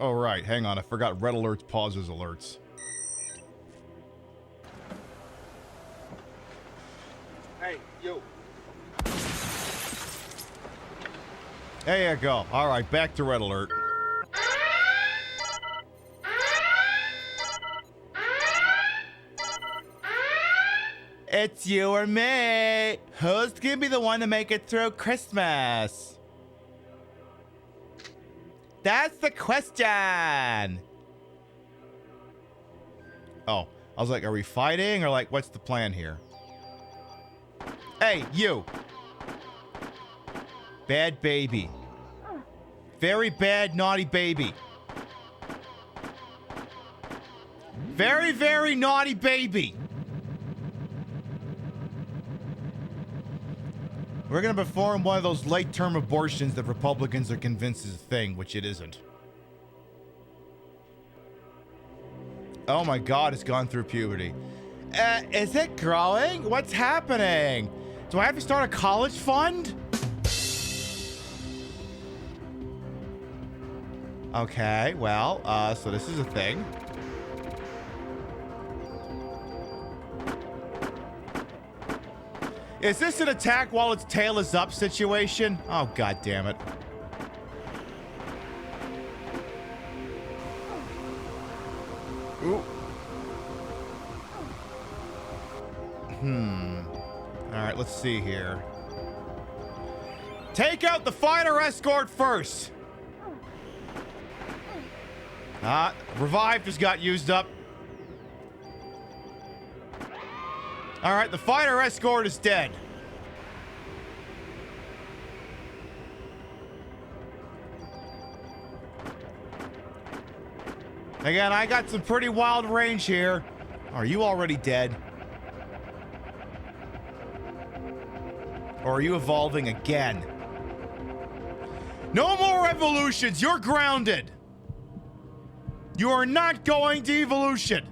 Oh, right. Hang on. I forgot red alerts pauses alerts. Hey, you. There you go. All right, back to red alert. It's you or me. Who's gonna be the one to make it through Christmas? That's the question. Oh, I was like, are we fighting or like, what's the plan here? Hey, you. Bad baby. Very bad, naughty baby. Very, very naughty baby. We're going to perform one of those late-term abortions that Republicans are convinced is a thing, which it isn't. Oh my God, it's gone through puberty. Is it growing? What's happening? Do I have to start a college fund? Okay, well, so this is a thing. Is this an attack while its tail is up situation? Oh, god damn it. Ooh. Alright, let's see here. Take out the fighter escort first. Revive just got used up. Alright, the fighter escort is dead. Again, I got some pretty wild range here. Are you already dead? Or are you evolving again? No more evolutions! You're grounded! You are not going to evolution!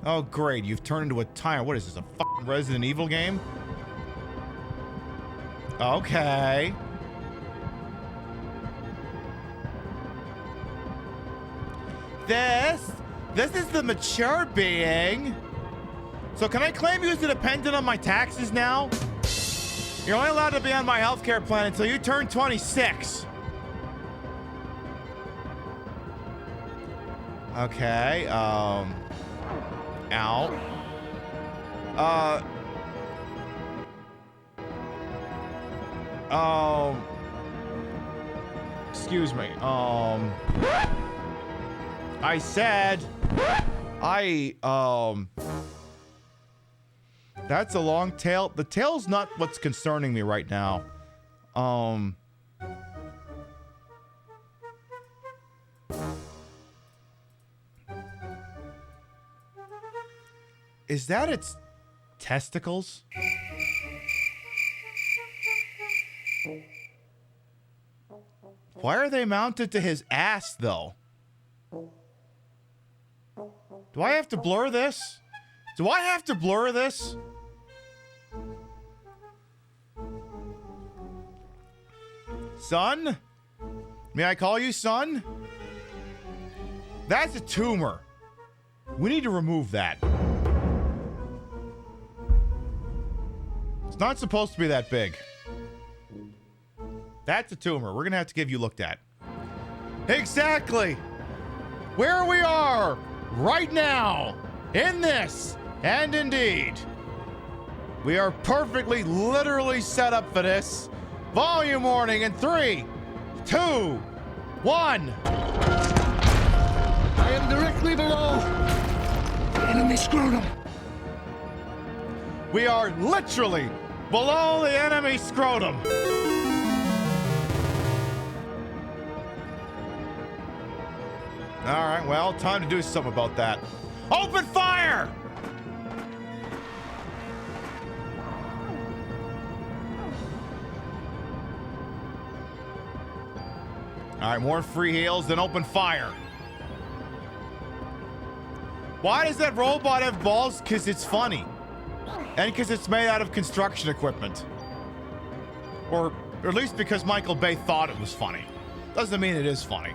Oh, great. You've turned into a tyrant. What is this, a fucking Resident Evil game? Okay. This is the mature being. So can I claim you as a dependent on my taxes now? You're only allowed to be on my healthcare plan until you turn 26. Okay, ow. Excuse me, I said, that's a long tail. The tail's not what's concerning me right now. Is that its testicles? Why are they mounted to his ass, though? Do I have to blur this? Do I have to blur this? Son? May I call you son? That's a tumor. We need to remove that. It's not supposed to be that big. That's a tumor. We're gonna have to give you looked at. Exactly! Where we are right now, in this, and indeed, we are perfectly, literally set up for this. Volume warning in 3, 2, 1. I am directly below the enemy scrotum. We are literally below the enemy scrotum. All right, well, time to do something about that. Open fire! All right, more free heals, then open fire. Why does that robot have balls? Because it's funny. And because it's made out of construction equipment. Or at least because Michael Bay thought it was funny. Doesn't mean it is funny.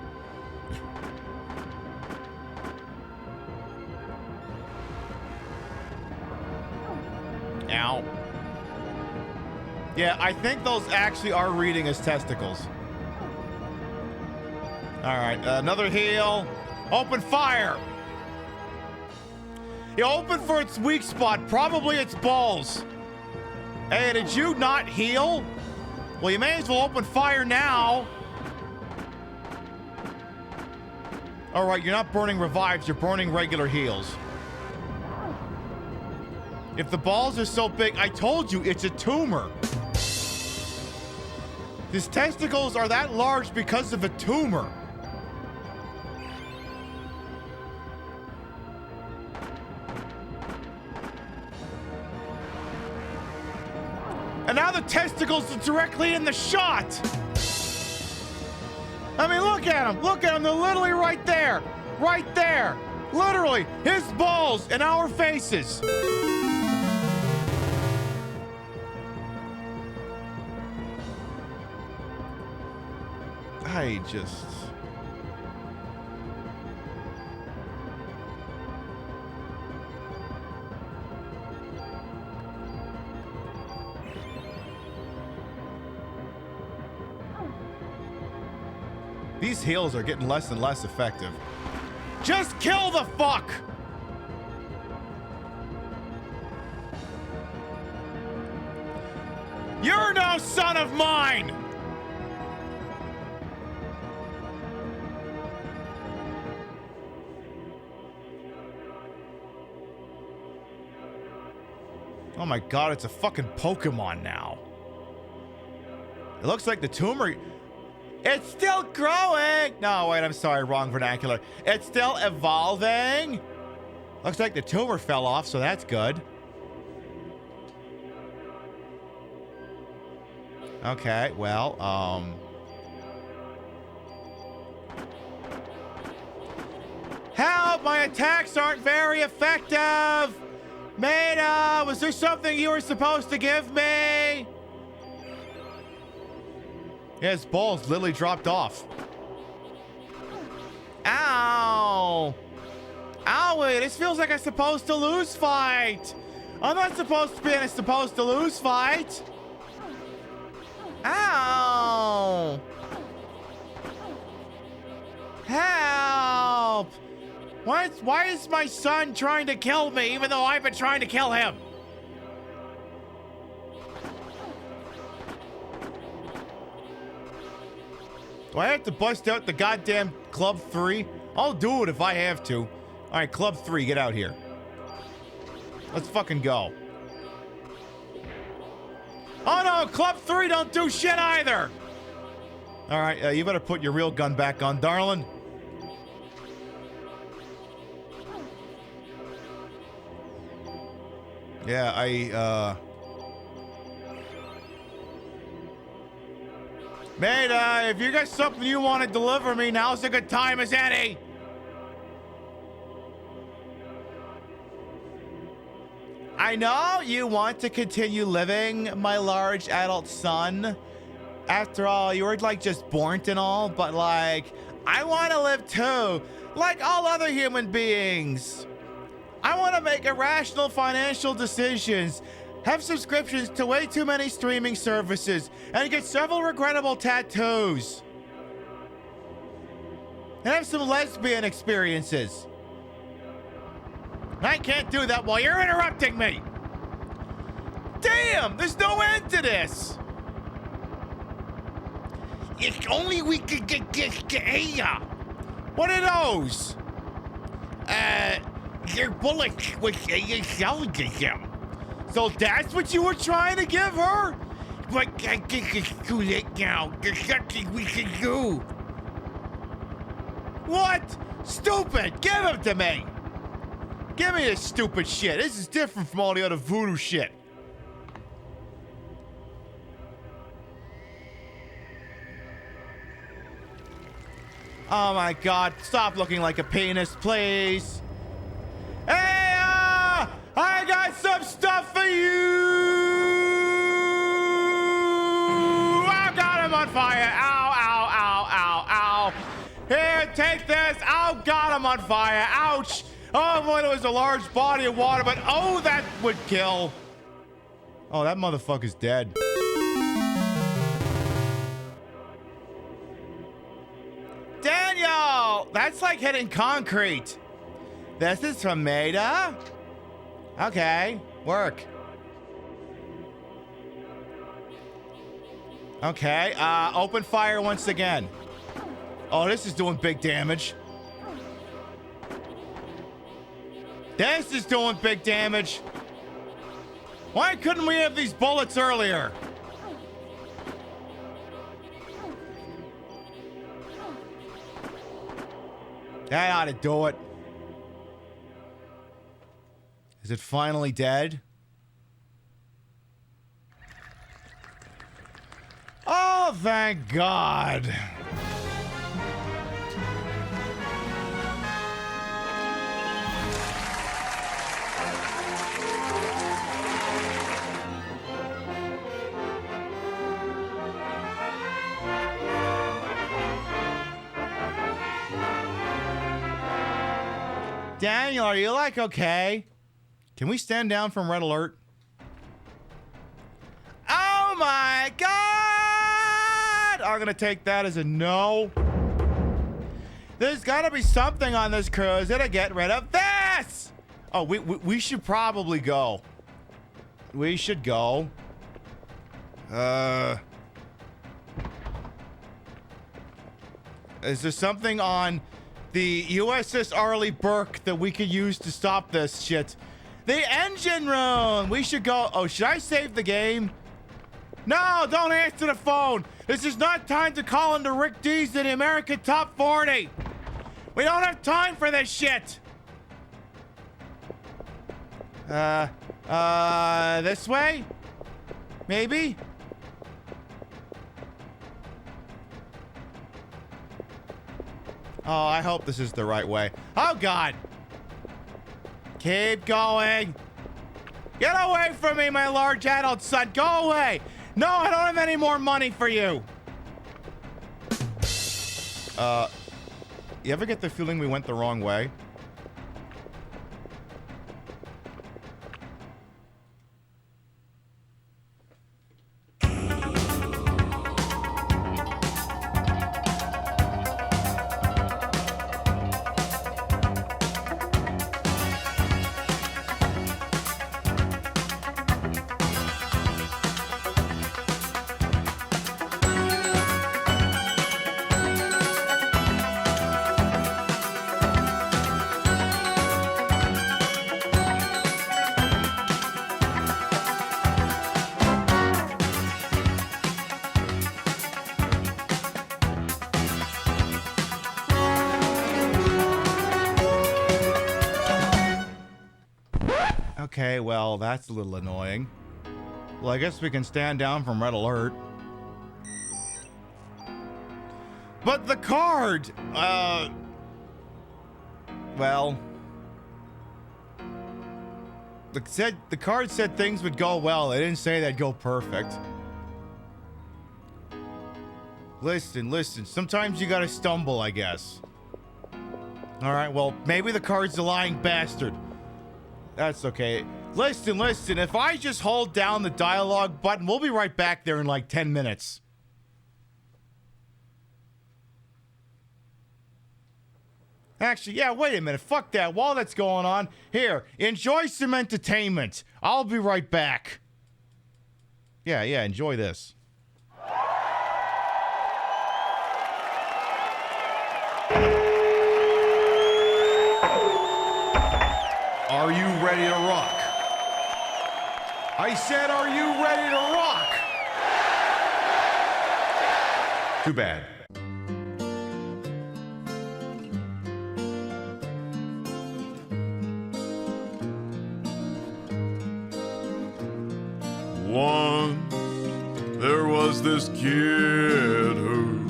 Ow. Yeah, I think those actually are reading as testicles. All right, another heal. Open fire. You open for its weak spot, probably its balls. Hey, did you not heal? Well, you may as well open fire now. All right, you're not burning revives, you're burning regular heals. If the balls are so big, I told you, it's a tumor. His testicles are that large because of a tumor. And now the testicles are directly in the shot. I mean, look at them. Look at them. They're literally right there. Right there. Literally. His balls in our faces. I just... These heals are getting less and less effective. Just kill the fuck! You're no son of mine! Oh my god, it's a fucking Pokemon now. It looks like the tumor... It's still growing! No, wait, I'm sorry, wrong vernacular. It's still evolving? Looks like the tumor fell off, so that's good. Okay, well, Help! My attacks aren't very effective! Maida, was there something you were supposed to give me? Yeah, his balls literally dropped off. Ow! Owie, this feels like a supposed to lose fight! I'm not supposed to be in a supposed to lose fight! Ow! Help! Why is my son trying to kill me even though I've been trying to kill him? Do I have to bust out the goddamn Club 3? I'll do it if I have to. Alright, Club 3, get out here. Let's fucking go. Oh no, Club 3 don't do shit either! Alright, you better put your real gun back on, darling. Yeah, Maida, if you got something you want to deliver me, now's a good time as any. I know you want to continue living, my large adult son. After all, you were like just born and all, but like, I want to live too, like all other human beings. I want to make irrational financial decisions, have subscriptions to way too many streaming services, and get several regrettable tattoos. And have some lesbian experiences. I can't do that while you're interrupting me. Damn, there's no end to this. If only we could get what are those? Your bullet with intelligence. So that's what you were trying to give her? But I think it's too late now. There's nothing we can do. What? Stupid! Give him to me! Give me this stupid shit. This is different from all the other voodoo shit. Oh my god, stop looking like a penis, please. Hey, I got some stuff for you! I got him on fire. Ow, ow, ow, ow, ow. Here, take this. Oh, got him on fire. Ouch. Oh, boy, there was a large body of water, but oh, that would kill. Oh, that motherfucker's dead. Daniel! That's like hitting concrete. This is from Maida? Okay, work. Okay, open fire once again. Oh, this is doing big damage. This is doing big damage. Why couldn't we have these bullets earlier? That ought to do it. Is it finally dead? Oh, thank God. Daniel, are you like okay? Can we stand down from red alert? Oh my God! I'm gonna take that as a no. There's gotta be something on this cruise that'll get rid of this! Oh, we should probably go. We should go. Is there something on the USS Arleigh Burke that we could use to stop this shit? The engine room! We should go. Oh, should I save the game? No, don't answer the phone. This is not time to call into Rick D's in the American Top 40. We don't have time for this shit. This way? Maybe? Oh, I hope this is the right way. Oh, God. Keep going. Get away from me, my large adult son. Go away. No, I don't have any more money for you. You ever get the feeling we went the wrong way? Okay, well, that's a little annoying. Well, I guess we can stand down from red alert. But the card, well, the card said things would go well. It didn't say they'd go perfect. Listen. Sometimes you gotta stumble, I guess. All right, well, maybe the card's a lying bastard. That's okay. Listen. If I just hold down the dialogue button, we'll be right back there in like 10 minutes. Actually, yeah, wait a minute. Fuck that. While that's going on, here, enjoy some entertainment. I'll be right back. Yeah, enjoy this. Are you ready to rock? I said, are you ready to rock? Too bad. Once there was this kid who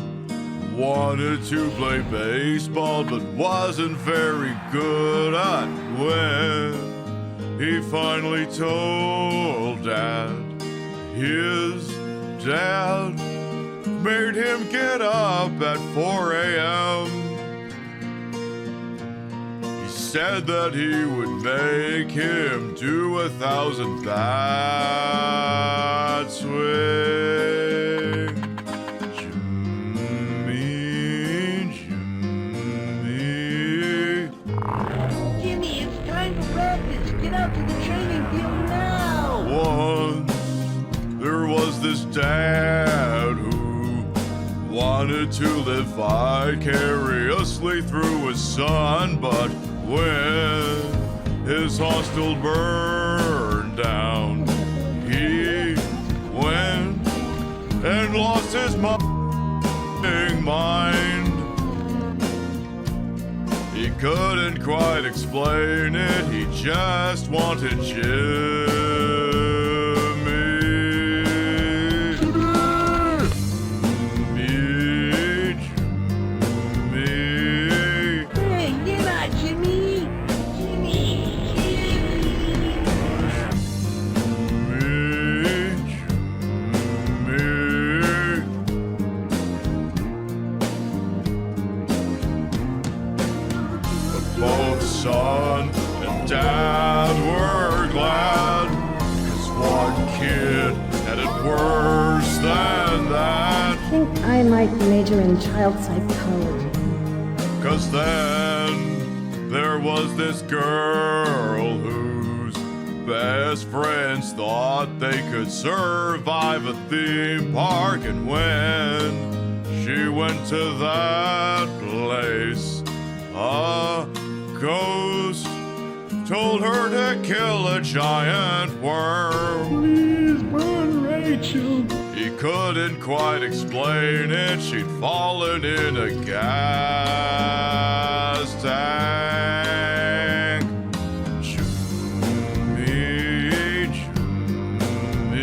wanted to play baseball but wasn't very good at when he finally told Dad. His dad made him get up at 4 a.m. He said that he would make him do 1,000 bat swing. Jimmy, it's time to practice. Get out to the training field now. Once there was this dad who wanted to live vicariously through his son, but when his hostel burned down, he went and lost his mind. He couldn't quite explain it, he just wanted Hey, get out, Jimmy. Both son and dad were glad, 'cause one kid had it worse than that. I think I might major in child psychology. 'Cause then there was this girl whose best friends thought they could survive a theme park, and when she went to that place, a ghost told her to kill a giant worm. Please burn Rachel. He couldn't quite explain it. She'd fallen in a gas tank. Choo-me, choo-me.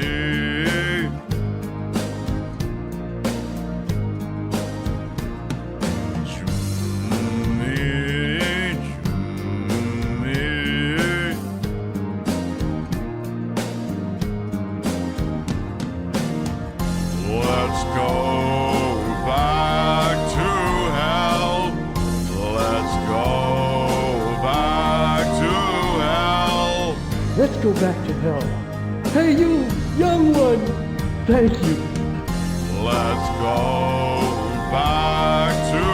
Choo-me, choo-me. Let's go back to hell. Let's go back to hell. Let's go back to hell. Hey, you, young one. Thank you. Let's go back to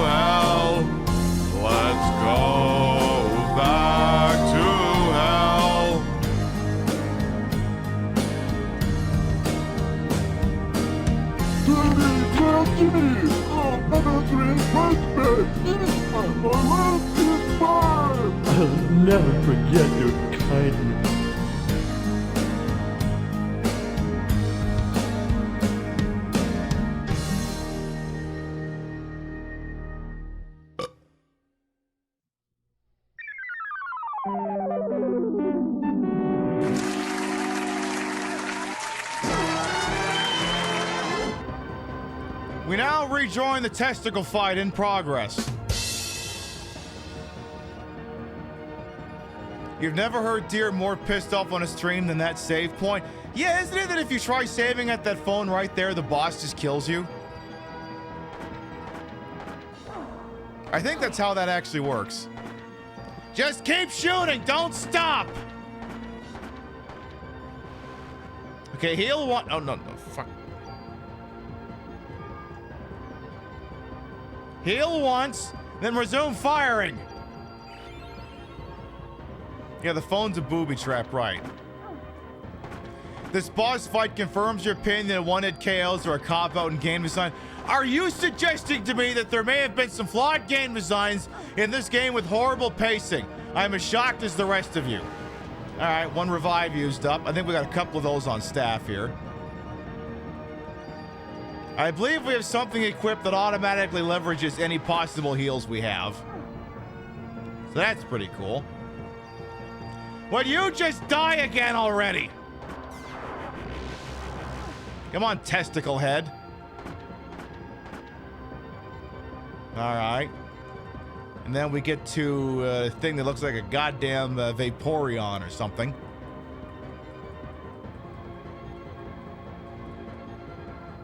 hell. Let's go back to hell. I'll never forget your kindness. We now rejoin the testicle fight in progress. You've never heard Deer more pissed off on a stream than that save point? Yeah, isn't it that if you try saving at that phone right there, the boss just kills you? I think that's how that actually works. Just keep shooting, don't stop! Okay, heal one. Oh, no, fuck. Heal once, then resume firing. Yeah, the phone's a booby trap, right? This boss fight confirms your opinion that one-hit KOs are a cop-out in game design. Are you suggesting to me that there may have been some flawed game designs in this game with horrible pacing? I'm as shocked as the rest of you. All right, one revive used up. I think we got a couple of those on staff here. I believe we have something equipped that automatically leverages any possible heals we have. So that's pretty cool. Would you just die again already? Come on, testicle head. All right. And then we get to a thing that looks like a goddamn Vaporeon or something.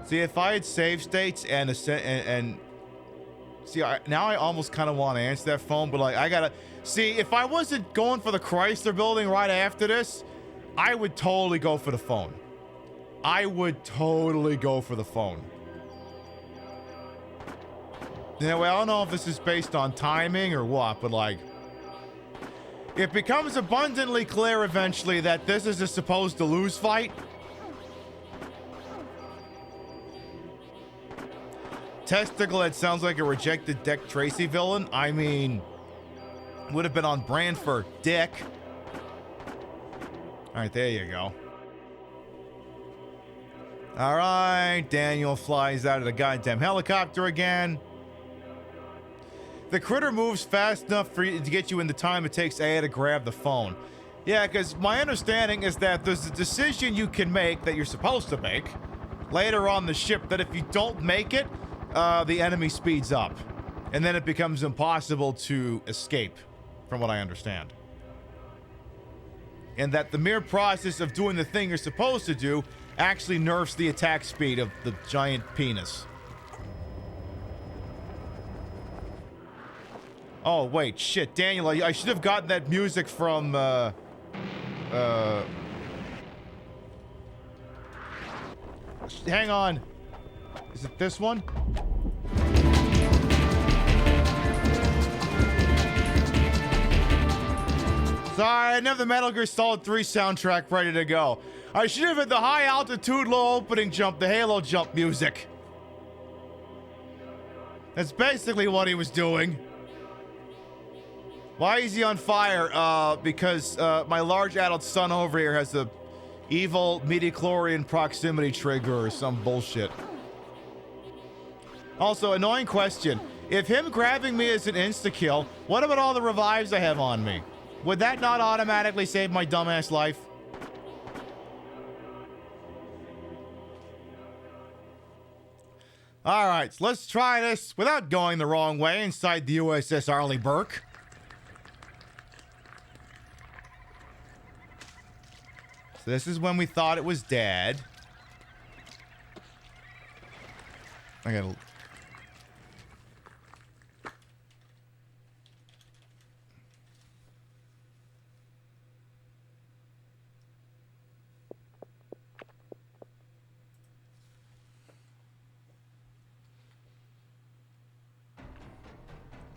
See, if I had save states and see, now I almost kind of want to answer that phone, but like I gotta see if I wasn't going for the Chrysler Building right after this, I would totally go for the phone. I would totally go for the phone. Anyway, I don't know if this is based on timing or what, but like, it becomes abundantly clear eventually that this is a supposed to lose fight. Testicle, it sounds like a rejected Dick Tracy villain. I mean, would have been on brand for Dick. All right, there you go. All right, Daniel flies out of the goddamn helicopter again. The critter moves fast enough for you to get you in the time it takes Aya to grab the phone. Yeah, because my understanding is that there's a decision you can make that you're supposed to make later on the ship that if you don't make it, the enemy speeds up. And then it becomes impossible to escape, from what I understand. And that the mere process of doing the thing you're supposed to do actually nerfs the attack speed of the giant penis. Oh, wait, shit. Daniel, I should have gotten that music from, hang on. Is it this one? Sorry, I didn't have the Metal Gear Solid 3 soundtrack ready to go. I should have had the high altitude, low opening jump, the Halo jump music. That's basically what he was doing. Why is he on fire? Because my large adult son over here has a evil midichlorian proximity trigger or some bullshit. Also, annoying question. If him grabbing me is an insta-kill, what about all the revives I have on me? Would that not automatically save my dumbass life? Alright, so let's try this without going the wrong way inside the USS Arleigh Burke. So this is when we thought it was dead. I gotta...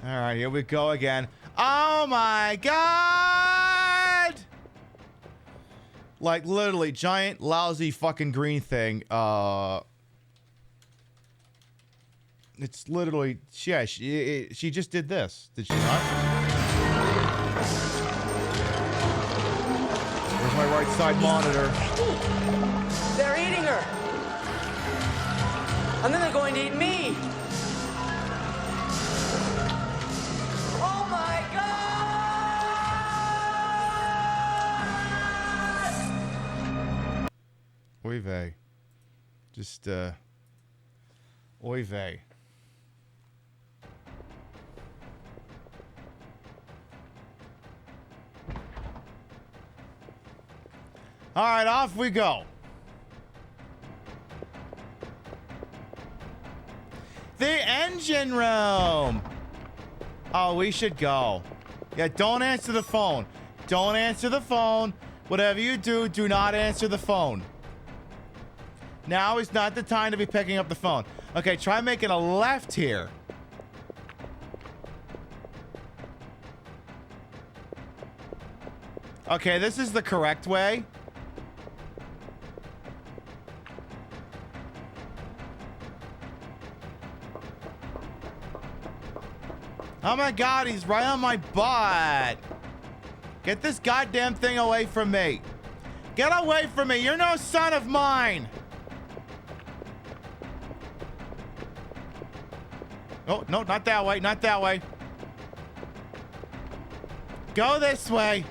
All right, here we go again. Oh my God! Like literally giant lousy fucking green thing. It's literally, yeah, she just did this. Did she not? Where's my right side monitor? They're eating her. And then they're going to eat me. Oh my God! Oy vey. Just, oy vey. All right, off we go. The engine room. Oh, we should go. Yeah, don't answer the phone. Don't answer the phone. Whatever you do, do not answer the phone. Now is not the time to be picking up the phone. Okay, try making a left here. Okay, this is the correct way. Oh my God, he's right on my butt. Get this goddamn thing away from me. Get away from me. You're no son of mine. Oh, no, not that way. Not that way. Go this way.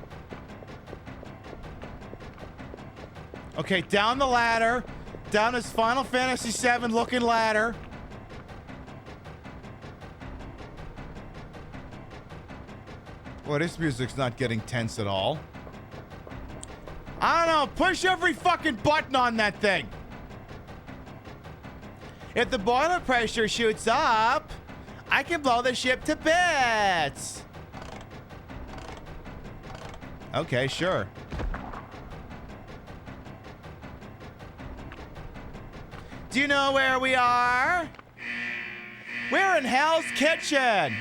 Okay, down the ladder. Down this Final Fantasy VII looking ladder. Well, this music's not getting tense at all. I don't know. Push every fucking button on that thing. If the boiler pressure shoots up, I can blow the ship to bits. Okay, sure. Do you know where we are? We're in Hell's Kitchen.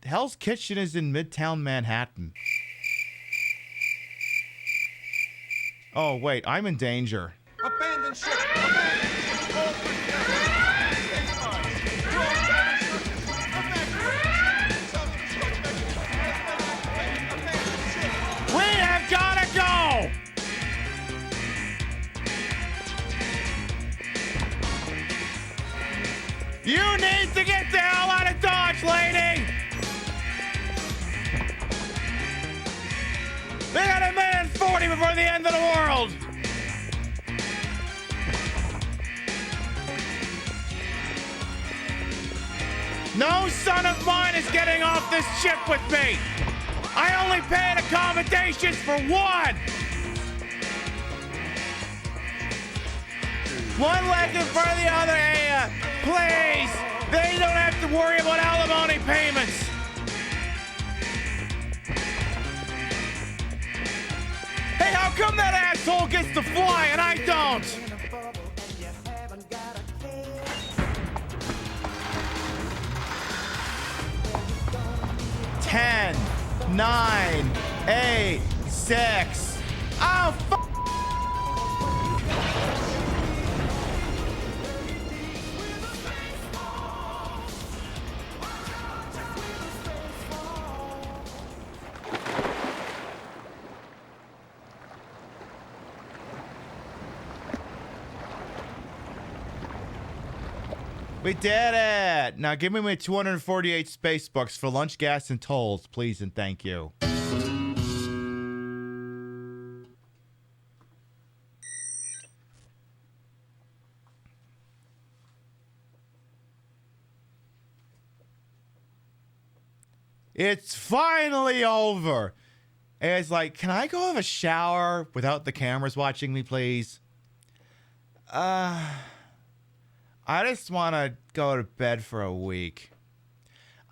Hell's Kitchen is in Midtown Manhattan. Oh, wait, I'm in danger. Abandon ship! We have gotta go! You need to get the hell out of Dodge, lady! They got 1,040,000 before the end of the world! No son of mine is getting off this ship with me! I only paid accommodations for one! One leg in front of the other, Aya! Please! They don't have to worry about alimony payments. Hey, how come that asshole gets to fly and I don't? Ten, 9, 8, 6. Oh, fuck. We did it! Now give me my 248 space bucks for lunch, gas, and tolls, please and thank you. It's finally over! And it's like, can I go have a shower without the cameras watching me, please? I just want to go to bed for a week.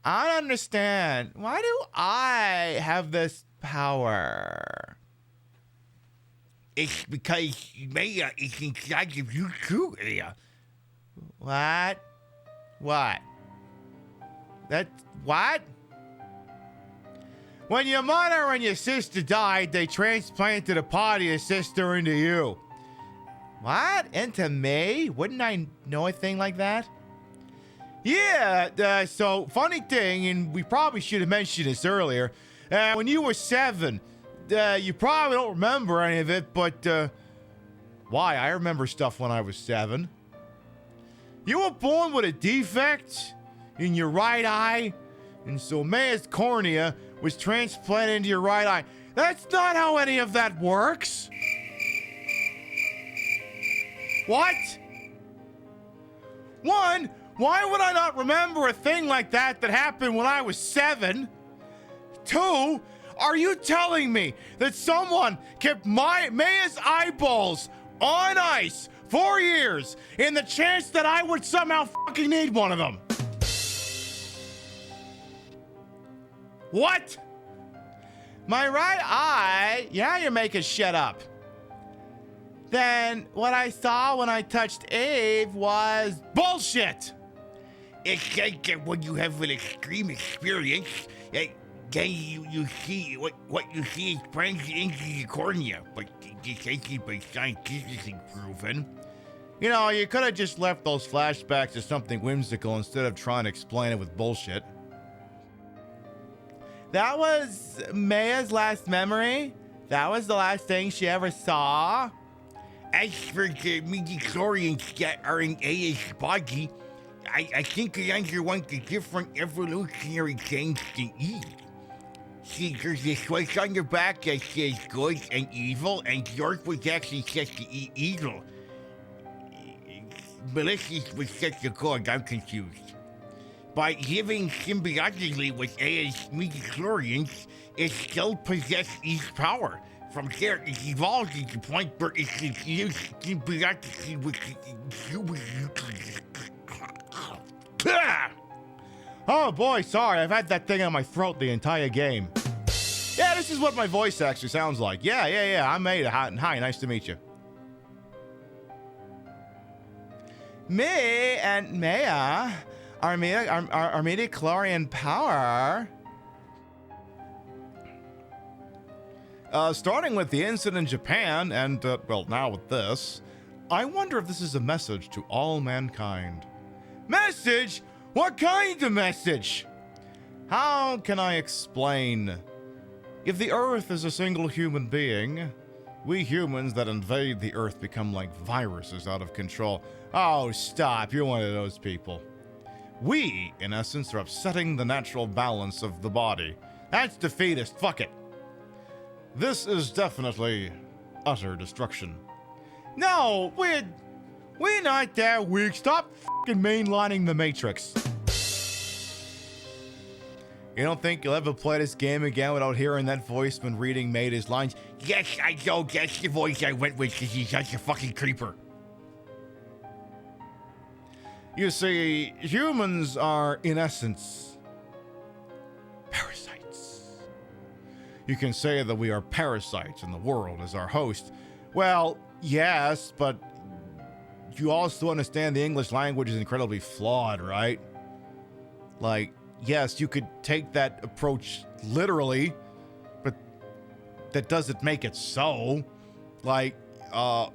I don't understand. Why do I have this power? It's because Maya is inside of you too, Leah. What? What? That, what? When your mother and your sister died, they transplanted a part of your sister into you. What? Into me? Wouldn't I know a thing like that? Yeah, so funny thing, and we probably should have mentioned this earlier. When you were 7, you probably don't remember any of it, but why? I remember stuff when I was 7. You were born with a defect in your right eye, and so Maya's cornea was transplanted into your right eye. That's not how any of that works. What? 1, why would I not remember a thing like that happened when I was 7? 2, are you telling me that someone kept Maya's eyeballs on ice for years in the chance that I would somehow fucking need one of them? What? My right eye? Yeah, you're making shit up. Then what I saw when I touched Eve was bullshit. It's like when you have an extreme experience, then you see what you see is plunged into the cornea, but this ain't been scientifically proven. You know, you could have just left those flashbacks as something whimsical instead of trying to explain it with bullshit. That was Maya's last memory? That was the last thing she ever saw? As for the midichlorians that are in Aya's body, I think they underwent a different evolutionary change than Eve. See, there's a switch on your back that says good and evil, and yours was actually set to evil. Melissa's was set to good, I'm confused. By living symbiotically with Aya's midichlorians, it still possesses Eve's power. From there, it evolves to the point where it can use symbiotically with Oh boy, sorry, I've had that thing on my throat the entire game. Yeah, this is what my voice actually sounds like. Yeah, I'm Ada. Hi, nice to meet you. Me and Maya are midichlorian power. Starting with the incident in Japan, and, well, now with this, I wonder if this is a message to all mankind. Message? What kind of message? How can I explain? If the Earth is a single human being, we humans that invade the Earth become like viruses out of control. Oh, stop, you're one of those people. We, in essence, are upsetting the natural balance of the body. That's defeatist, fuck it. This is definitely utter destruction. No, we're not that weak. Stop fucking mainlining the Matrix. You don't think you'll ever play this game again without hearing that voice when reading Maida's lines? Yes, I know, that's the voice I went with because he's such a fucking creeper. You see, humans are, in essence, parasites. You can say that we are parasites and the world is our host. Well, yes, but you also understand the English language is incredibly flawed, right? Like, yes, you could take that approach literally, but that doesn't make it so. Like,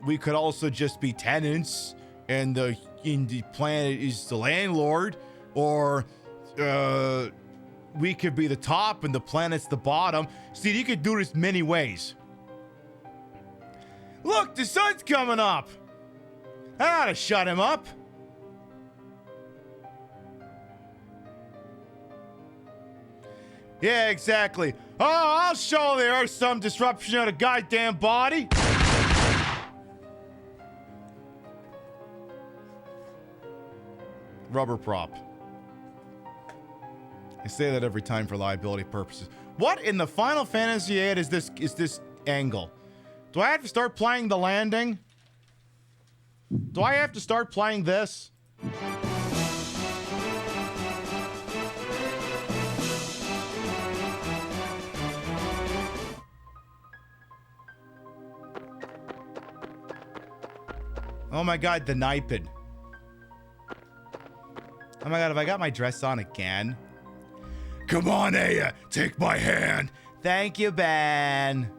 we could also just be tenants and the planet is the landlord, or we could be the top and the planet's the bottom. See, you could do this many ways. Look, the sun's coming up. I ought to shut him up. Yeah, exactly. Oh, I'll show the Earth some disruption of the goddamn body. Rubber prop. I say that every time for liability purposes. What in the Final Fantasy VIII is this angle? Do I have to start playing the landing? Do I have to start playing this? Oh my god, the Nipid. Oh my god, have I got my dress on again? Come on, Aya, take my hand. Thank you, Ben.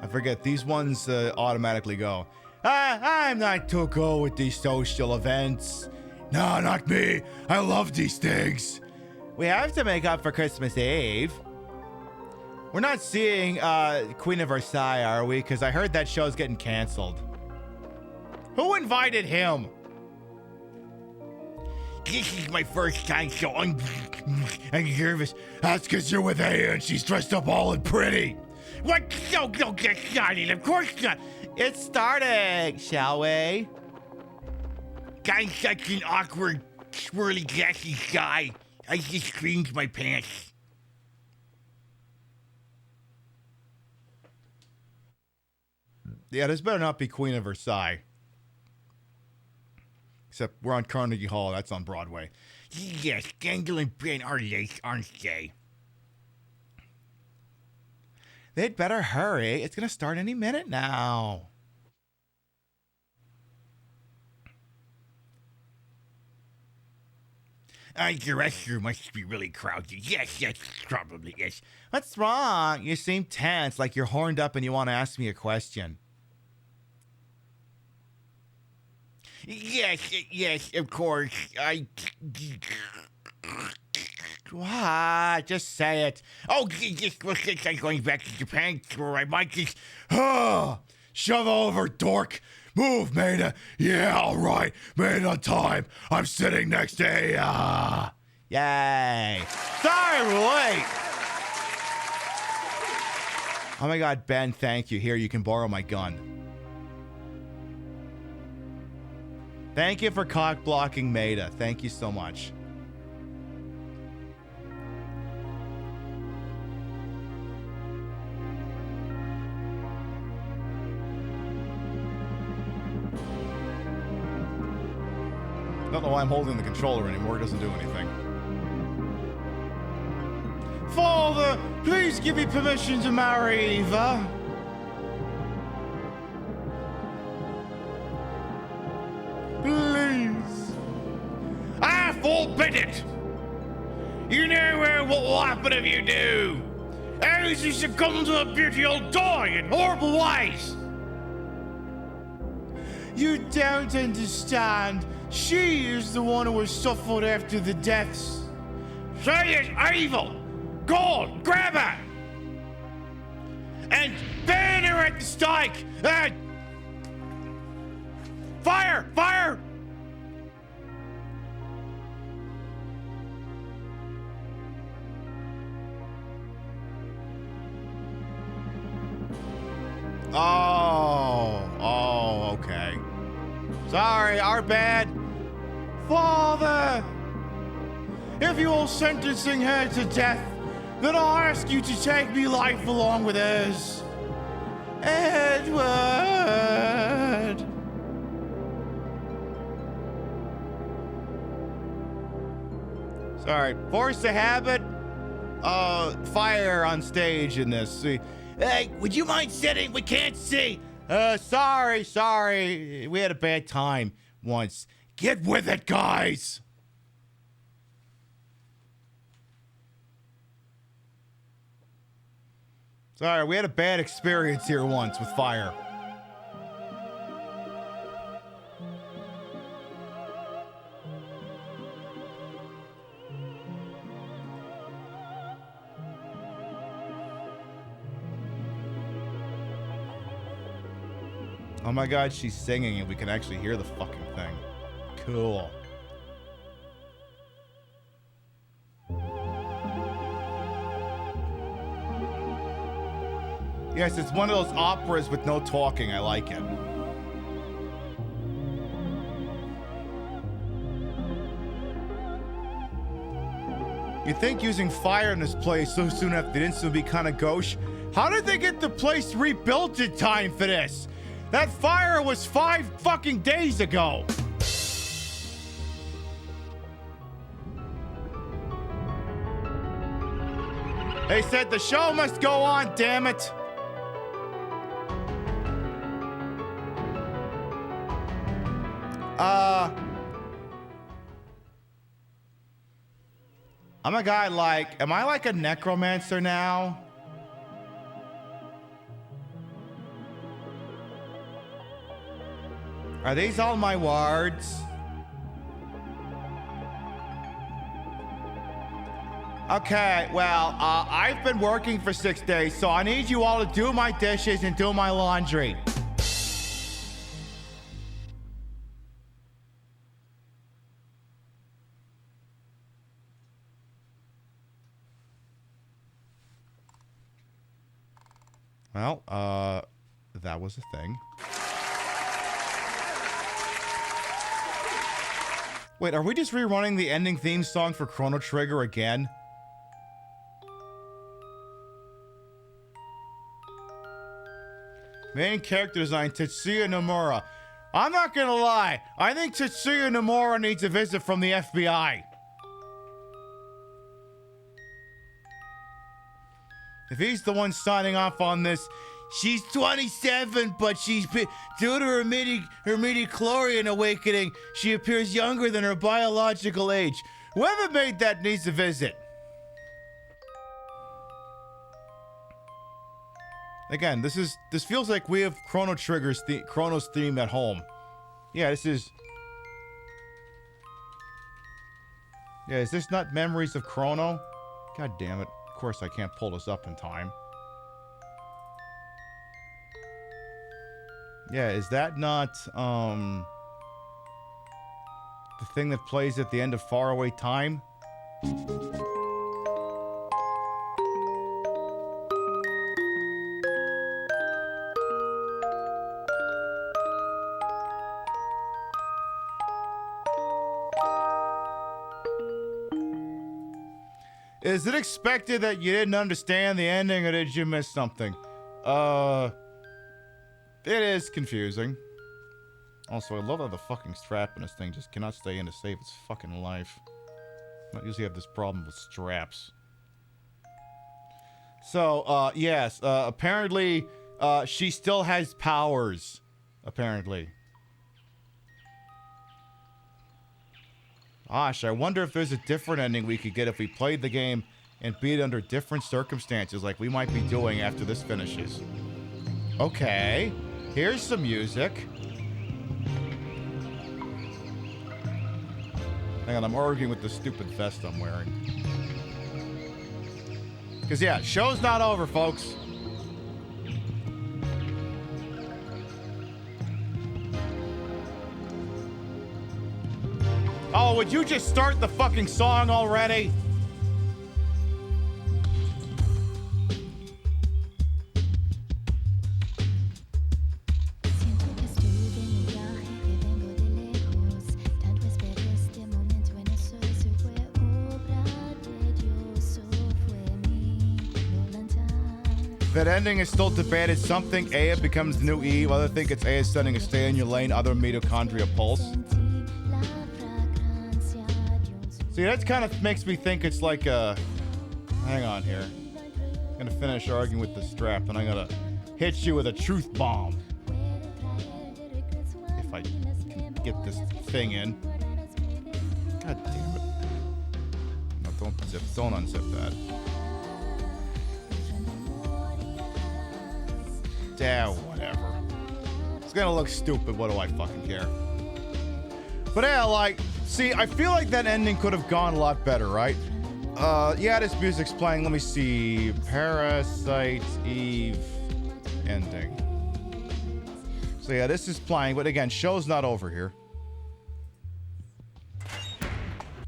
I forget, these ones automatically go. I'm not too good with these social events. No, not me. I love these things. We have to make up for Christmas Eve. We're not seeing Queen of Versailles, are we? Because I heard that show's getting canceled. Who invited him? This is my first time, so I'm nervous. That's because you're with Aya and she's dressed up all and pretty. What? Don't get started. Of course not. It's starting, shall we? I'm such an awkward, swirly, gassy guy. I just cleaned my pants. Yeah, this better not be Queen of Versailles. Except we're on Carnegie Hall. That's on Broadway. Yes, Scandal and Ben are late, aren't they? They'd better hurry. It's going to start any minute now. The restroom must be really crowded. Yes, probably is. What's wrong? You seem tense, like you're horned up and you want to ask me a question. Yes, of course. What? Just say it. Oh, just looks like I'm going back to Japan, or I might just... shove over, dork. Move, Maida. Yeah, all right. Made on time. I'm sitting next to Aya. Yay. Sorry, we're late. Oh my god, Ben, thank you. Here, you can borrow my gun. Thank you for cock blocking Maida. Thank you so much. I don't know why I'm holding the controller anymore. It doesn't do anything. Father, please give me permission to marry Eva. Please. I forbid it. You know what will happen if you do. As you succumb to the beauty, you'll die in horrible ways. You don't understand. She is the one who has suffered after the deaths. She is evil. Go on, grab her. And burn her at the stake. Fire! Fire! Oh, okay. Sorry, our bad. Father! If you are sentencing her to death, then I'll ask you to take me life along with hers. Edward. Sorry, force a habit. Fire on stage in this. See, Hey, would you mind sitting? We can't see. Sorry. We had a bad time once. Get with it, guys. Sorry, we had a bad experience here once with fire. Oh my god, she's singing and we can actually hear the fucking thing. Cool. Yes, it's one of those operas with no talking. I like it. You think using fire in this place so soon after the incident would be kind of gauche? How did they get the place rebuilt in time for this? That fire was 5 fucking days ago. They said the show must go on, damn it. I'm a guy like, am I like a necromancer now? Are these all my wards? Okay, well, I've been working for 6 days, so I need you all to do my dishes and do my laundry. Well, that was a thing. Wait, are we just rerunning the ending theme song for Chrono Trigger again? Main character design, Tetsuya Nomura. I'm not gonna lie, I think Tetsuya Nomura needs a visit from the FBI. If he's the one signing off on this, she's 27, but due to her midi-chlorian awakening, she appears younger than her biological age. Whoever made that needs a visit. Again, this feels like we have Chrono Trigger's Chrono's theme at home. Yeah, this is. Yeah, is this not Memories of Chrono? God damn it. Of course I can't pull this up in time. Yeah, is that not, the thing that plays at the end of Faraway Time? Is it expected that you didn't understand the ending, or did you miss something? It is confusing. Also, I love how the fucking strap in this thing just cannot stay in to save its fucking life. I usually have this problem with straps. So, yes, apparently, she still has powers. Apparently. Gosh, I wonder if there's a different ending we could get if we played the game and beat it under different circumstances like we might be doing after this finishes. Okay, here's some music. Hang on, I'm arguing with the stupid vest I'm wearing. Because, yeah, show's not over, folks. Oh, would you just start the fucking song already? That ending is still debated. Some think A, it becomes the new Eve. Other think it's A is sending a stay in your lane. Other mitochondria pulse. See, that kind of makes me think it's like a... Hang on here. I'm gonna finish arguing with the strap, and I'm gonna hit you with a truth bomb. If I can get this thing in. God damn it. No, don't unzip that. Yeah, whatever. It's gonna look stupid, what do I fucking care? But yeah, like, see, I feel like that ending could have gone a lot better, right? Yeah, this music's playing. Let me see. Parasite Eve ending. So yeah, this is playing, but again, show's not over here.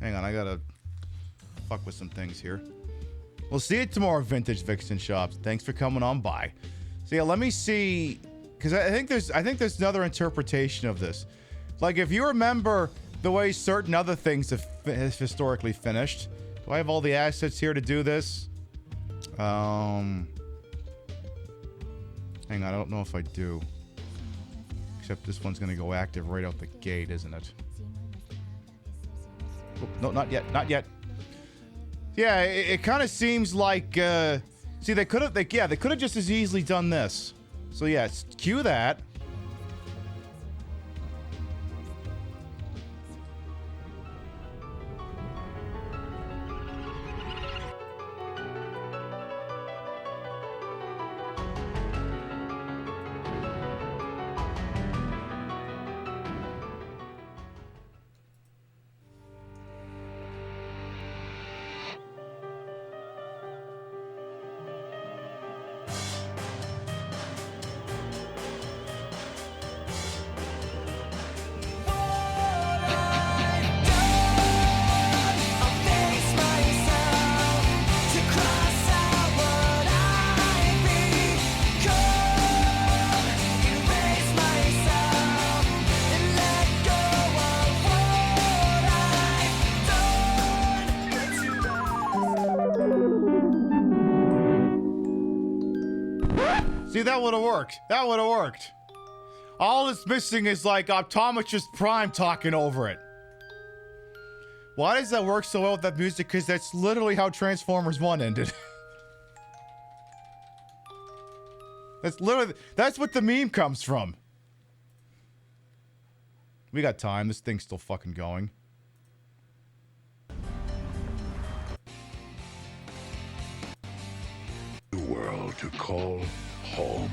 Hang on, I gotta fuck with some things here. We'll see you tomorrow, Vintage Vixen Shops. Thanks for coming on by. So yeah, let me see, because I think there's another interpretation of this. Like, if you remember the way certain other things have historically finished. Do I have all the assets here to do this? Hang on, I don't know if I do. Except this one's gonna go active right out the gate, isn't it? Oh, no, not yet, not yet. Yeah, it kind of seems like, see, they could have just as easily done this. So yeah, cue that. See, that would have worked. That would have worked. All that's missing is like Optometrist Prime talking over it. Why does that work so well with that music? Because that's literally how Transformers 1 ended. That's what the meme comes from. We got time. This thing's still fucking going. New world to call home.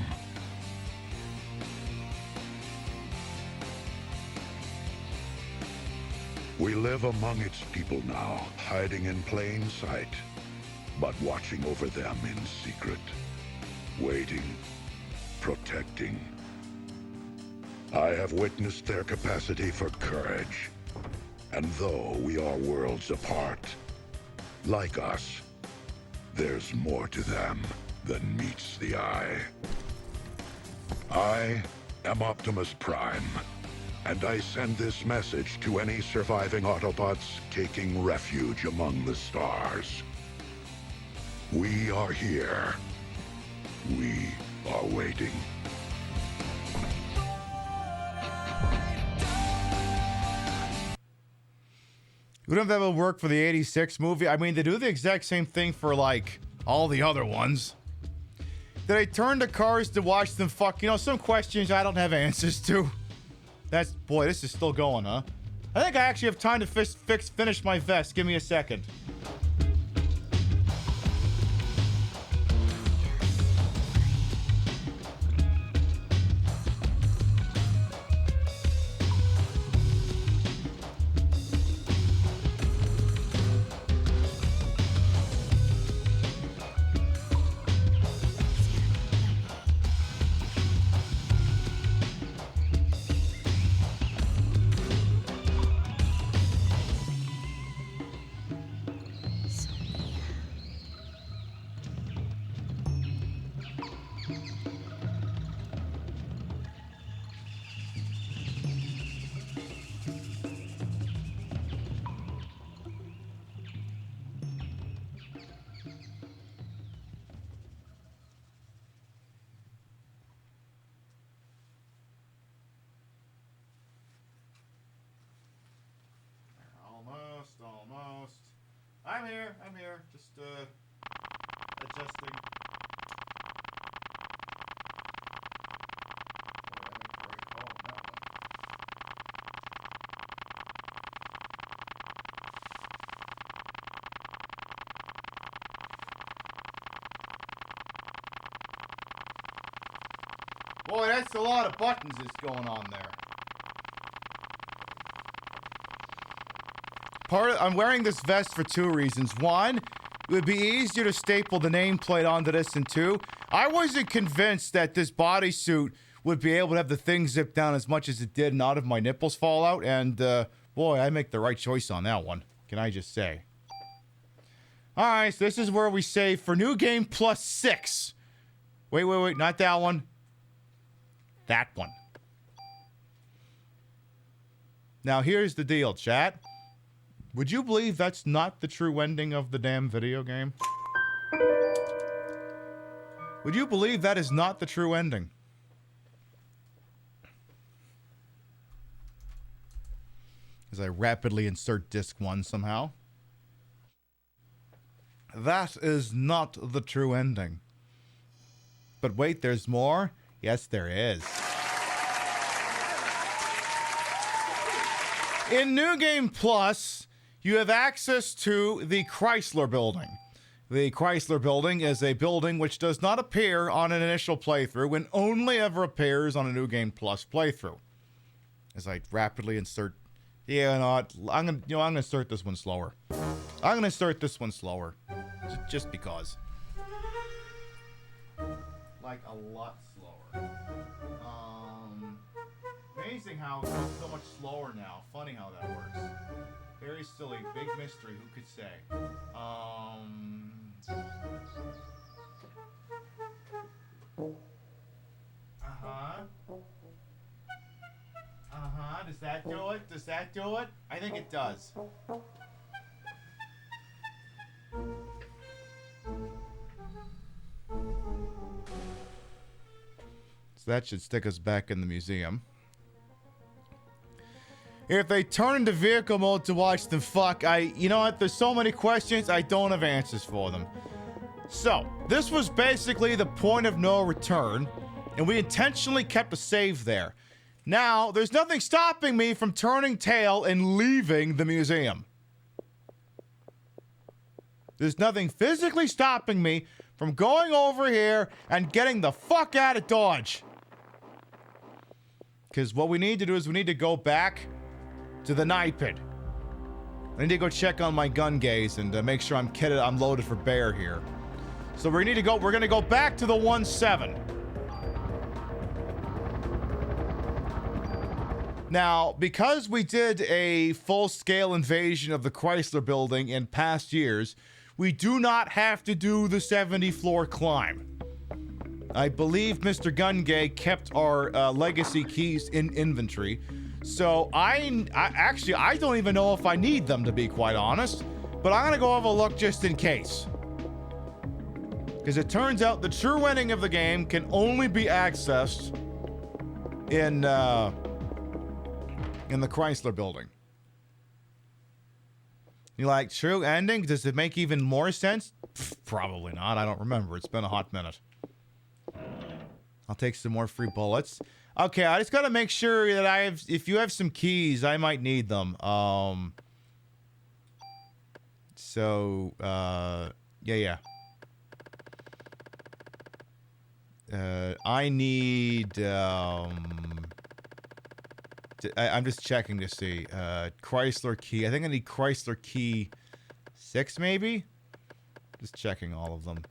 We live among its people now, hiding in plain sight, but watching over them in secret, waiting, protecting. I have witnessed their capacity for courage, and though we are worlds apart, like us, there's more to them than meets the eye. I am Optimus Prime, and I send this message to any surviving Autobots taking refuge among the stars. We are here. We are waiting. Wouldn't that would work for the 86 movie? I mean, they do the exact same thing for, like, all the other ones. Did I turn the cars to watch them fuck? You know, some questions I don't have answers to. That's... Boy, this is still going, huh? I think I actually have time to finish my vest. Give me a second. I'm here. Just, adjusting. Boy, that's a lot of buttons that's going on there. I'm wearing this vest for two reasons. One, it would be easier to staple the nameplate onto this, and two, I wasn't convinced that this bodysuit would be able to have the thing zip down as much as it did and not have my nipples fall out, and boy, I make the right choice on that one. Can I just say? Alright, so this is where we save for New Game Plus 6. Wait, not that one. That one. Now, here's the deal, chat. Would you believe that's not the true ending of the damn video game? Would you believe that is not the true ending? As I rapidly insert disc 1 somehow. That is not the true ending. But wait, there's more? Yes, there is. In New Game Plus, you have access to the Chrysler Building. The Chrysler Building is a building which does not appear on an initial playthrough and only ever appears on a New Game Plus playthrough. As I rapidly insert... Yeah, no, I'm gonna insert this one slower. Just because. Like a lot slower. Amazing how it's so much slower now. Funny how that works. Very silly. Big mystery. Who could say? Does that do it? Does that do it? I think it does. So that should stick us back in the museum. If they turn into vehicle mode to watch them fuck, you know what? There's so many questions, I don't have answers for them. So, this was basically the point of no return, and we intentionally kept a save there. Now, there's nothing stopping me from turning tail and leaving the museum. There's nothing physically stopping me from going over here and getting the fuck out of Dodge. Because what we need to do is we need to go back to the NIPID. I need to go check on my gun gaze and make sure I'm loaded for bear here. So we're gonna go back to the 1-7. Now, because we did a full-scale invasion of the Chrysler Building in past years, we do not have to do the 70-floor climb. I believe Mr. Gungay kept our legacy keys in inventory, so I don't even know if I need them, to be quite honest, but I'm gonna go have a look just in case. Because it turns out the true ending of the game can only be accessed in the Chrysler Building. You like, true ending? Does it make even more sense? Pfft, probably not. I don't remember. It's been a hot minute. I'll take some more free bullets. Okay, I just gotta make sure that if you have some keys, I might need them. Yeah. I need, I'm just checking to see. Chrysler key. I think I need Chrysler key 6, maybe? Just checking all of them.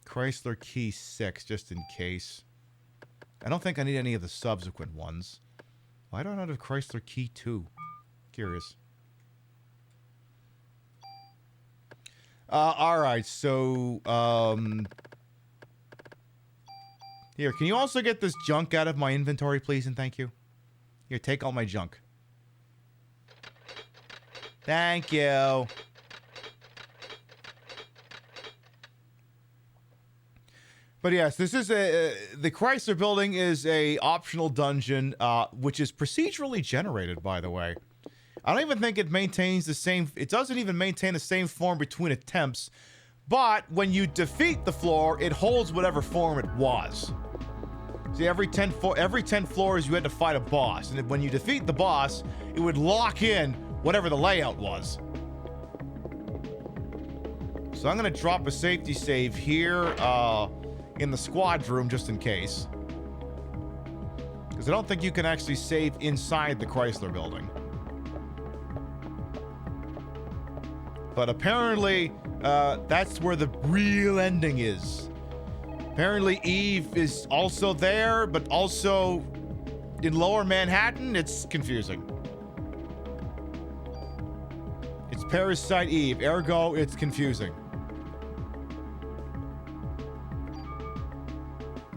Chrysler key 6, just in case. I don't think I need any of the subsequent ones. Why don't I have Chrysler key 2? Curious. Alright, so, here, can you also get this junk out of my inventory, please, and thank you? Here, take all my junk. Thank you. But yes, this is the Chrysler Building is a optional dungeon, which is procedurally generated, by the way. I don't even think it maintains the same. It doesn't even maintain the same form between attempts. But when you defeat the floor, it holds whatever form it was. See, every 10 floors you had to fight a boss, and when you defeat the boss, it would lock in whatever the layout was. So I'm gonna drop a safety save here in the squad room just in case, because I don't think you can actually save inside the Chrysler building. But apparently, that's where the real ending is. Apparently, Eve is also there, but also in Lower Manhattan. It's confusing. It's Parasite Eve, ergo, it's confusing.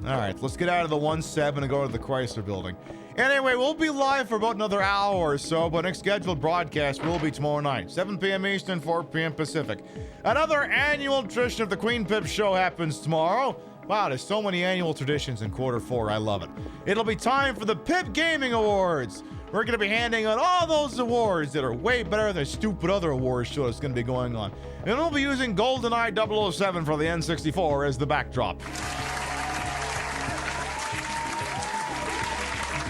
All right, let's get out of the 1-7 and go to the Chrysler building. Anyway, we'll be live for about another hour or so, but next scheduled broadcast will be tomorrow night, 7 p.m. Eastern, 4 p.m. Pacific. Another annual tradition of the Queen Pip Show happens tomorrow. Wow, there's so many annual traditions in Q4. I love it. It'll be time for the Pip Gaming Awards. We're going to be handing out all those awards that are way better than the stupid other awards show that's going to be going on. And we'll be using GoldenEye 007 for the N64 as the backdrop.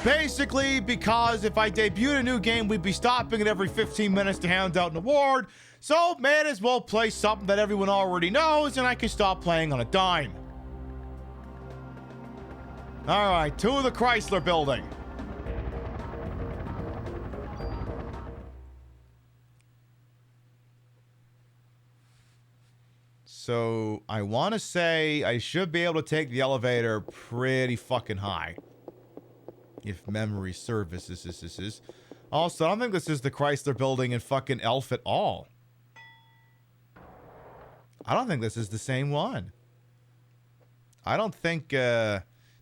Basically, because if I debuted a new game, we'd be stopping it every 15 minutes to hand out an award. So, may as well play something that everyone already knows, and I can stop playing on a dime. All right, to the Chrysler building. So, I want to say I should be able to take the elevator pretty fucking high. If memory serves. Also, I don't think this is the Chrysler building in fucking Elf at all. I don't think this is the same one. I don't think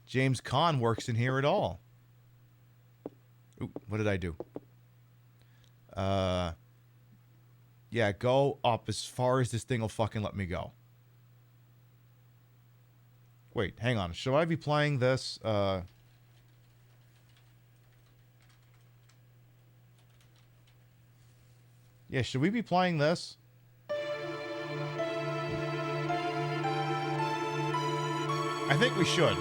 James Caan works in here at all. Ooh, what did I do? Yeah, go up as far as this thing will fucking let me go. Wait, hang on. Should I be playing this? Yeah, should we be playing this? I think we should.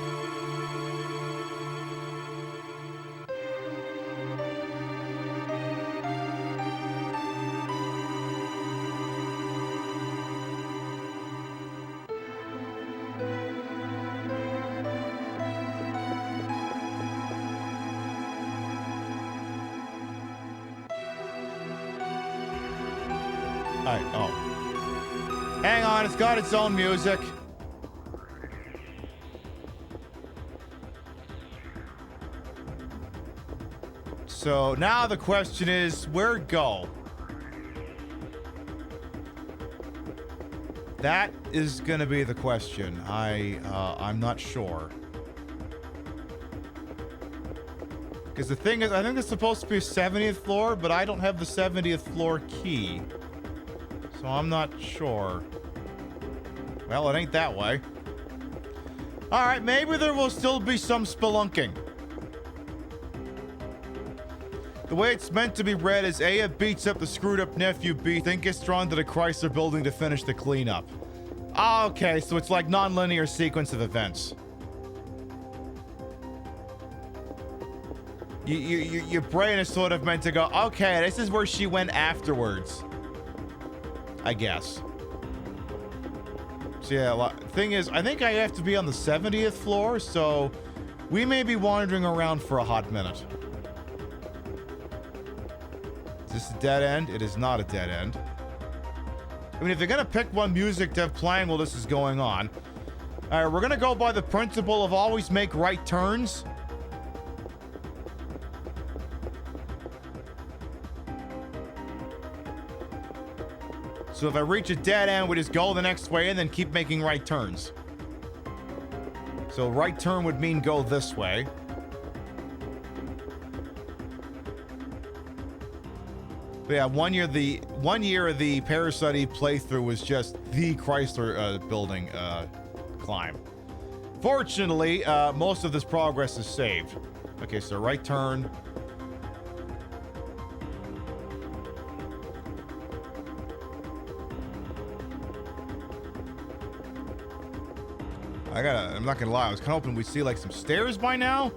Hang on, it's got its own music. So now the question is, where go? That is gonna be the question. I'm not sure. Because the thing is, I think it's supposed to be a 70th floor, but I don't have the 70th floor key. So I'm not sure. Well, it ain't that way. Alright, maybe there will still be some spelunking. The way it's meant to be read is Aya beats up the screwed up nephew Beat, then gets drawn to the Chrysler building to finish the cleanup. Okay, so it's like non-linear sequence of events. Your brain is sort of meant to go, okay, this is where she went afterwards. I guess. So yeah, thing is, I think I have to be on the 70th floor, so we may be wandering around for a hot minute. Is this a dead end? It is not a dead end. I mean, if they're gonna pick one music to have playing while this is going on. Alright, we're gonna go by the principle of always make right turns. So if I reach a dead end, we just go the next way and then keep making right turns. So right turn would mean go this way. But yeah, one year the Parasite playthrough was just the Chrysler building climb. Fortunately, most of this progress is saved. Okay, so right turn. I'm not gonna lie, I was kind of hoping we'd see like some stairs by now.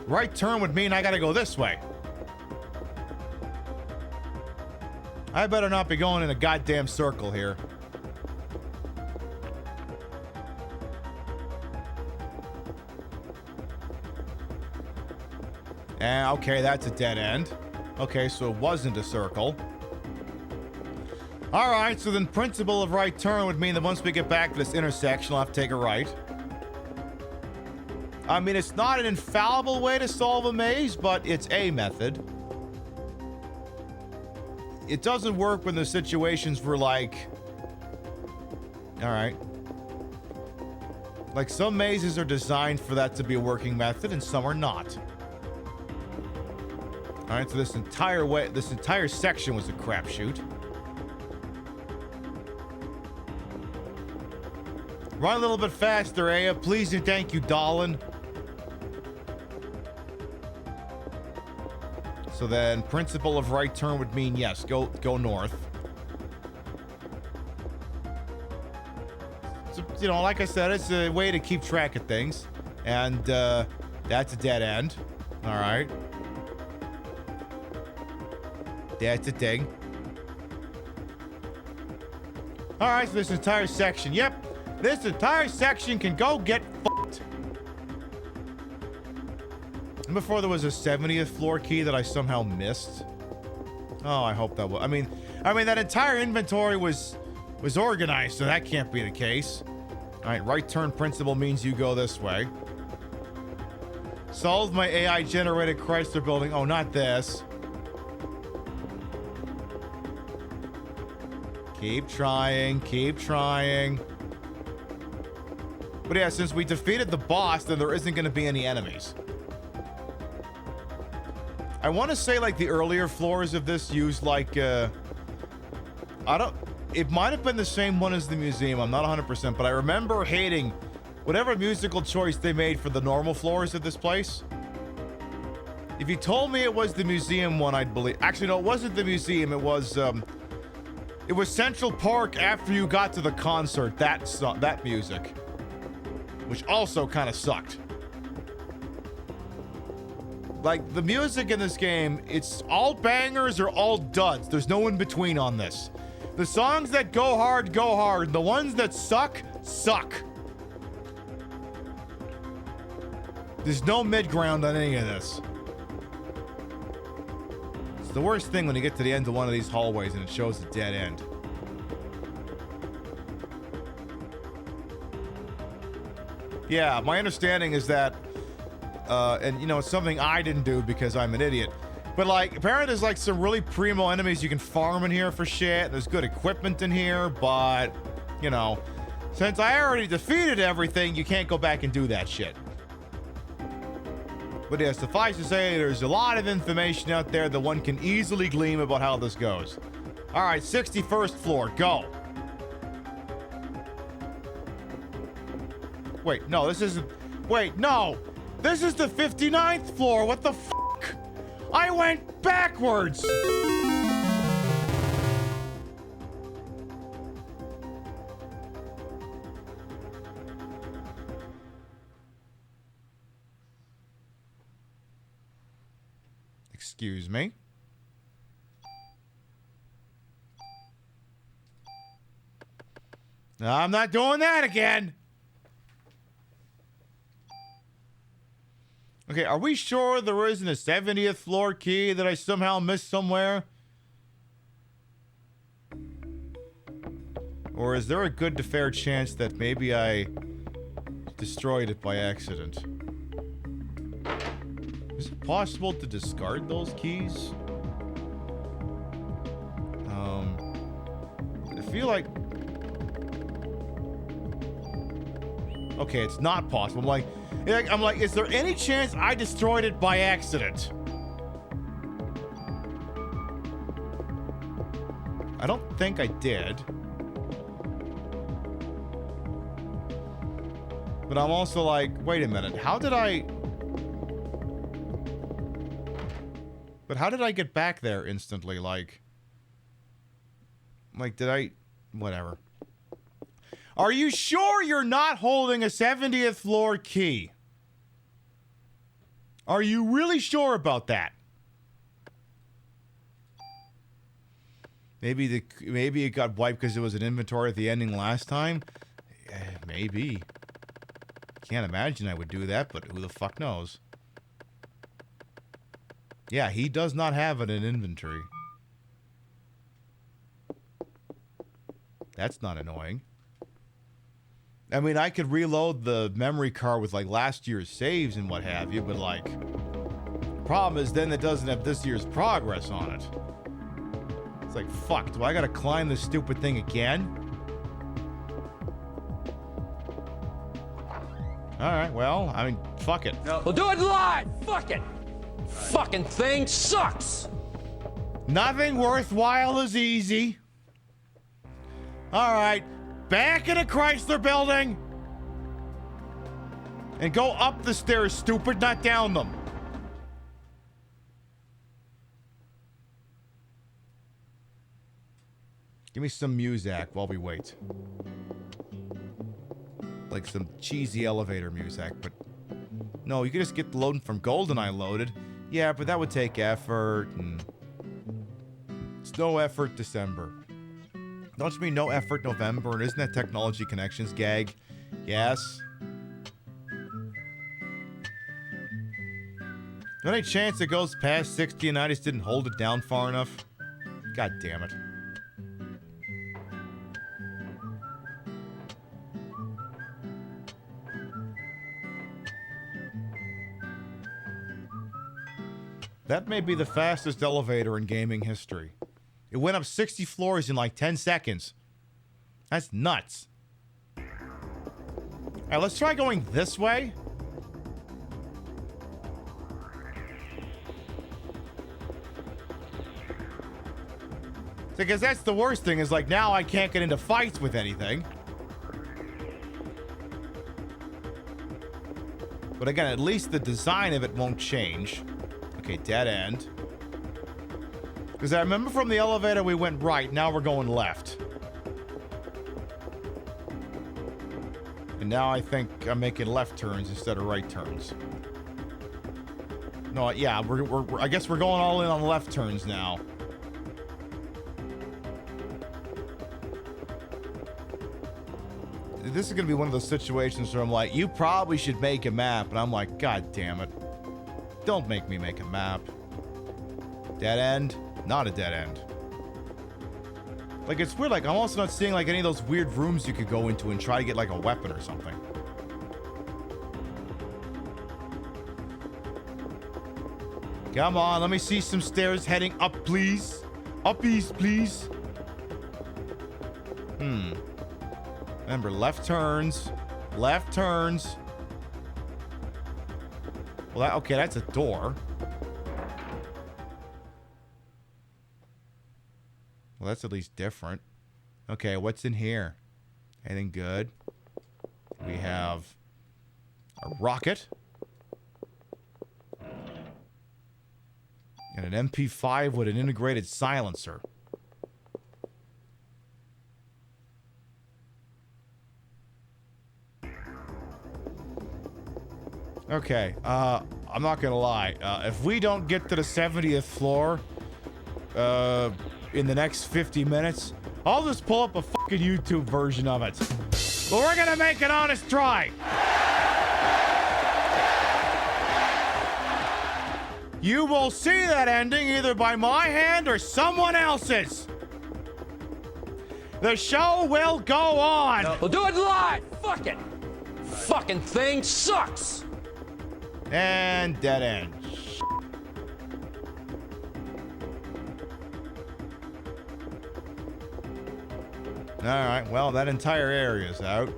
Right turn would mean I gotta go this way. I better not be going in a goddamn circle here. Okay, that's a dead end. Okay, so it wasn't a circle. Alright, so then principle of right turn would mean that once we get back to this intersection, I'll have to take a right. I mean, it's not an infallible way to solve a maze, but it's a method. It doesn't work when there's situations where, like... Alright. Like, some mazes are designed for that to be a working method, and some are not. Alright, so this entire section was a crapshoot. Run a little bit faster, Aya. Please and thank you, darling. So then, principle of right turn would mean, yes, go north. So, you know, like I said, it's a way to keep track of things. And, that's a dead end. Alright. That's a thing. Alright, so this entire section. Yep, this entire section can go get fucked. And before there was a 70th floor key that I somehow missed. Oh, I hope that was. I mean, that entire inventory was organized, so that can't be the case. Alright, right turn principle means you go this way. Solve my AI-generated Chrysler building. Oh, not this. Keep trying, keep trying. But yeah, since we defeated the boss, then there isn't going to be any enemies. I want to say, like, the earlier floors of this used, like, it might have been the same one as the museum. I'm not 100%, but I remember hating whatever musical choice they made for the normal floors of this place. If you told me it was the museum one, I'd believe. Actually, no, it wasn't the museum. It was Central Park after you got to the concert. That music, which also kind of sucked. Like, the music in this game, it's all bangers or all duds. There's no in between on this. The songs that go hard, go hard. The ones that suck, suck. There's no mid-ground on any of this. It's the worst thing when you get to the end of one of these hallways and it shows a dead end. Yeah, my understanding is that, and you know, it's something I didn't do because I'm an idiot, but like, apparently there's like some really primo enemies you can farm in here for shit. There's good equipment in here, but, you know, since I already defeated everything, you can't go back and do that shit. But yeah, suffice to say, there's a lot of information out there that one can easily glean about how this goes. All right, 61st floor, go. Wait, no, this isn't... Wait, no! This is the 59th floor! What the fuck? I went backwards! Excuse me. No, I'm not doing that again! Okay, are we sure there isn't a 70th floor key that I somehow missed somewhere? Or is there a good to fair chance that maybe I destroyed it by accident? Is it possible to discard those keys? I feel like... Okay, it's not possible. I'm like, is there any chance I destroyed it by accident? I don't think I did. But I'm also like, wait a minute, how did I... But how did I get back there instantly? Like, did I... Whatever. Are you sure you're not holding a 70th floor key? Are you really sure about that? Maybe it got wiped because it was an inventory at the ending last time? Maybe. Can't imagine I would do that, but who the fuck knows? Yeah, he does not have it in inventory. That's not annoying. I mean, I could reload the memory card with, like, last year's saves and what have you, but, like, problem is then it doesn't have this year's progress on it. It's like, fuck, do I gotta climb this stupid thing again? Alright, well, I mean, fuck it. No. We'll do it live! Fuck it! Fucking thing sucks! Nothing worthwhile is easy. Alright, back in a Chrysler building! And go up the stairs, stupid, not down them. Give me some music while we wait. Like some cheesy elevator music, but... No, you could just get the loading from GoldenEye loaded. Yeah, but that would take effort, and... It's no effort December. Don't you mean no effort November, and isn't that Technology Connections gag? Yes. There any chance it goes past 60 and I just didn't hold it down far enough? God damn it. That may be the fastest elevator in gaming history. It went up 60 floors in like 10 seconds. That's nuts. Alright, let's try going this way. Because that's the worst thing, is like now I can't get into fights with anything. But again, at least the design of it won't change. Okay, dead end. Because I remember from the elevator we went right, now we're going left. And now I think I'm making left turns instead of right turns. No, yeah, I guess we're going all in on left turns now. This is going to be one of those situations where I'm like, you probably should make a map. And I'm like, God damn it. Don't make me make a map. Dead end? Not a dead end. Like, it's weird. Like, I'm also not seeing, like, any of those weird rooms you could go into and try to get, like, a weapon or something. Come on, let me see some stairs heading up, please. Uppies, please. Remember, left turns. Left turns. Well, okay, that's a door. Well, that's at least different. Okay, what's in here? Anything good? We have a rocket. And an MP5 with an integrated silencer. Okay, I'm not gonna lie. If we don't get to the 70th floor, in the next 50 minutes, I'll just pull up a fucking YouTube version of it. But we're gonna make an honest try. You will see that ending either by my hand or someone else's. The show will go on. No. We'll do it live. Fuck it. Fucking thing sucks. And dead end. Alright, well, that entire area's out.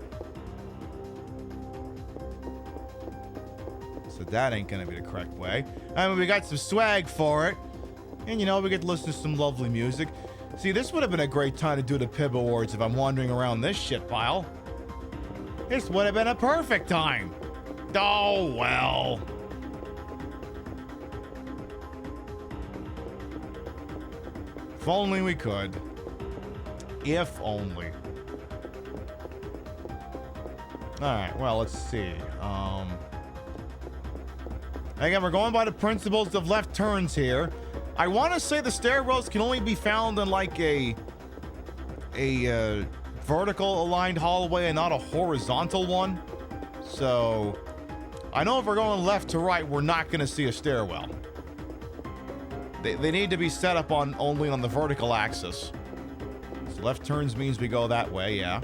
So that ain't gonna be the correct way. I mean, we got some swag for it. And, you know, we get to listen to some lovely music. See, this would have been a great time to do the PIB Awards if I'm wandering around this shit pile. This would have been a perfect time. Oh, well. If only we could. If only. right, well, let's see. Again, we're going by the principles of left turns here. I want to say the stairwells can only be found in like a vertical aligned hallway and not a horizontal one. So I know if we're going left to right, we're not going to see a stairwell. They need to be set up on only on the vertical axis. So left turns means we go that way, yeah.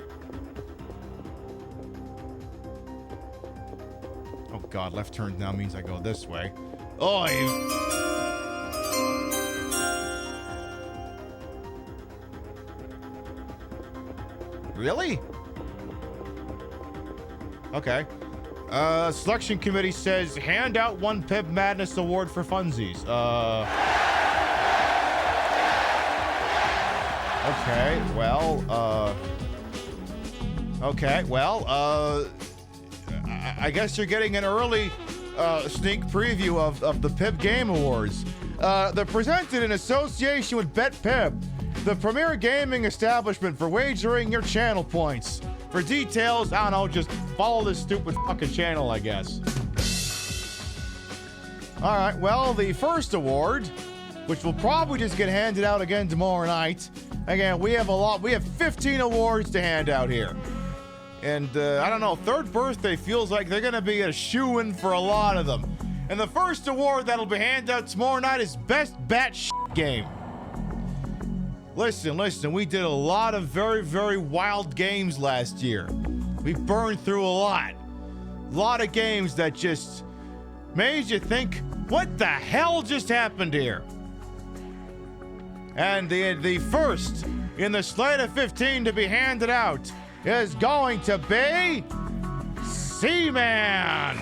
Oh god, left turn now means I go this way. Oh, really? Okay. Selection committee says hand out one Pib Madness award for funsies. Okay, well, I guess you're getting an early sneak preview of the Pib Game Awards. They're presented in association with BetPib, the premier gaming establishment for wagering your channel points. For details, I don't know, just follow this stupid fucking channel, I guess. All right, well, the first award, which will probably just get handed out again tomorrow night. Again, we have 15 awards to hand out here. And I don't know, third birthday feels like they're gonna be a shoo-in for a lot of them. And the first award that'll be handed out tomorrow night is Best Batshit Game. Listen, we did a lot of very, very wild games last year. We burned through a lot. A lot of games that just made you think, what the hell just happened here? And the first in the slate of 15 to be handed out is going to be Seaman.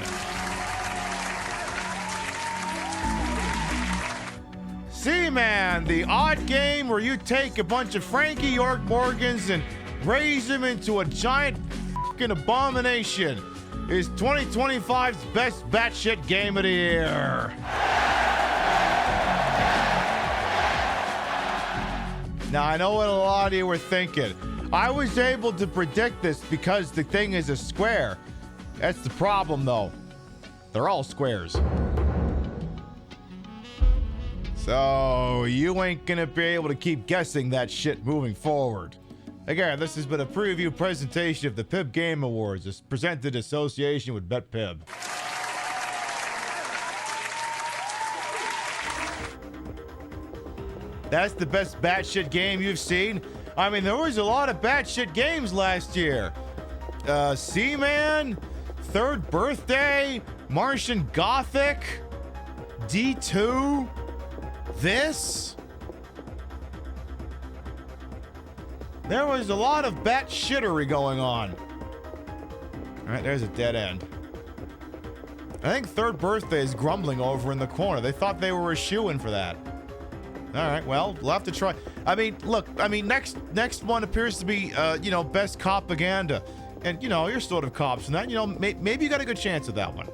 Seaman, the odd game where you take a bunch of Frankie York Morgans and raise them into a giant fucking abomination, is 2025's best batshit game of the year. Now, I know what a lot of you were thinking. I was able to predict this because the thing is a square. That's the problem, though. They're all squares. So, you ain't gonna be able to keep guessing that shit moving forward. Again, this has been a preview presentation of the Pib Game Awards. It's presented in association with BetPib. That's the best batshit game you've seen. I mean, there was a lot of batshit games last year. Seaman, Third Birthday, Martian Gothic, D2, this. There was a lot of batshittery going on. All right, there's a dead end. I think Third Birthday is grumbling over in the corner. They thought they were a shoo-in for that. All right, well, we'll have to try. I mean, look, next one appears to be, best copaganda. And, you're sort of cops and that, maybe you got a good chance of that one.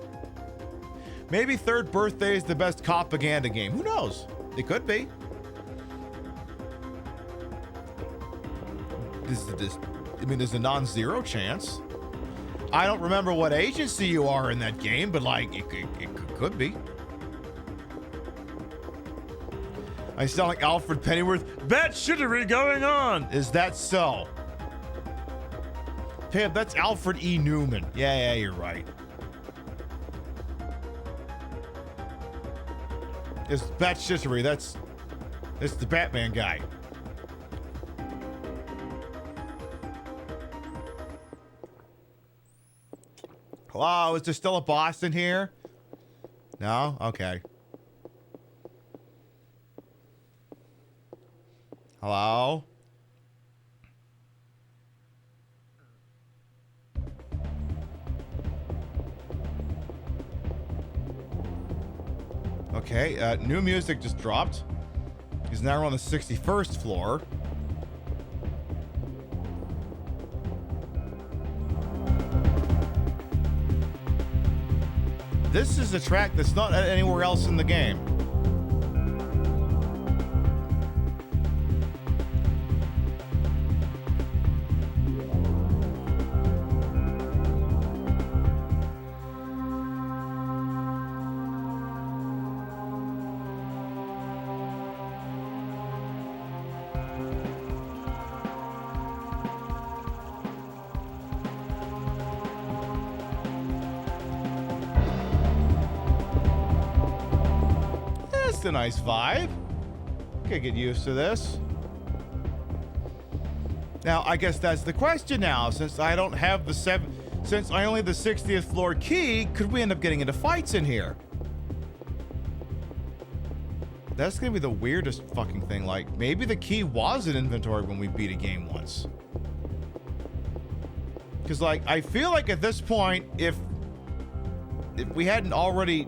Maybe Third Birthday is the best copaganda game. Who knows? It could be. There's a non-zero chance. I don't remember what agency you are in that game, but, it could be. I sound like Alfred Pennyworth. Batshittery going on. Is that so? Pib, that's Alfred E. Newman. Yeah, you're right. It's batshittery. That's the Batman guy. Hello, is there still a Boston here? No? Okay. Hello? Okay, new music just dropped. He's now on the 61st floor. This is a track that's not anywhere else in the game. That's a nice vibe. Okay, get used to this. Now, I guess that's the question now. Since I don't have the since I only have the 60th floor key, could we end up getting into fights in here? That's gonna be the weirdest fucking thing. Like, maybe the key was in inventory when we beat a game once. Because, like, I feel like at this point, if we hadn't already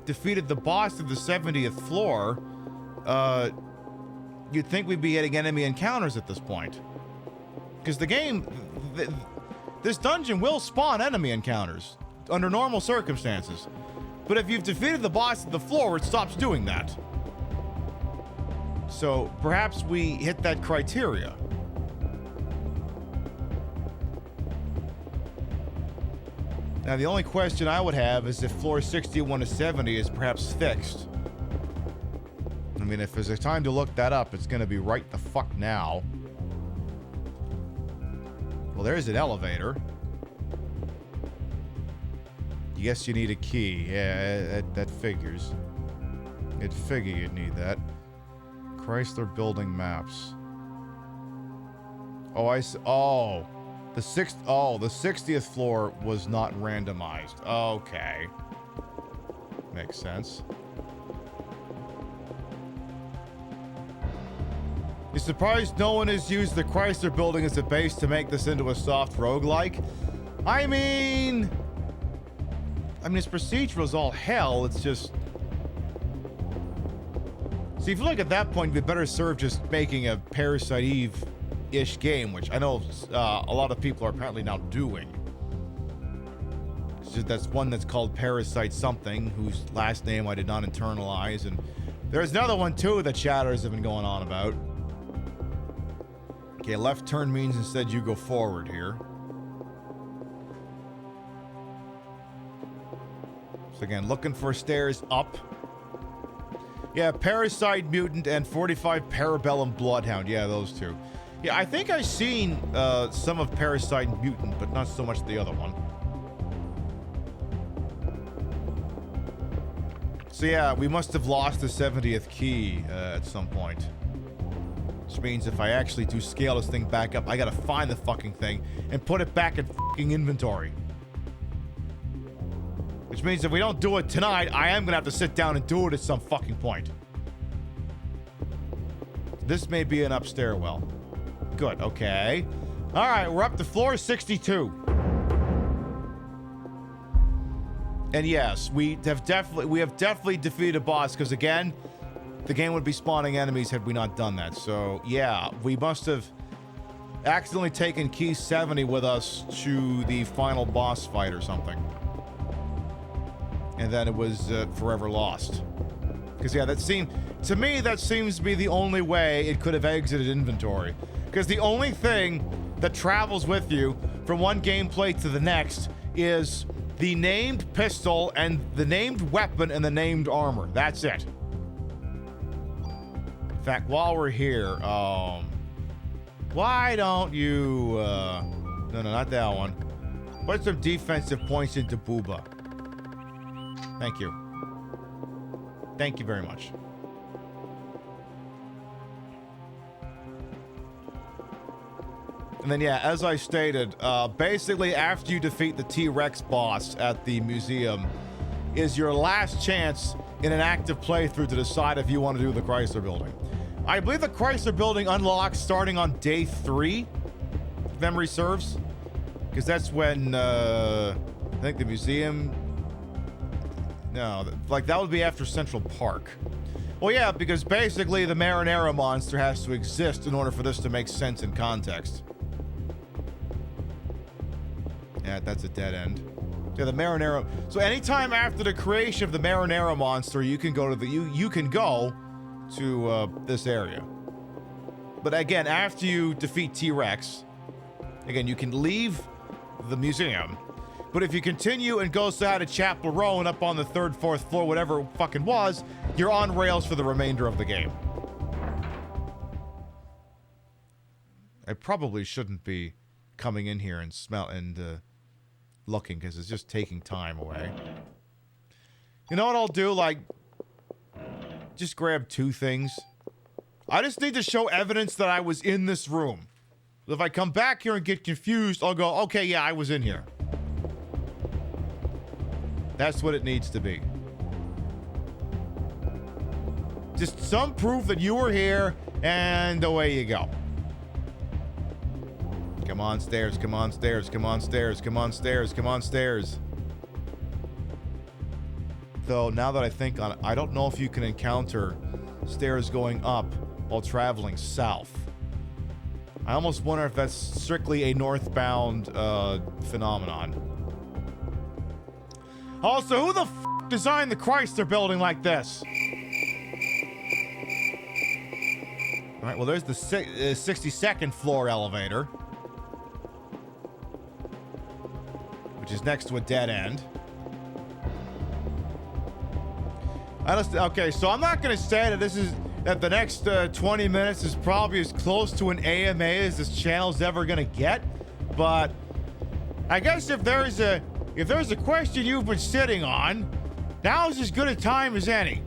defeated the boss of the 70th floor, you'd think we'd be getting enemy encounters at this point. Because the game, this dungeon will spawn enemy encounters under normal circumstances. But if you've defeated the boss of the floor, it stops doing that. So perhaps we hit that criteria. Now, the only question I would have is if floor 61 to 70 is perhaps fixed. I mean, if there's a time to look that up, it's going to be right the fuck now. Well, there's an elevator. Yes, you need a key. Yeah, that figures. It'd figure you'd need that. Chrysler Building maps. Oh, oh. The 60th floor was not randomized. Okay. Makes sense. You surprised no one has used the Chrysler Building as a base to make this into a soft roguelike? I mean, it's procedural as all hell. It's just... See, I feel like at that point, we'd better serve just making a Parasite Eve-ish game, which I know a lot of people are apparently now doing. That's one that's called Parasite something, whose last name I did not internalize, and there's another one too that chatters have been going on about. Okay, left turn means instead you go forward here. So again, looking for stairs up. Yeah, Parasite Mutant and 45 Parabellum Bloodhound. Yeah, those two. Yeah, I think I've seen some of Parasite Mutant, but not so much the other one. So yeah, we must have lost the 70th key at some point. Which means if I actually do scale this thing back up, I gotta find the fucking thing and put it back in fucking inventory. Which means if we don't do it tonight, I am gonna have to sit down and do it at some fucking point. This may be an up stairwell. Good, okay. Alright, we're up to floor 62. And yes, we have definitely defeated a boss, because again, the game would be spawning enemies had we not done that. So yeah, we must have accidentally taken key 70 with us to the final boss fight or something. And then it was forever lost. Because yeah, to me, that seems to be the only way it could have exited inventory. Because the only thing that travels with you from one gameplay to the next is the named pistol and the named weapon and the named armor. That's it. In fact, while we're here, why don't you, no, not that one. Put some defensive points into Booba. Thank you. Thank you very much. And then, yeah, as I stated, basically after you defeat the T-Rex boss at the museum is your last chance in an active playthrough to decide if you want to do the Chrysler Building. I believe the Chrysler Building unlocks starting on day 3, if memory serves. Because that's when, I think the museum... No, like that would be after Central Park. Well, yeah, because basically the Marinara monster has to exist in order for this to make sense in context. Yeah, that's a dead end. Yeah, the Marinara. So anytime after the creation of the Marinara monster, you can go to you can go to this area. But again, after you defeat T-Rex, again, you can leave the museum. But if you continue and go side of Chapel Row and up on the 3rd, 4th floor, whatever it fucking was, you're on rails for the remainder of the game. I probably shouldn't be coming in here and looking, because it's just taking time away. You know what I'll do? Like, just grab 2 things? I just need to show evidence that I was in this room. If I come back here and get confused, I'll go, okay, yeah, I was in here. That's what it needs to be. Just some proof that you were here, and away you go. Come on, stairs, come on, stairs, come on, stairs, come on, stairs, come on, stairs. Though, now that I think on it, I don't know if you can encounter stairs going up while traveling south. I almost wonder if that's strictly a northbound phenomenon. Also, who the f*** designed the Chrysler building like this? All right, well, there's the 62nd floor elevator, which is next to a dead end. Okay, so I'm not going to say that the next 20 minutes is probably as close to an AMA as this channel's ever going to get, but I guess if there's a question you've been sitting on, now's as good a time as any.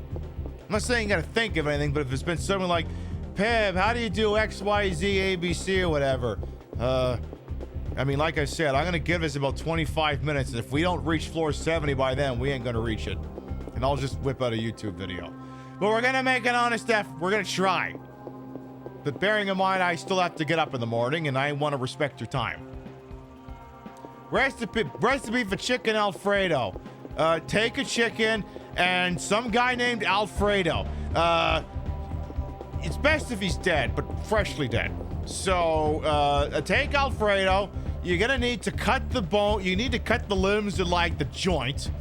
I'm not saying you got to think of anything, but if it's been something like, Pib, how do you do X, Y, Z, ABC, or whatever? I mean, like I said, I'm going to give us about 25 minutes, and if we don't reach floor 70 by then, we ain't going to reach it. And I'll just whip out a YouTube video. But we're going to make an honest effort. We're going to try. But bearing in mind, I still have to get up in the morning, and I want to respect your time. Recipe for chicken Alfredo. Take a chicken and some guy named Alfredo. It's best if he's dead, but freshly dead. So, take Alfredo. You're gonna need to cut the bone. You need to cut the limbs to like the joint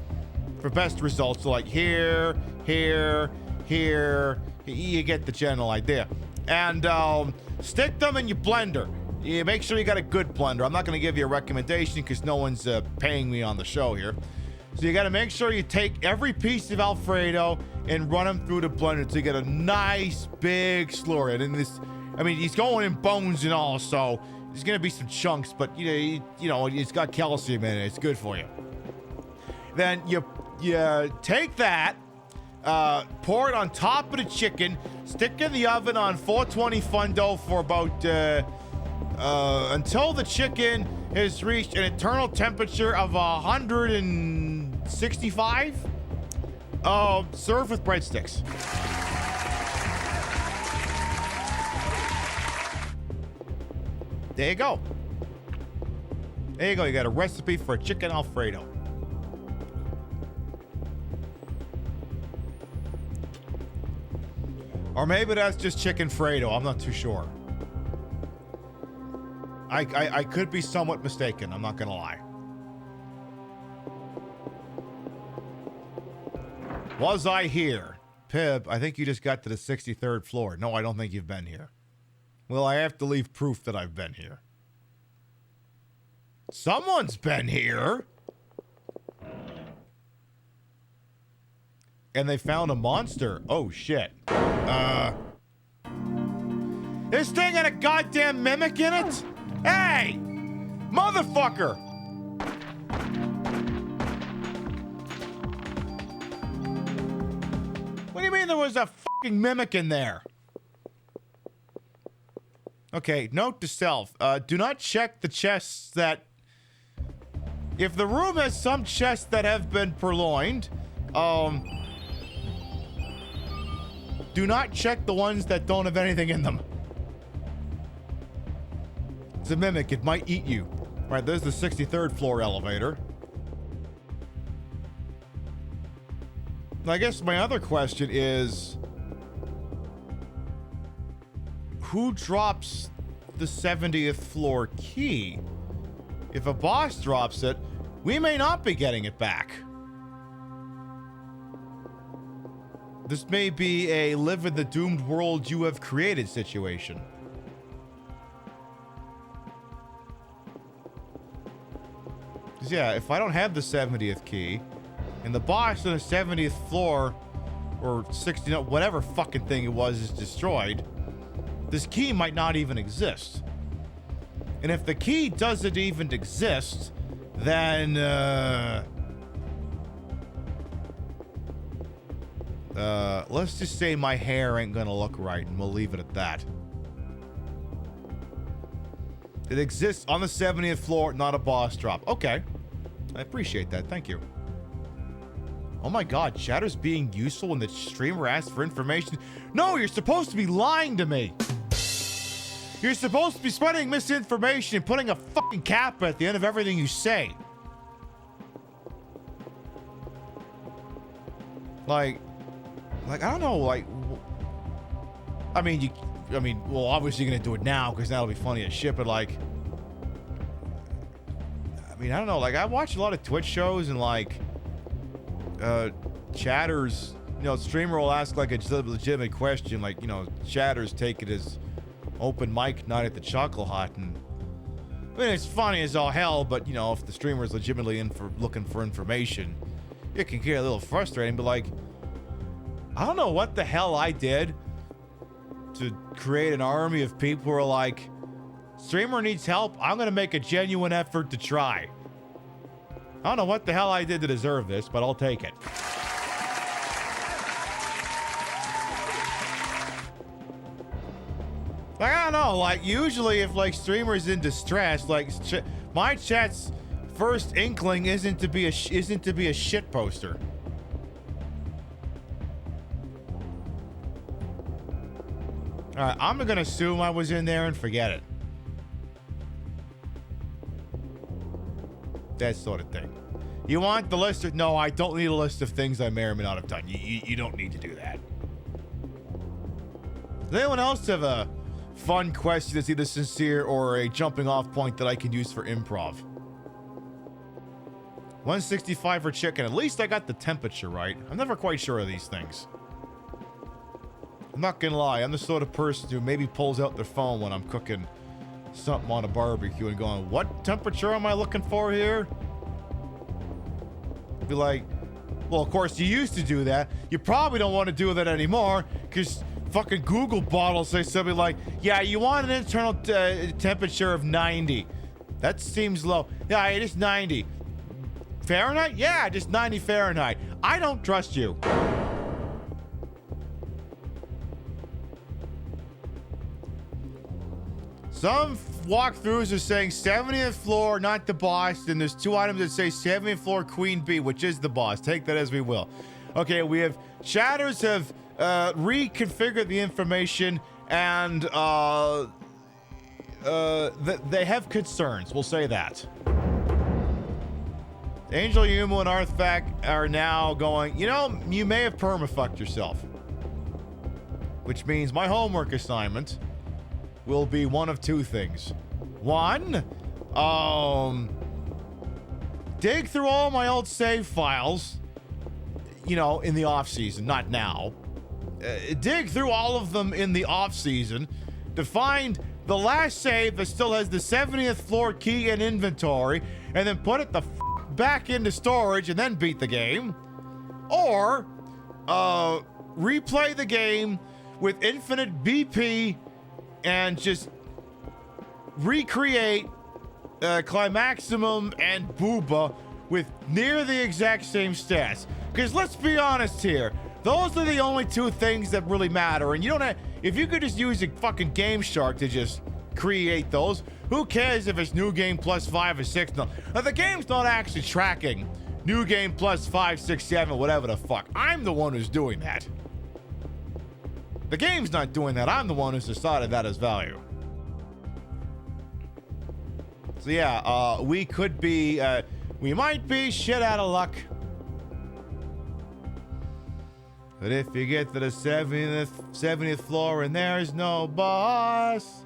for best results. So like here. You get the general idea. And stick them in your blender. You make sure you got a good blender. I'm not gonna give you a recommendation because no one's paying me on the show here. So you got to make sure you take every piece of Alfredo and run them through the blender so you get a nice big slurry. And this, I mean, he's going in bones and all, so there's gonna be some chunks, but you know, it's got calcium in it. It's good for you. Then you take that, pour it on top of the chicken, stick it in the oven on 420 Fundo for about until the chicken has reached an internal temperature of 165. Serve with breadsticks. There you go. There you go. You got a recipe for a chicken Alfredo. Or maybe that's just chicken Fredo. I'm not too sure. I could be somewhat mistaken. I'm not gonna lie. Was I here? Pib, I think you just got to the 63rd floor. No, I don't think you've been here. Well, I have to leave proof that I've been here. Someone's been here. And they found a monster. Oh, shit. This thing had a goddamn mimic in it? Hey! Motherfucker! What do you mean there was a fucking mimic in there? Okay, note to self. Do not check the chests that... If the room has some chests that have been purloined, do not check the ones that don't have anything in them. It's a mimic. It might eat you. All right, there's the 63rd floor elevator. I guess my other question is, who drops the 70th floor key? If a boss drops it, we may not be getting it back. This may be a live in the doomed world you have created situation. Because yeah, if I don't have the 70th key, and the boss on the 70th floor, or 60, whatever fucking thing it was, is destroyed, this key might not even exist. And if the key doesn't even exist, then, Let's just say my hair ain't gonna look right, and we'll leave it at that. It exists on the 70th floor, not a boss drop. Okay. I appreciate that. Thank you. Oh my god, chatter's being useful when the streamer asks for information. No, you're supposed to be lying to me. You're supposed to be spreading misinformation and putting a fucking cap at the end of everything you say. Like, I don't know, like, I mean, well, obviously you're gonna do it now because that'll be funny as shit, but like, I mean, I don't know, like, I watch a lot of Twitch shows and like, chatters, you know, streamer will ask like a legitimate question, like, you know, chatters take it as open mic night at the Chocolate Hut, and I mean, it's funny as all hell, but you know, if the streamer is legitimately looking for information, it can get a little frustrating, but like, I don't know what the hell I did to create an army of people who are like, streamer needs help, I'm gonna make a genuine effort to try. I don't know what the hell I did to deserve this, but I'll take it. Like, I don't know, like, usually if, like, streamer's in distress, like, my chat's first inkling isn't to be a shit poster. Alright, I'm gonna assume I was in there and forget it. That sort of thing. You want the list of... No, I don't need a list of things I may or may not have done. You don't need to do that. Does anyone else have a fun question that's either sincere or a jumping off point that I can use for improv? 165 for chicken. At least I got the temperature right. I'm never quite sure of these things. I'm not gonna lie. I'm the sort of person who maybe pulls out their phone when I'm cooking something on a barbecue and going, what temperature am I looking for here? Be like, well, of course you used to do that. You probably don't want to do that anymore because fucking Google bottles say something like, yeah, you want an internal temperature of 90. That seems low. Yeah, it is 90. Fahrenheit? Yeah, just 90 Fahrenheit. I don't trust you. Some walkthroughs are saying 70th floor, not the boss, and there's two items that say 70th floor Queen Bee, which is the boss. Take that as we will. Okay, we have chatters have reconfigured the information, and they have concerns. We'll say that. Angel Yumu and Arthfac are now going, you know, you may have permafucked yourself. Which means my homework assignment will be one of two things. One, dig through all my old save files, you know, in the off season, not now. Dig through all of them in the off season to find the last save that still has the 70th floor key and inventory, and then put it the back into storage and then beat the game. Or replay the game with infinite BP and just recreate Climaximum and Booba with near the exact same stats. Because let's be honest here, those are the only two things that really matter. And you don't have, if you could just use a fucking Game Shark to just create those, who cares if it's New Game plus 5 or 6? No, the game's not actually tracking New Game plus 5, 6, 7, whatever the fuck. I'm the one who's doing that. The game's not doing that. I'm the one who's decided that as value. So yeah, we could be, we might be shit out of luck. But if you get to the 70th floor and there's no boss,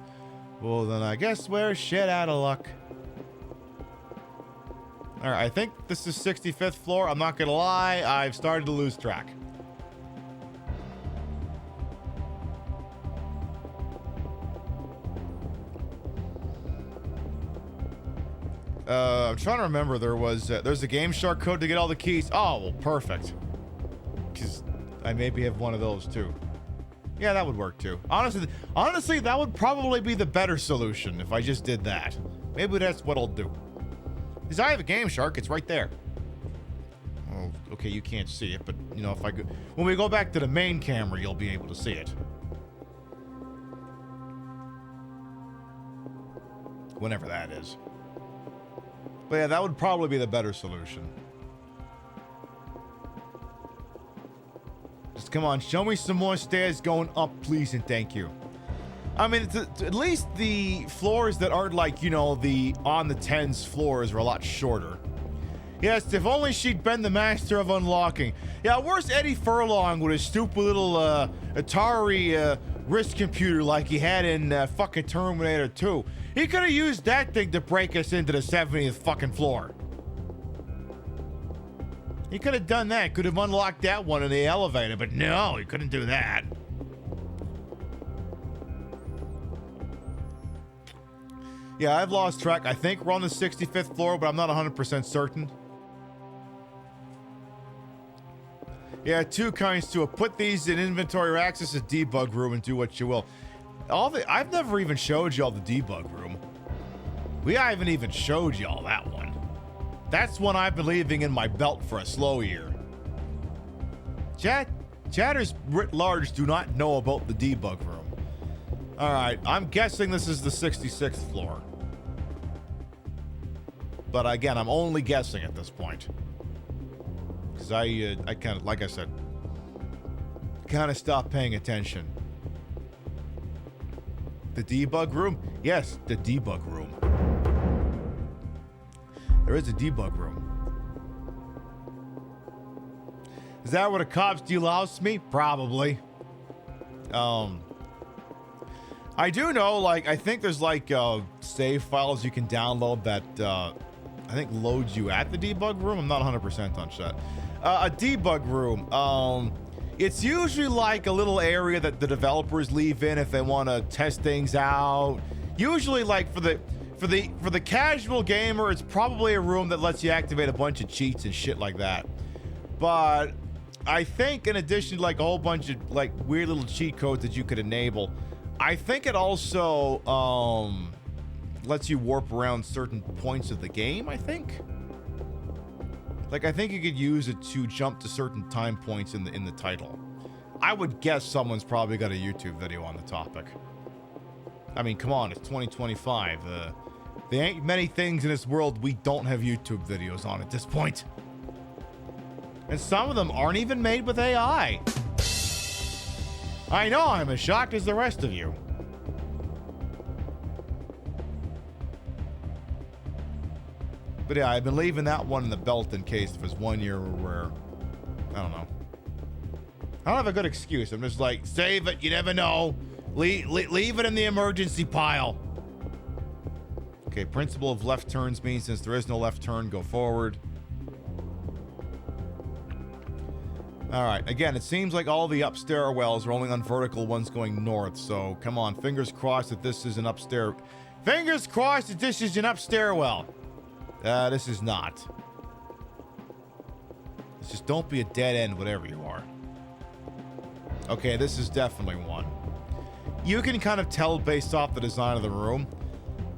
well then I guess we're shit out of luck. Alright, I think this is 65th floor. I'm not gonna lie, I've started to lose track. I'm trying to remember, there's a Game Shark code to get all the keys. Oh, well, perfect. Because I maybe have one of those too. Yeah, that would work too. Honestly, that would probably be the better solution if I just did that. Maybe that's what I'll do. Because I have a Game Shark, it's right there. Oh, okay, you can't see it, but you know, if I go, when we go back to the main camera, you'll be able to see it. Whenever that is. But yeah, that would probably be the better solution. Just come on, show me some more stairs going up, please, and thank you. I mean, at least the floors that aren't like, you know, the on the 10s floors are a lot shorter. Yes, if only she'd been the master of unlocking. Yeah, where's Eddie Furlong with his stupid little Atari wrist computer like he had in fucking Terminator 2? He could have used that thing to break us into the 70th fucking floor. He could have done that. Could have unlocked that one in the elevator, but no, he couldn't do that. Yeah, I've lost track. I think we're on the 65th floor, but I'm not 100% certain. Yeah, two kinds to it. Put these in inventory or access a debug room and do what you will. I've never even showed y'all the debug room. We haven't even showed y'all that one. That's one I've been leaving in my belt for a slow year. Chatters writ large do not know about the debug room. Alright, I'm guessing this is the 66th floor. But again, I'm only guessing at this point. Because I kind of, like I said, kind of stopped paying attention. The debug room? Yes, the debug room. There is a debug room. Is that where the cops delouse me? Probably. I do know, like, I think there's like save files you can download that I think loads you at the debug room. I'm not 100% on shit. A debug room. It's usually like a little area that the developers leave in if they want to test things out. Usually, like for the casual gamer, it's probably a room that lets you activate a bunch of cheats and shit like that. But I think in addition to like a whole bunch of like weird little cheat codes that you could enable, I think it also lets you warp around certain points of the game, I think. Like, I think you could use it to jump to certain time points in the title. I would guess someone's probably got a YouTube video on the topic. I mean, come on, it's 2025. There ain't many things in this world we don't have YouTube videos on at this point. And some of them aren't even made with AI. I know, I'm as shocked as the rest of you. But yeah, I've been leaving that one in the belt in case if it's 1 year where, I don't know. I don't have a good excuse. I'm just like, save it, you never know. Leave it in the emergency pile. Okay, principle of left turns means since there is no left turn, go forward. Alright, again, it seems like all the up stairwells are only on vertical ones going north, so come on, fingers crossed that this is an upstair. Fingers crossed that this is an up stairwell. This is not. It's just don't be a dead end, whatever you are. Okay, this is definitely one. You can kind of tell based off the design of the room.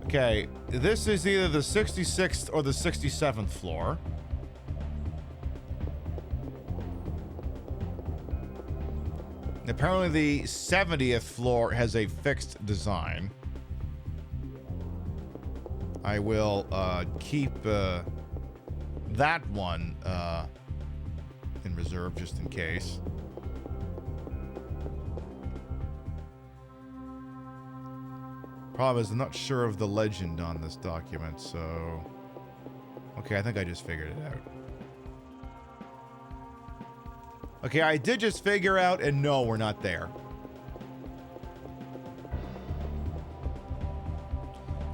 Okay, this is either the 66th or the 67th floor. Apparently the 70th floor has a fixed design. I will keep that one in reserve just in case. Problem is, I'm not sure of the legend on this document, so... Okay, I think I just figured it out. Okay, I did just figure out, and no, we're not there.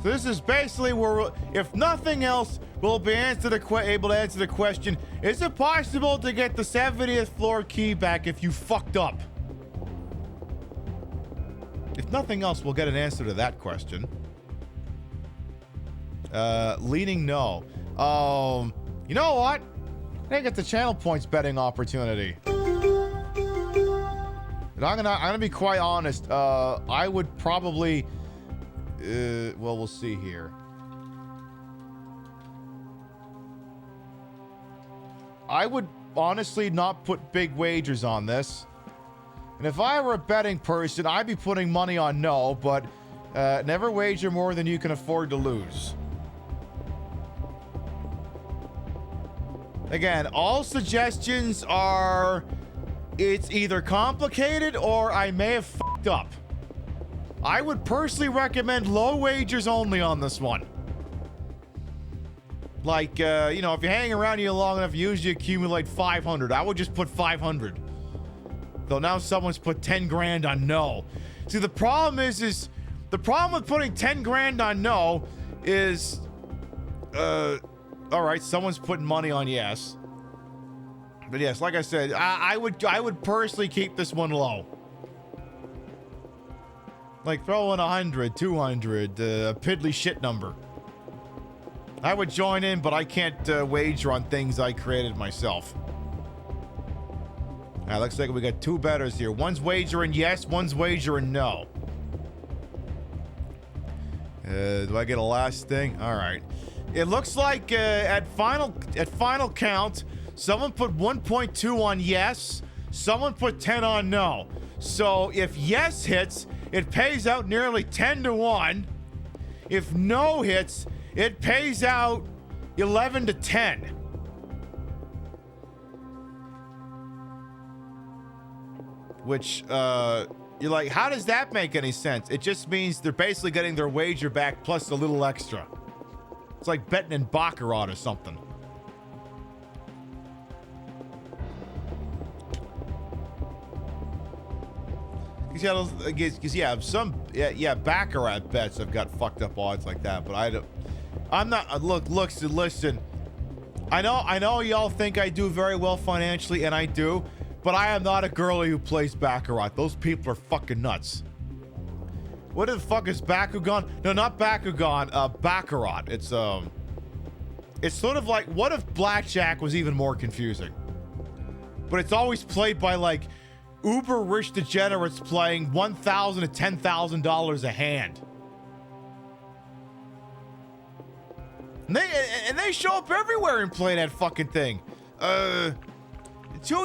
So this is basically where, we'll, if nothing else, we'll be able to answer the question, is it possible to get the 70th floor key back if you fucked up? If nothing else, we'll get an answer to that question. Leaning no. You know what? I get the channel points betting opportunity. And I'm gonna be quite honest. I would probably... well, we'll see here. I would honestly not put big wagers on this. And if I were a betting person, I'd be putting money on no, but never wager more than you can afford to lose. Again, all suggestions are it's either complicated or I may have fucked up. I would personally recommend low wagers only on this one. Like, you know, if you're hanging around here long enough, you usually accumulate 500. I would just put 500. Though now someone's put 10 grand on no. See, the problem is the problem with putting 10 grand on no is, all right, someone's putting money on yes. But yes, like I said, I would personally keep this one low. Like throw in 100, 200, a piddly shit number. I would join in, but I can't wager on things I created myself. All right, looks like we got two bettors here. One's wagering yes, one's wagering no. Do I get a last thing? All right. It looks like at final count, someone put 1.2 on yes, someone put 10 on no. So if yes hits, it pays out nearly 10 to 1. If no hits, it pays out 11 to 10. Which, you're like, how does that make any sense? It just means they're basically getting their wager back plus a little extra. It's like betting in Baccarat or something. Because yeah, Baccarat bets have got fucked up odds like that, but I'm not. Listen. I know y'all think I do very well financially, and I do, but I am not a girlie who plays Baccarat. Those people are fucking nuts. What the fuck is Bakugan? No, not Bakugan. Baccarat. It's sort of like, what if blackjack was even more confusing? But it's always played by like uber rich degenerates playing $1,000 to $10,000 a hand. And they show up everywhere and play that fucking thing. 2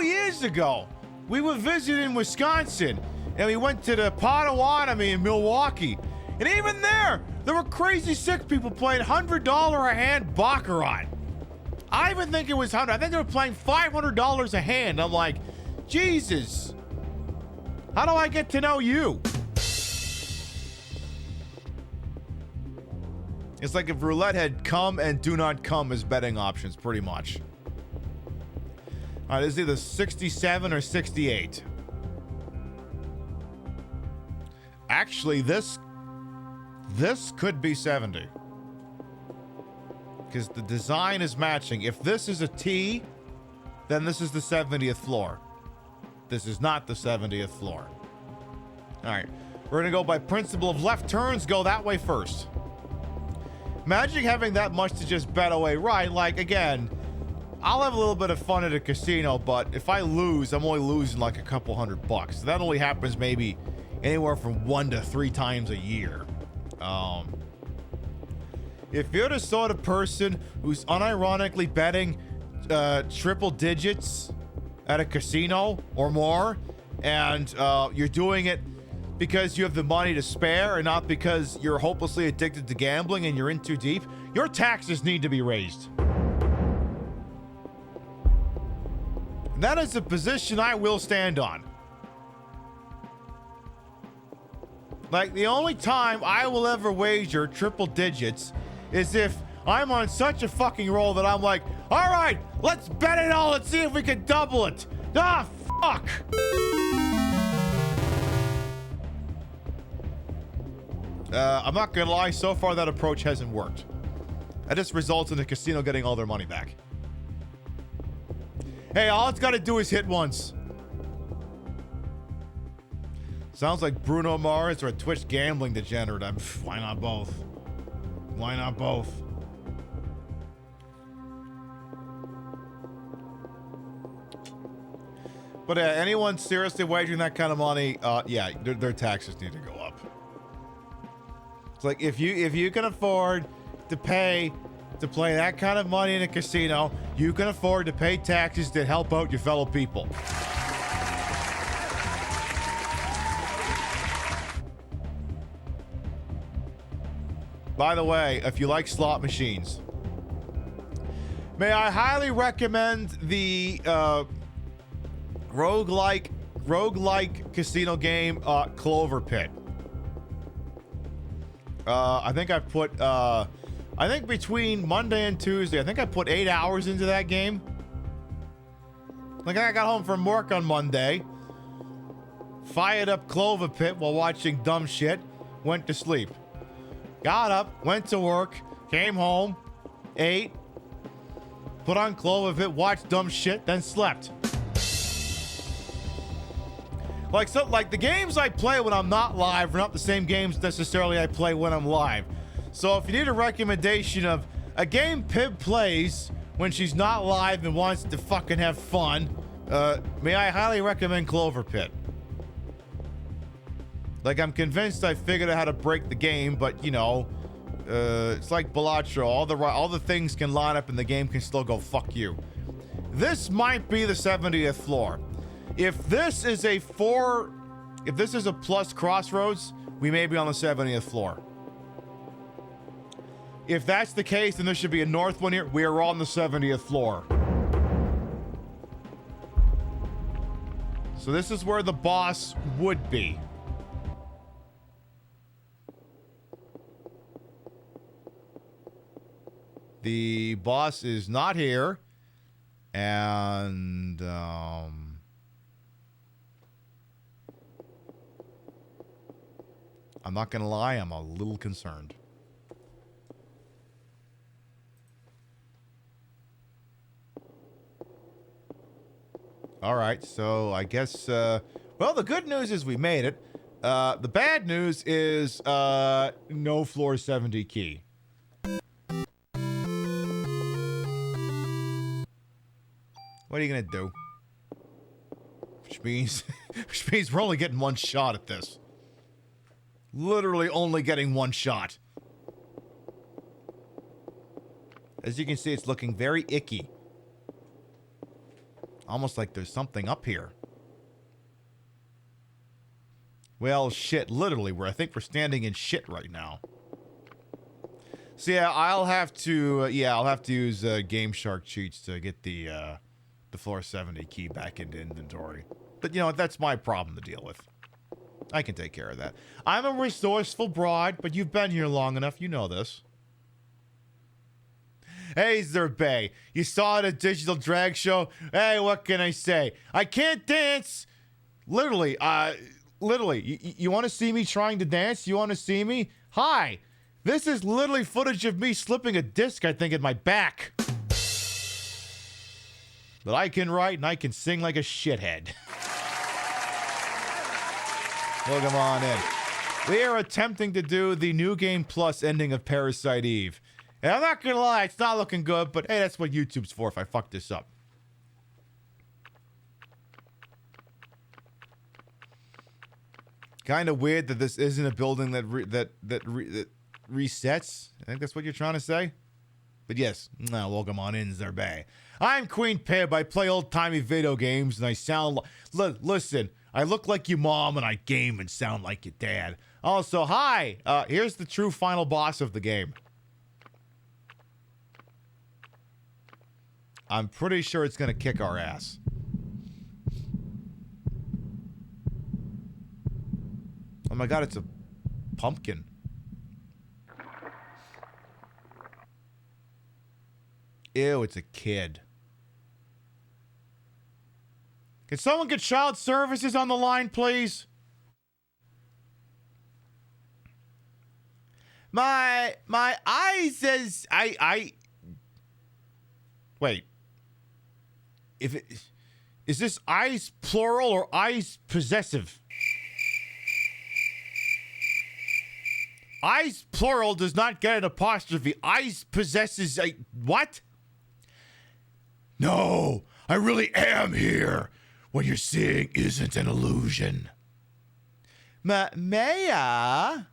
years ago, we were visiting Wisconsin, and we went to the Potawatomi in Milwaukee. And even there were crazy sick people playing $100 a hand Baccarat. I even think it was $100. I think they were playing $500 a hand. I'm like, Jesus. How do I get to know you? It's like if roulette had come and do not come as betting options, pretty much. All right, this is either 67 or 68. Actually, this could be 70. Because the design is matching. If this is a T, then this is the 70th floor. This is not the 70th floor. All right, we're gonna go by principle of left turns, go that way first. Imagine having that much to just bet away, right? Like, again, I'll have a little bit of fun at a casino, but if I lose, I'm only losing like a couple $100. So that only happens maybe anywhere from 1 to 3 times a year. If you're the sort of person who's unironically betting triple digits at a casino or more, and you're doing it because you have the money to spare and not because you're hopelessly addicted to gambling and you're in too deep, your taxes need to be raised. And that is a position I will stand on. Like, the only time I will ever wager triple digits is if I'm on such a fucking roll that I'm like, all right, let's bet it all and see if we can double it. Ah, fuck. I'm not gonna lie, so far that approach hasn't worked. That just results in the casino getting all their money back. Hey, all it's gotta do is hit once. Sounds like Bruno Mars or a Twitch gambling degenerate. Why not both? Why not both? But anyone seriously wagering that kind of money, yeah, their taxes need to go up. It's like if you can afford to pay to play that kind of money in a casino, you can afford to pay taxes that help out your fellow people. By the way, if you like slot machines, may I highly recommend the roguelike casino game Clover Pit. I think I put I think between Monday and Tuesday, I think I put 8 hours into that game. Like, I got home from work on Monday, fired up Clover Pit while watching dumb shit, went to sleep. Got up, went to work, came home, ate, put on Clover Pit, watched dumb shit, then slept. Like the games I play when I'm not live are not the same games necessarily I play when I'm live. So if you need a recommendation of a game Pib plays when she's not live and wants to fucking have fun, may I highly recommend Clover Pit. Like, I'm convinced I figured out how to break the game, but you know, it's like Balatro. All the things can line up and the game can still go fuck you. This might be the 70th floor. If this is a plus crossroads, we may be on the 70th floor. If that's the case, then there should be a north one here. We are on the 70th floor. So this is where the boss would be. The boss is not here. And, I'm not gonna lie, I'm a little concerned. All right, so I guess, well, the good news is we made it. The bad news is, no floor 70 key. What are you gonna do? Which means we're only getting one shot at this. Literally only getting one shot. As you can see, it's looking very icky. Almost like there's something up here. Well, shit, literally, I think we're standing in shit right now. So yeah, I'll have to use Game Shark cheats to get the floor 70 key back into inventory. But you know what, that's my problem to deal with. I can take care of that. I'm a resourceful broad, but you've been here long enough, you know this. Hey, Zerbay, you saw it at Digital Drag Show? Hey, what can I say? I can't dance! Literally, you want to see me trying to dance? You want to see me? Hi! This is literally footage of me slipping a disc, I think, in my back. But I can write and I can sing like a shithead. Welcome on in. We are attempting to do the New Game Plus ending of Parasite Eve. And I'm not gonna lie, it's not looking good, but hey, that's what YouTube's for if I fuck this up. Kind of weird that this isn't a building that resets. I think that's what you're trying to say. But yes, welcome on in, Zerbay. I'm Queen Pib. I play old-timey video games, and I sound like... Listen, I look like your mom, and I game and sound like your dad. Also, hi! Here's the true final boss of the game. I'm pretty sure it's gonna kick our ass. Oh my god, it's a pumpkin. Ew, it's a kid. Can someone get child services on the line, please? My eyes says wait. Is this eyes plural or eyes possessive? Eyes plural does not get an apostrophe. Eyes possesses a what? No, I really am here. What you're seeing isn't an illusion. Maya?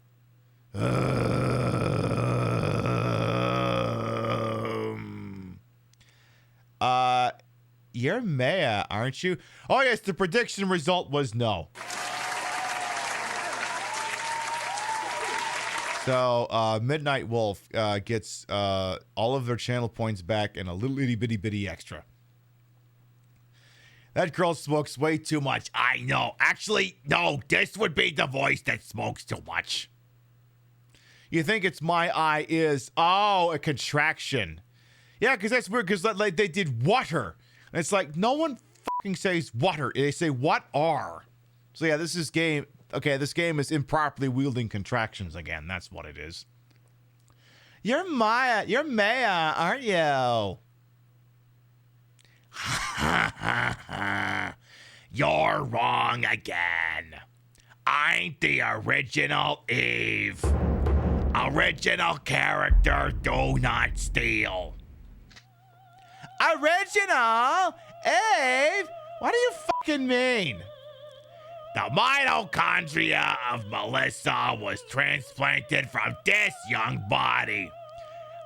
You're Maya, aren't you? Oh, yes, the prediction result was no. So, Midnight Wolf gets all of their channel points back and a little itty bitty bitty extra. That girl smokes way too much. I know. Actually, no, this would be the voice that smokes too much. You think it's my eye is, oh, a contraction. Yeah, because that's weird, because like, they did water. And it's like, no one fucking says water. They say what are. So yeah, this is game. Okay, this game is improperly wielding contractions again. That's what it is. You're Maya, aren't you? You're wrong again. I'm the original Eve. Original character, do not steal. Original? Eve? What do you fucking mean? The mitochondria of Melissa was transplanted from this young body.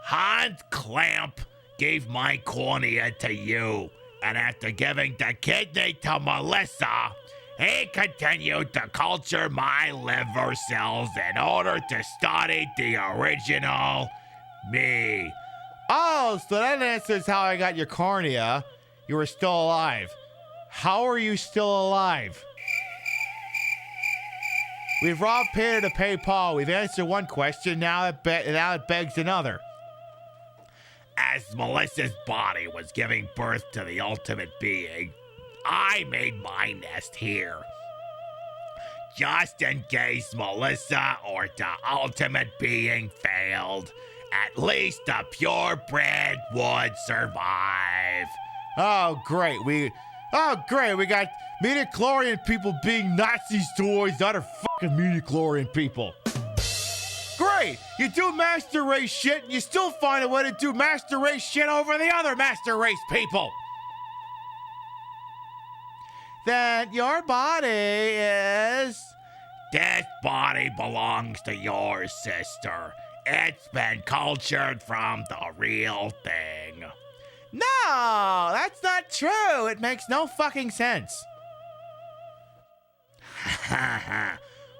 Hans Clamp gave my cornea to you, and after giving the kidney to Melissa, he continued to culture my liver cells in order to study the original me. Oh, so that answers how I got your cornea. You were still alive. How are you still alive? We've robbed Peter to pay Paul. We've answered one question, now it begs another. As Melissa's body was giving birth to the ultimate being, I made my nest here. Just in case Melissa or the ultimate being failed, at least the purebred would survive. Oh, great. We got midichlorian people being Nazis towards other fucking midichlorian people. Great. You do master race shit and you still find a way to do master race shit over the other master race people. That your body is... This body belongs to your sister. It's been cultured from the real thing. No, that's not true. It makes no fucking sense.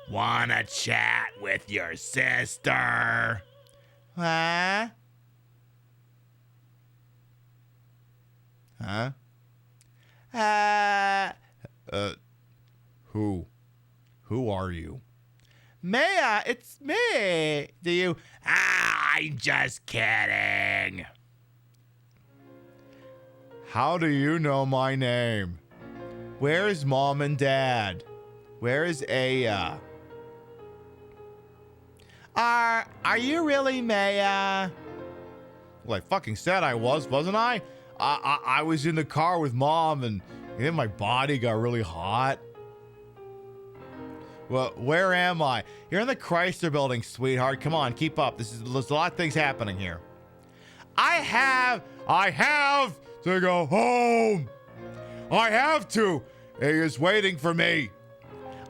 Wanna chat with your sister? Huh? Huh? Who? Who are you? Maya, it's me. Do you? I'm just kidding. How do you know my name? Where's Mom and Dad? Where is Aya? Are you really Maya? Well, I fucking said I was, wasn't I? I was in the car with Mom and then my body got really hot. Well, where am I? You're in the Chrysler building, sweetheart. Come on, keep up. There's a lot of things happening here. I have to go home. I have to. He is waiting for me.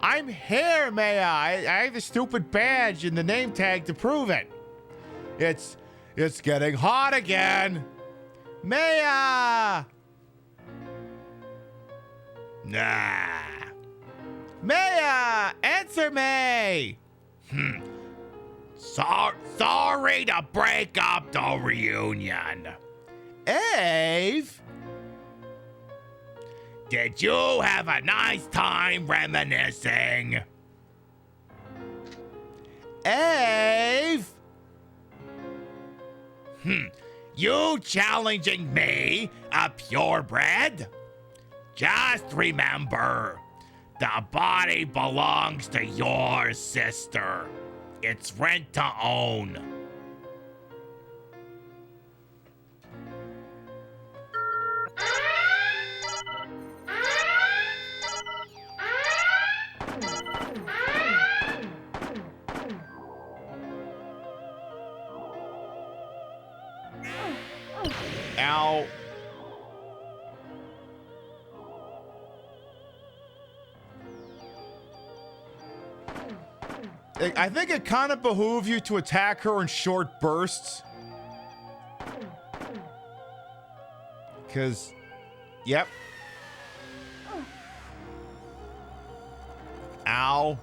I'm here, Maya. I have a stupid badge and the name tag to prove it. It's getting hot again. Maya! Nah. Maya, answer me. Sorry to break up the reunion. Eve? Did you have a nice time reminiscing? Eve? You challenging me, a purebred? Just remember, the body belongs to your sister. It's rent to own. Ow. I think it kind of behooves you to attack her in short bursts. Because Yep. Ow.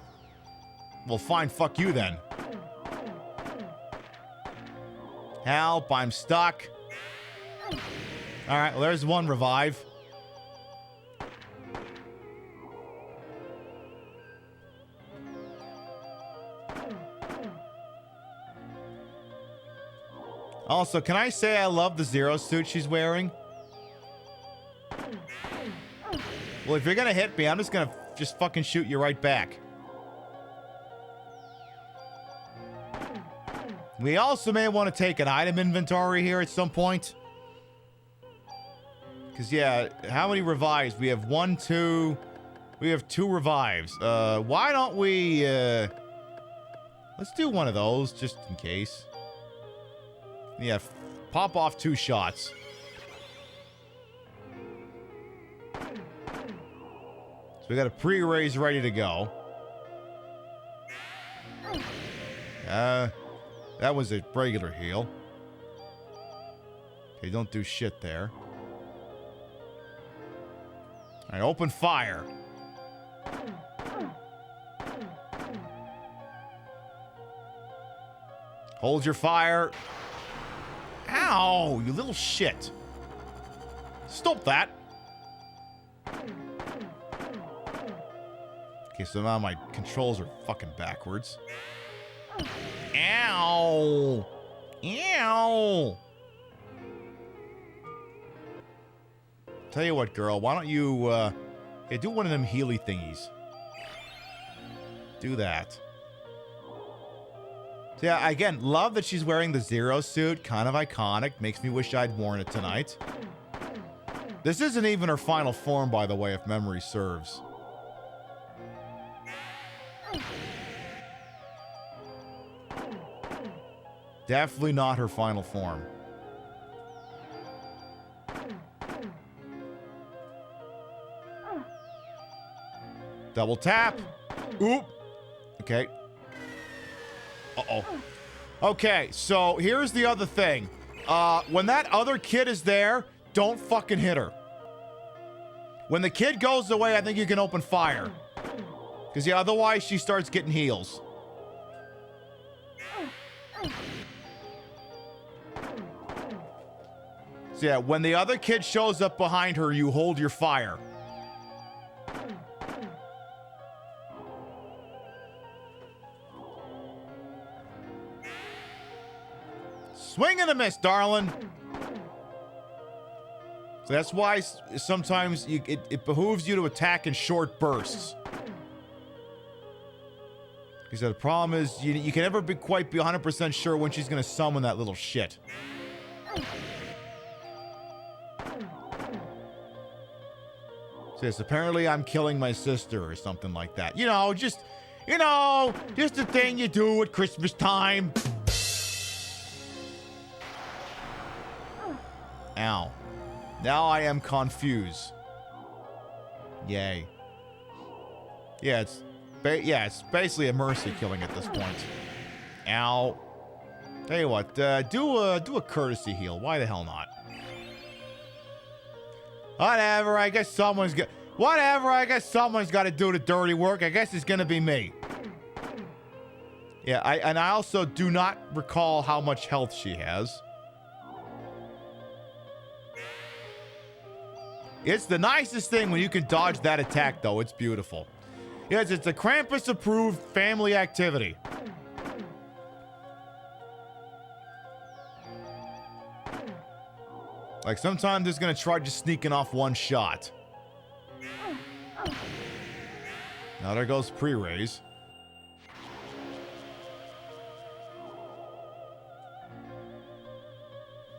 Well, fine. Fuck you then. Help. I'm stuck. All right. Well, there's one revive. Also, can I say I love the Zero suit she's wearing? Well, if you're gonna hit me, I'm just gonna fucking shoot you right back. We also may want to take an item inventory here at some point. Because, yeah, how many revives? We have 1, 2... We have 2 revives. Why don't we, let's do one of those, just in case. Yeah, pop off 2 shots. So we got a pre-raise ready to go. That was a regular heal. Okay, don't do shit there. Alright, open fire. Hold your fire. Ow, you little shit. Stop that. Okay, so now my controls are fucking backwards. Ow. Ow. Tell you what, girl, why don't you, yeah, do one of them Healy thingies. Do that. So yeah, again, love that she's wearing the Zero suit. Kind of iconic. Makes me wish I'd worn it tonight. This isn't even her final form, by the way, if memory serves. Definitely not her final form. Double tap. Oop. Okay. Uh-oh. Okay, so here's the other thing. When that other kid is there, don't fucking hit her. When the kid goes away, I think you can open fire. Because, yeah, otherwise she starts getting heals. So, yeah, when the other kid shows up behind her, you hold your fire. Swing and a miss, darling. So that's why sometimes it behooves you to attack in short bursts. Because the problem is you can never quite be 100% sure when she's going to summon that little shit. So yes, apparently I'm killing my sister or something like that. Just a thing you do at Christmas time. Ow. Now I am confused. Yay. Yeah, it's basically a mercy killing at this point. Ow. Tell you what, do a courtesy heal. Why the hell not? Whatever, I guess someone's got to do the dirty work. I guess it's gonna be me. Yeah, I also do not recall how much health she has. It's the nicest thing when you can dodge that attack, though. It's beautiful. Yes, it's a Krampus-approved family activity. Like, sometimes it's going to try just sneaking off one shot. Now there goes pre-raise.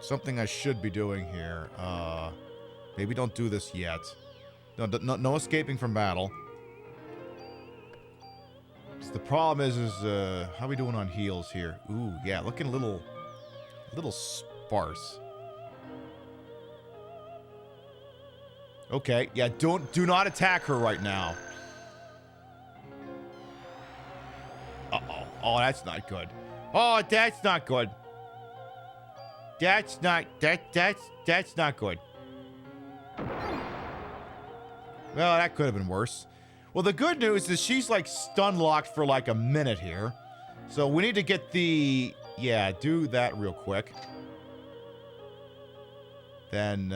Something I should be doing here. Maybe don't do this yet. No escaping from battle. So the problem is how are we doing on heals here? Ooh, yeah, looking a little sparse. Okay, yeah, do not attack her right now. Uh-oh. Oh, that's not good. Oh, that's not good. That's not good. Well, that could have been worse. Well, the good news is she's like stun locked for like a minute here. So we need to get the... Yeah, do that real quick. Then,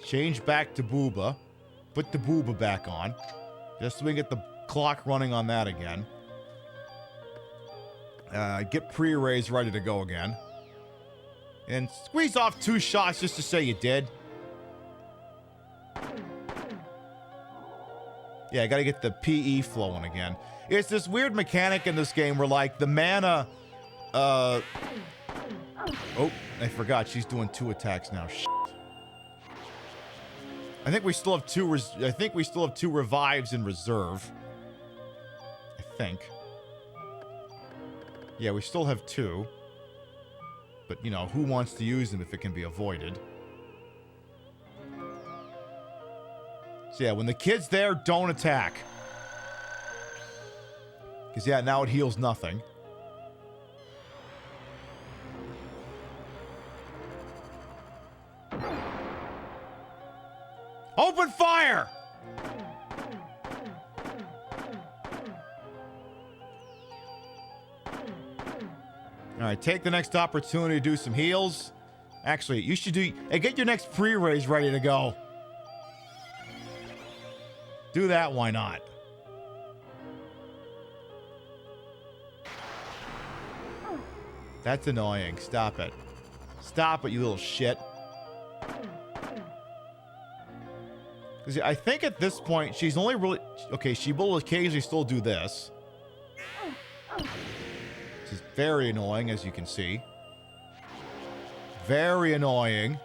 change back to Booba. Put the Booba back on. Just so we can get the clock running on that again. Get pre-raise ready to go again. And squeeze off 2 shots just to say you did. Yeah, I gotta get the PE flowing again. It's this weird mechanic in this game where, like, the mana... Oh, I forgot. She's doing 2 attacks now. Shit. I think we still have 2... I think we still have 2 revives in reserve. I think. Yeah, we still have 2. But, you know, who wants to use them if it can be avoided? So, yeah, when the kid's there, don't attack. Because, yeah, now it heals nothing. Open fire! Alright, take the next opportunity to do some heals. Actually, you should do... Hey, get your next pre-raise ready to go. Do that, why not? That's annoying. Stop it. Stop it, you little shit. Because I think at this point, she's only really... Okay, she will occasionally still do this. Which is very annoying, as you can see. Very annoying.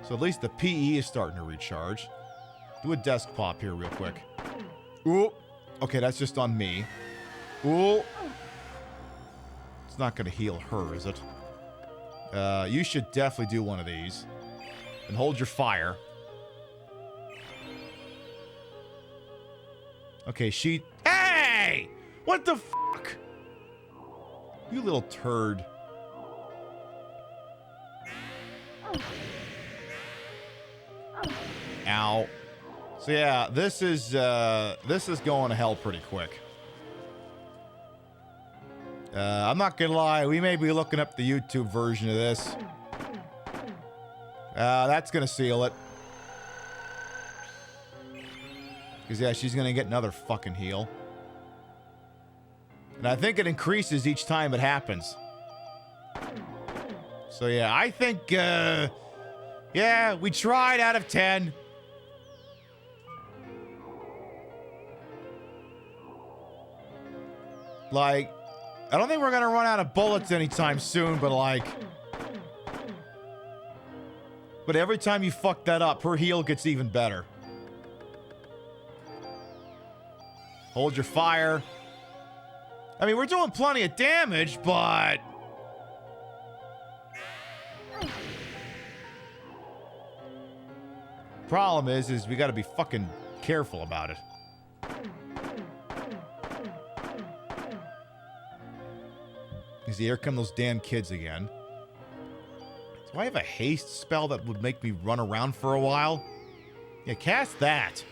So at least the PE is starting to recharge. Do a desk pop here real quick. Ooh. Okay, that's just on me. Ooh. It's not going to heal her, is it? You should definitely do one of these. And hold your fire. Okay, she... Hey! What the fuck? You little turd. Ow. So yeah, this is going to hell pretty quick. I'm not gonna lie, we may be looking up the YouTube version of this. That's gonna seal it. Because yeah, she's gonna get another fucking heal. And I think it increases each time it happens. So yeah, I think, yeah, we tried out of 10. Like, I don't think we're gonna run out of bullets anytime soon, but like... But every time you fuck that up, her heal gets even better. Hold your fire. I mean, we're doing plenty of damage, but... Problem is we gotta be fucking careful about it. Because here come those damn kids again. Do I have a haste spell that would make me run around for a while? Yeah, cast that.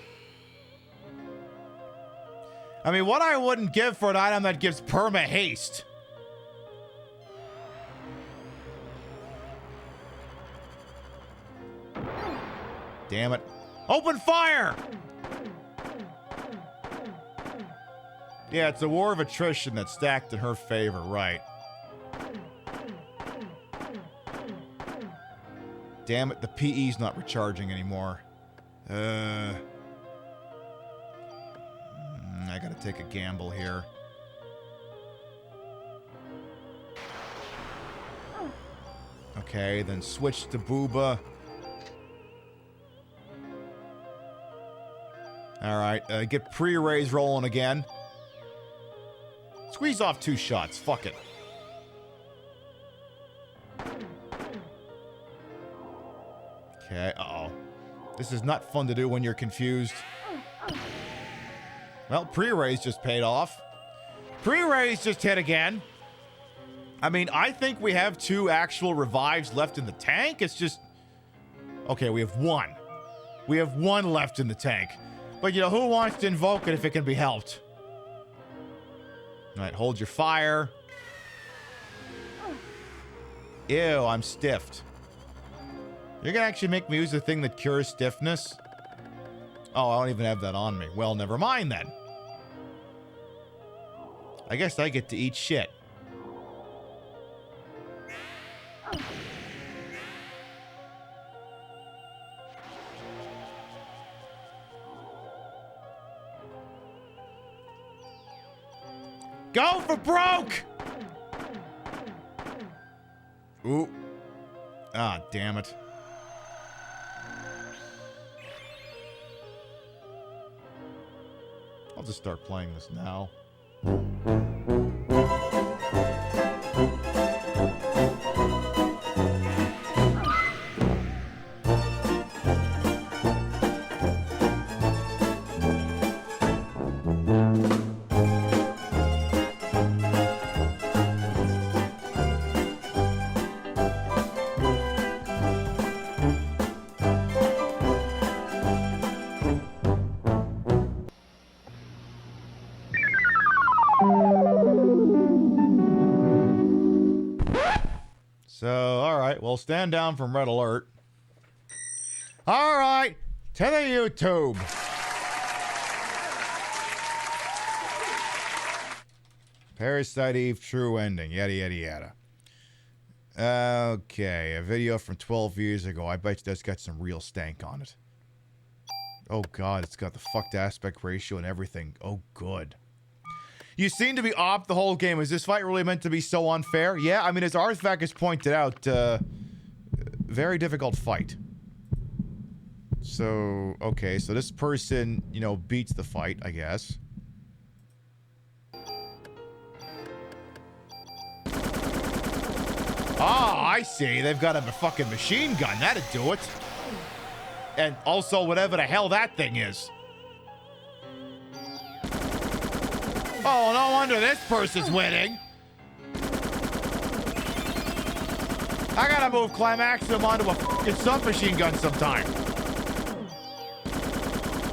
I mean, what I wouldn't give for an item that gives perma haste. Damn it. Open fire! Yeah, it's a war of attrition that's stacked in her favor, right. Damn it, the PE's not recharging anymore. I gotta take a gamble here. Okay, then switch to Booba. Alright, get pre-raise rolling again. Squeeze off 2 shots, fuck it. Okay, uh-oh. This is not fun to do when you're confused. Well, pre-raise just paid off. Pre-raise just hit again. I mean, I think we have 2 actual revives left in the tank. It's just... Okay, we have 1. We have one left in the tank. But, you know, who wants to invoke it if it can be helped? All right, hold your fire. Ew, I'm stiffed. You're gonna actually make me use the thing that cures stiffness? Oh, I don't even have that on me. Well, never mind then. I guess I get to eat shit. Go for broke! Ooh. Ah, damn it. I'll just start playing this now. So, alright, well, stand down from Red Alert. Alright, to the YouTube. Parasite Eve, true ending, yada, yada, yada. Okay, a video from 12 years ago. I bet you that's got some real stank on it. Oh, God, it's got the fucked aspect ratio and everything. Oh, good. You seem to be off the whole game. Is this fight really meant to be so unfair? Yeah, I mean, as Arthvak has pointed out, very difficult fight. So, okay, so this person, you know, beats the fight, I guess. Oh, I see. They've got a fucking machine gun. That'd do it. And also whatever the hell that thing is. Oh, no wonder this person's winning. I gotta move Climaxium onto a fucking submachine gun sometime.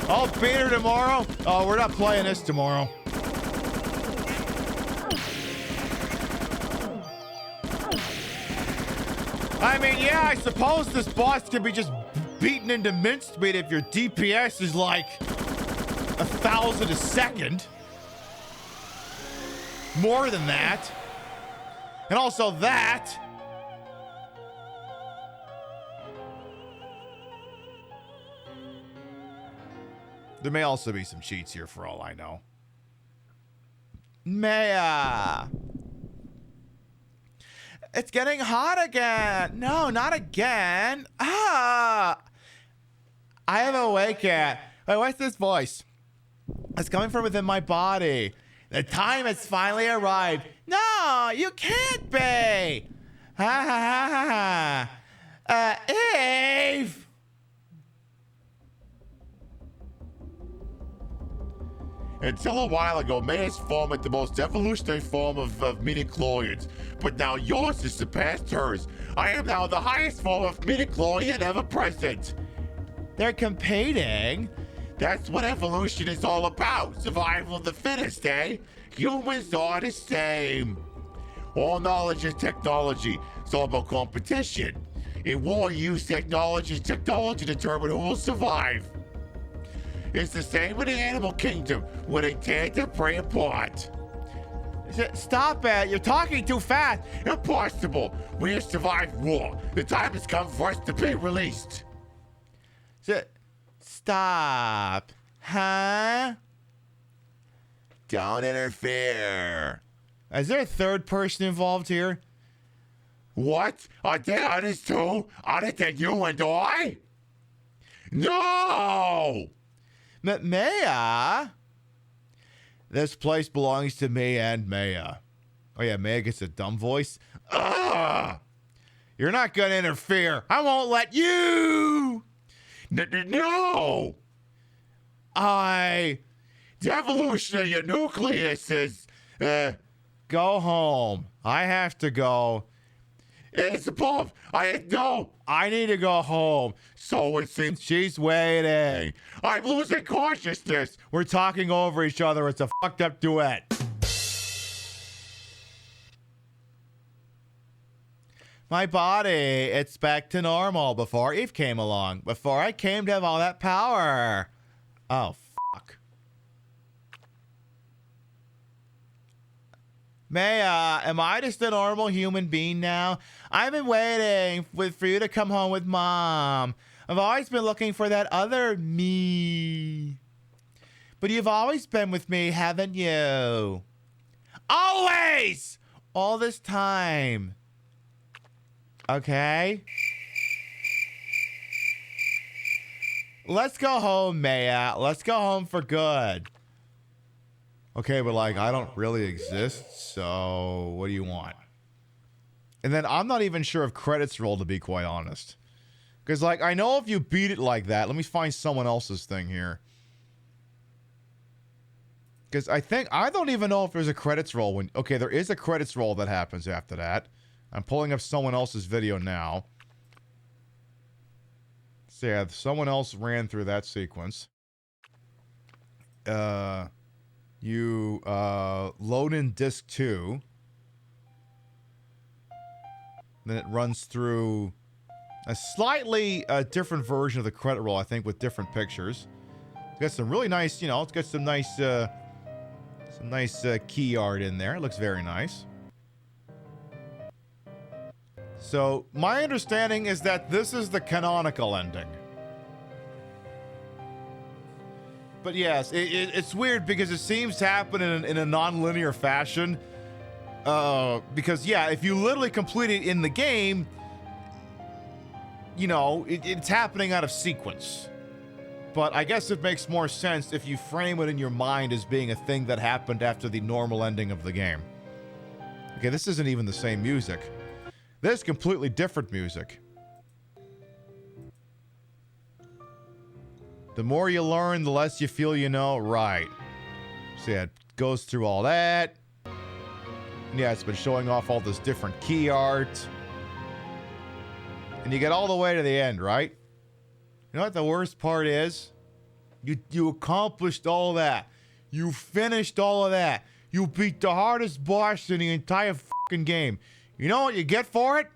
I'll beat her tomorrow. Oh, we're not playing this tomorrow. I mean, yeah, I suppose this boss can be just beaten into mincemeat if your DPS is like 1,000 a second. More than that. And also that. There may also be some cheats here for all I know. Maya. It's getting hot again. No, not again. Ah. I have a wake cat. Wait, what's this voice? It's coming from within my body. The time has finally arrived. No, you can't be. Ha ha ha ha. Eve. Until a while ago, Maya's form had the most evolutionary form of midichlorians, but now yours has surpassed hers. I am now the highest form of midichlorian ever present. They're competing. That's what evolution is all about. Survival of the fittest, eh? Humans are the same. All knowledge is technology. It's all about competition. In war, you use technology to determine who will survive. It's the same in the animal kingdom, where they tear their prey apart. Stop it. You're talking too fast. Impossible. We have survived war. The time has come for us to be released. Stop. Huh? Don't interfere. Is there a third person involved here? What? Are there others too? Other than you and I? No! Maya? This place belongs to me and Maya. Oh yeah, Maya gets a dumb voice. Ugh! You're not gonna interfere. I won't let you! No! The evolution of your nucleus is, Go home. I have to go. It's above. No. I need to go home. So it seems. She's waiting. I'm losing consciousness. We're talking over each other. It's a fucked up duet. My body, it's back to normal before Eve came along. Before I came to have all that power. Oh, fuck. Maya, am I just a normal human being now? I've been waiting for you to come home with Mom. I've always been looking for that other me. But you've always been with me, haven't you? Always! All this time. Okay. Let's go home, Maya. Let's go home for good. Okay, but like, I don't really exist, so what do you want? And then I'm not even sure if credits roll, to be quite honest. Because, like, I know if you beat it like that, let me find someone else's thing here. Because I don't even know if there's a credits roll when, okay, there is a credits roll that happens after that. I'm pulling up someone else's video now. So yeah, someone else ran through that sequence. You load in disc 2. Then it runs through a slightly different version of the credit roll, I think, with different pictures. It's got some really nice, you know, it's got some nice key art in there. It looks very nice. So, my understanding is that this is the canonical ending. But yes, it's weird because it seems to happen in a non-linear fashion. Because, yeah, if you literally complete it in the game, you know, it's happening out of sequence. But I guess it makes more sense if you frame it in your mind as being a thing that happened after the normal ending of the game. Okay, this isn't even the same music. This is completely different music. The more you learn, the less you feel you know. Right. So yeah, it goes through all that. And yeah, it's been showing off all this different key art. And you get all the way to the end, right? You know what the worst part is? You accomplished all that. You finished all of that. You beat the hardest boss in the entire fucking game. You know what you get for it?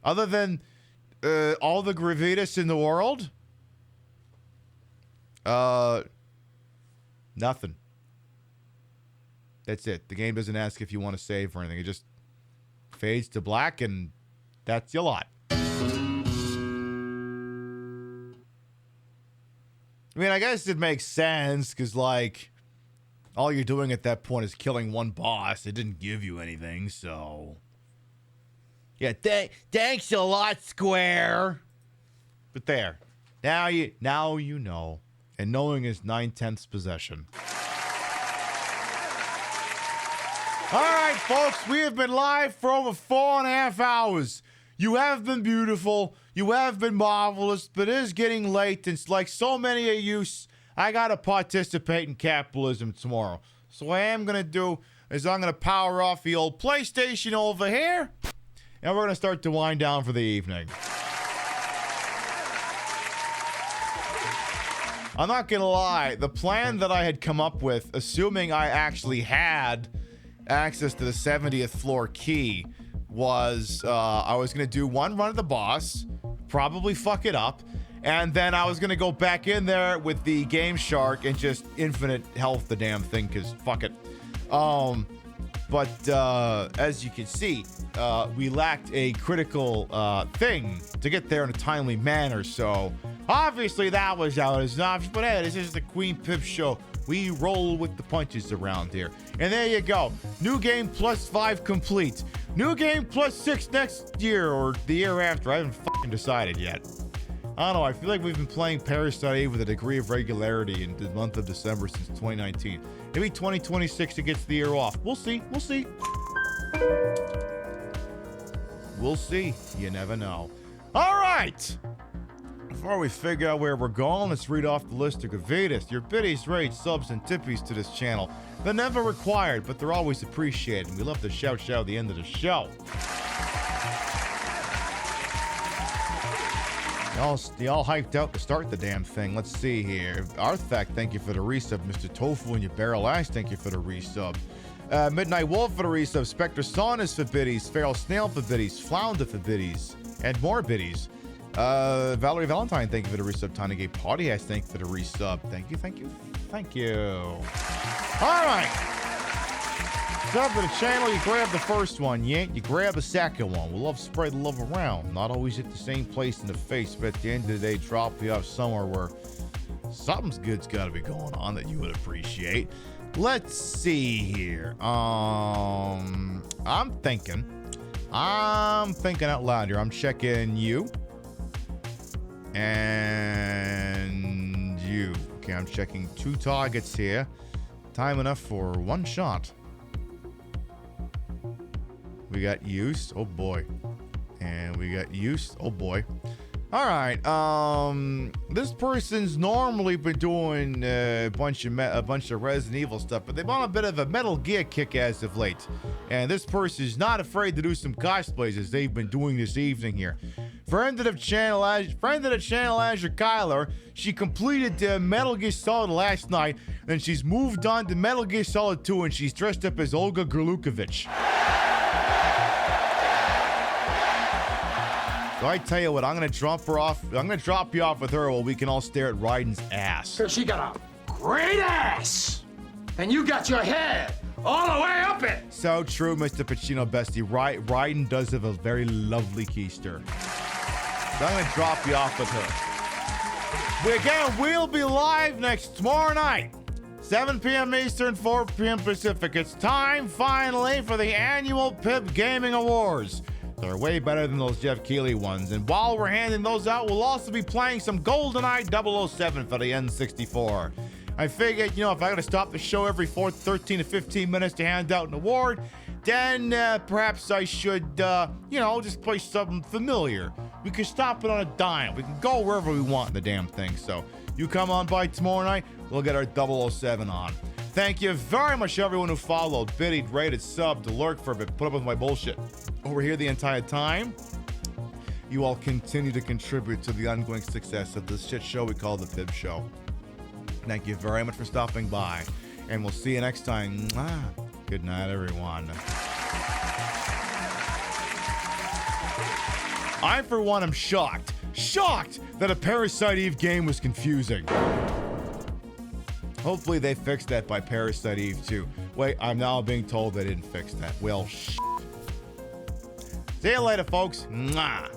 Other than all the gravitas in the world? Nothing. That's it. The game doesn't ask if you want to save or anything. It just fades to black and that's your lot. I mean, I guess it makes sense because, like, all you're doing at that point is killing one boss. It didn't give you anything, so... Yeah, thanks a lot, Square! But there. Now you know. And knowing is 9/10 possession. Alright, folks, we have been live for over 4.5 hours. You have been beautiful. You have been marvelous, but it is getting late. And it's like so many of you, I got to participate in capitalism tomorrow. So what I am going to do is I'm going to power off the old PlayStation over here. And we're going to start to wind down for the evening. I'm not going to lie. The plan that I had come up with, assuming I actually had access to the 70th floor key, was I was going to do one run of the boss, probably fuck it up, and then I was going to go back in there with the Game Shark and just infinite health the damn thing, because fuck it. But as you can see, we lacked a critical thing to get there in a timely manner, so obviously that was out as an option. But hey, this is the Queen Pip Show. We roll with the punches around here. And there you go. New game +5 complete. New game +6 next year or the year after. I haven't fucking decided yet. I don't know. I feel like we've been playing Parasite with a degree of regularity in the month of December since 2019. Maybe 2026 it gets the year off. We'll see. We'll see. We'll see. You never know. All right. Before we figure out where we're going, let's read off the list of gravitas. Your biddies, rates, subs, and tippies to this channel. They're never required, but they're always appreciated. And we love to shout at the end of the show. Y'all hyped out to start the damn thing. Let's see here. Artifact, thank you for the resub. Mr. Tofu and your Barrel Ash, thank you for the resub. Midnight Wolf for the resub. Spectre Saunus for biddies. Feral Snail for biddies. Flounder for biddies. And more biddies. Valerie Valentine, thank you for the resub. Tiny Gay Party Ass, thank you for the resub. Thank you, thank you, thank you. All right. Sub to the channel, you grab the first one, you grab the second one. We love to spread the love around. Not always at the same place in the face, but at the end of the day, drop you off somewhere where something's good's got to be going on that you would appreciate. Let's see here. I'm thinking out loud here. I'm checking you and you. Okay, I'm checking 2 targets here. Time enough for 1 shot. We got used. Oh boy. And we got used. Oh boy. All right. This person's normally been doing a bunch of Resident Evil stuff, but they've on a bit of a Metal Gear kick as of late. And this person is not afraid to do some cosplays as they've been doing this evening here. Friend of the channel, Azure Kyler. She completed Metal Gear Solid last night, then she's moved on to Metal Gear Solid 2, and she's dressed up as Olga Gerlukovich. So I tell you what, I'm gonna drop her off. I'm gonna drop you off with her while we can all stare at Raiden's ass. Cause she got a great ass, and you got your head all the way up it. So true, Mr. Pacino Bestie. Raiden does have a very lovely keister. So I'm gonna drop you off with her. We'll be live tomorrow night, 7 p.m. Eastern, 4 p.m. Pacific. It's time finally for the annual PIB Gaming Awards. They're way better than those Jeff Keighley ones. And while we're handing those out, we'll also be playing some GoldenEye 007 for the N64. I figured, if I gotta stop the show every 13 to 15 minutes to hand out an award, then perhaps I should, just play something familiar. We can stop it on a dime. We can go wherever we want in the damn thing. So you come on by tomorrow night, we'll get our 007 on. Thank you very much to everyone who followed, biddied, rated, subbed, lurked for a bit, put up with my bullshit over here the entire time. You all continue to contribute to the ongoing success of this shit show we call the PIB Show. Thank you very much for stopping by, and we'll see you next time. Good night, everyone. I, for one, am shocked that a Parasite Eve game was confusing. Hopefully they fixed that by Parasite Eve 2. Wait, I'm now being told they didn't fix that. Well, See you later, folks. Mwah. Wow.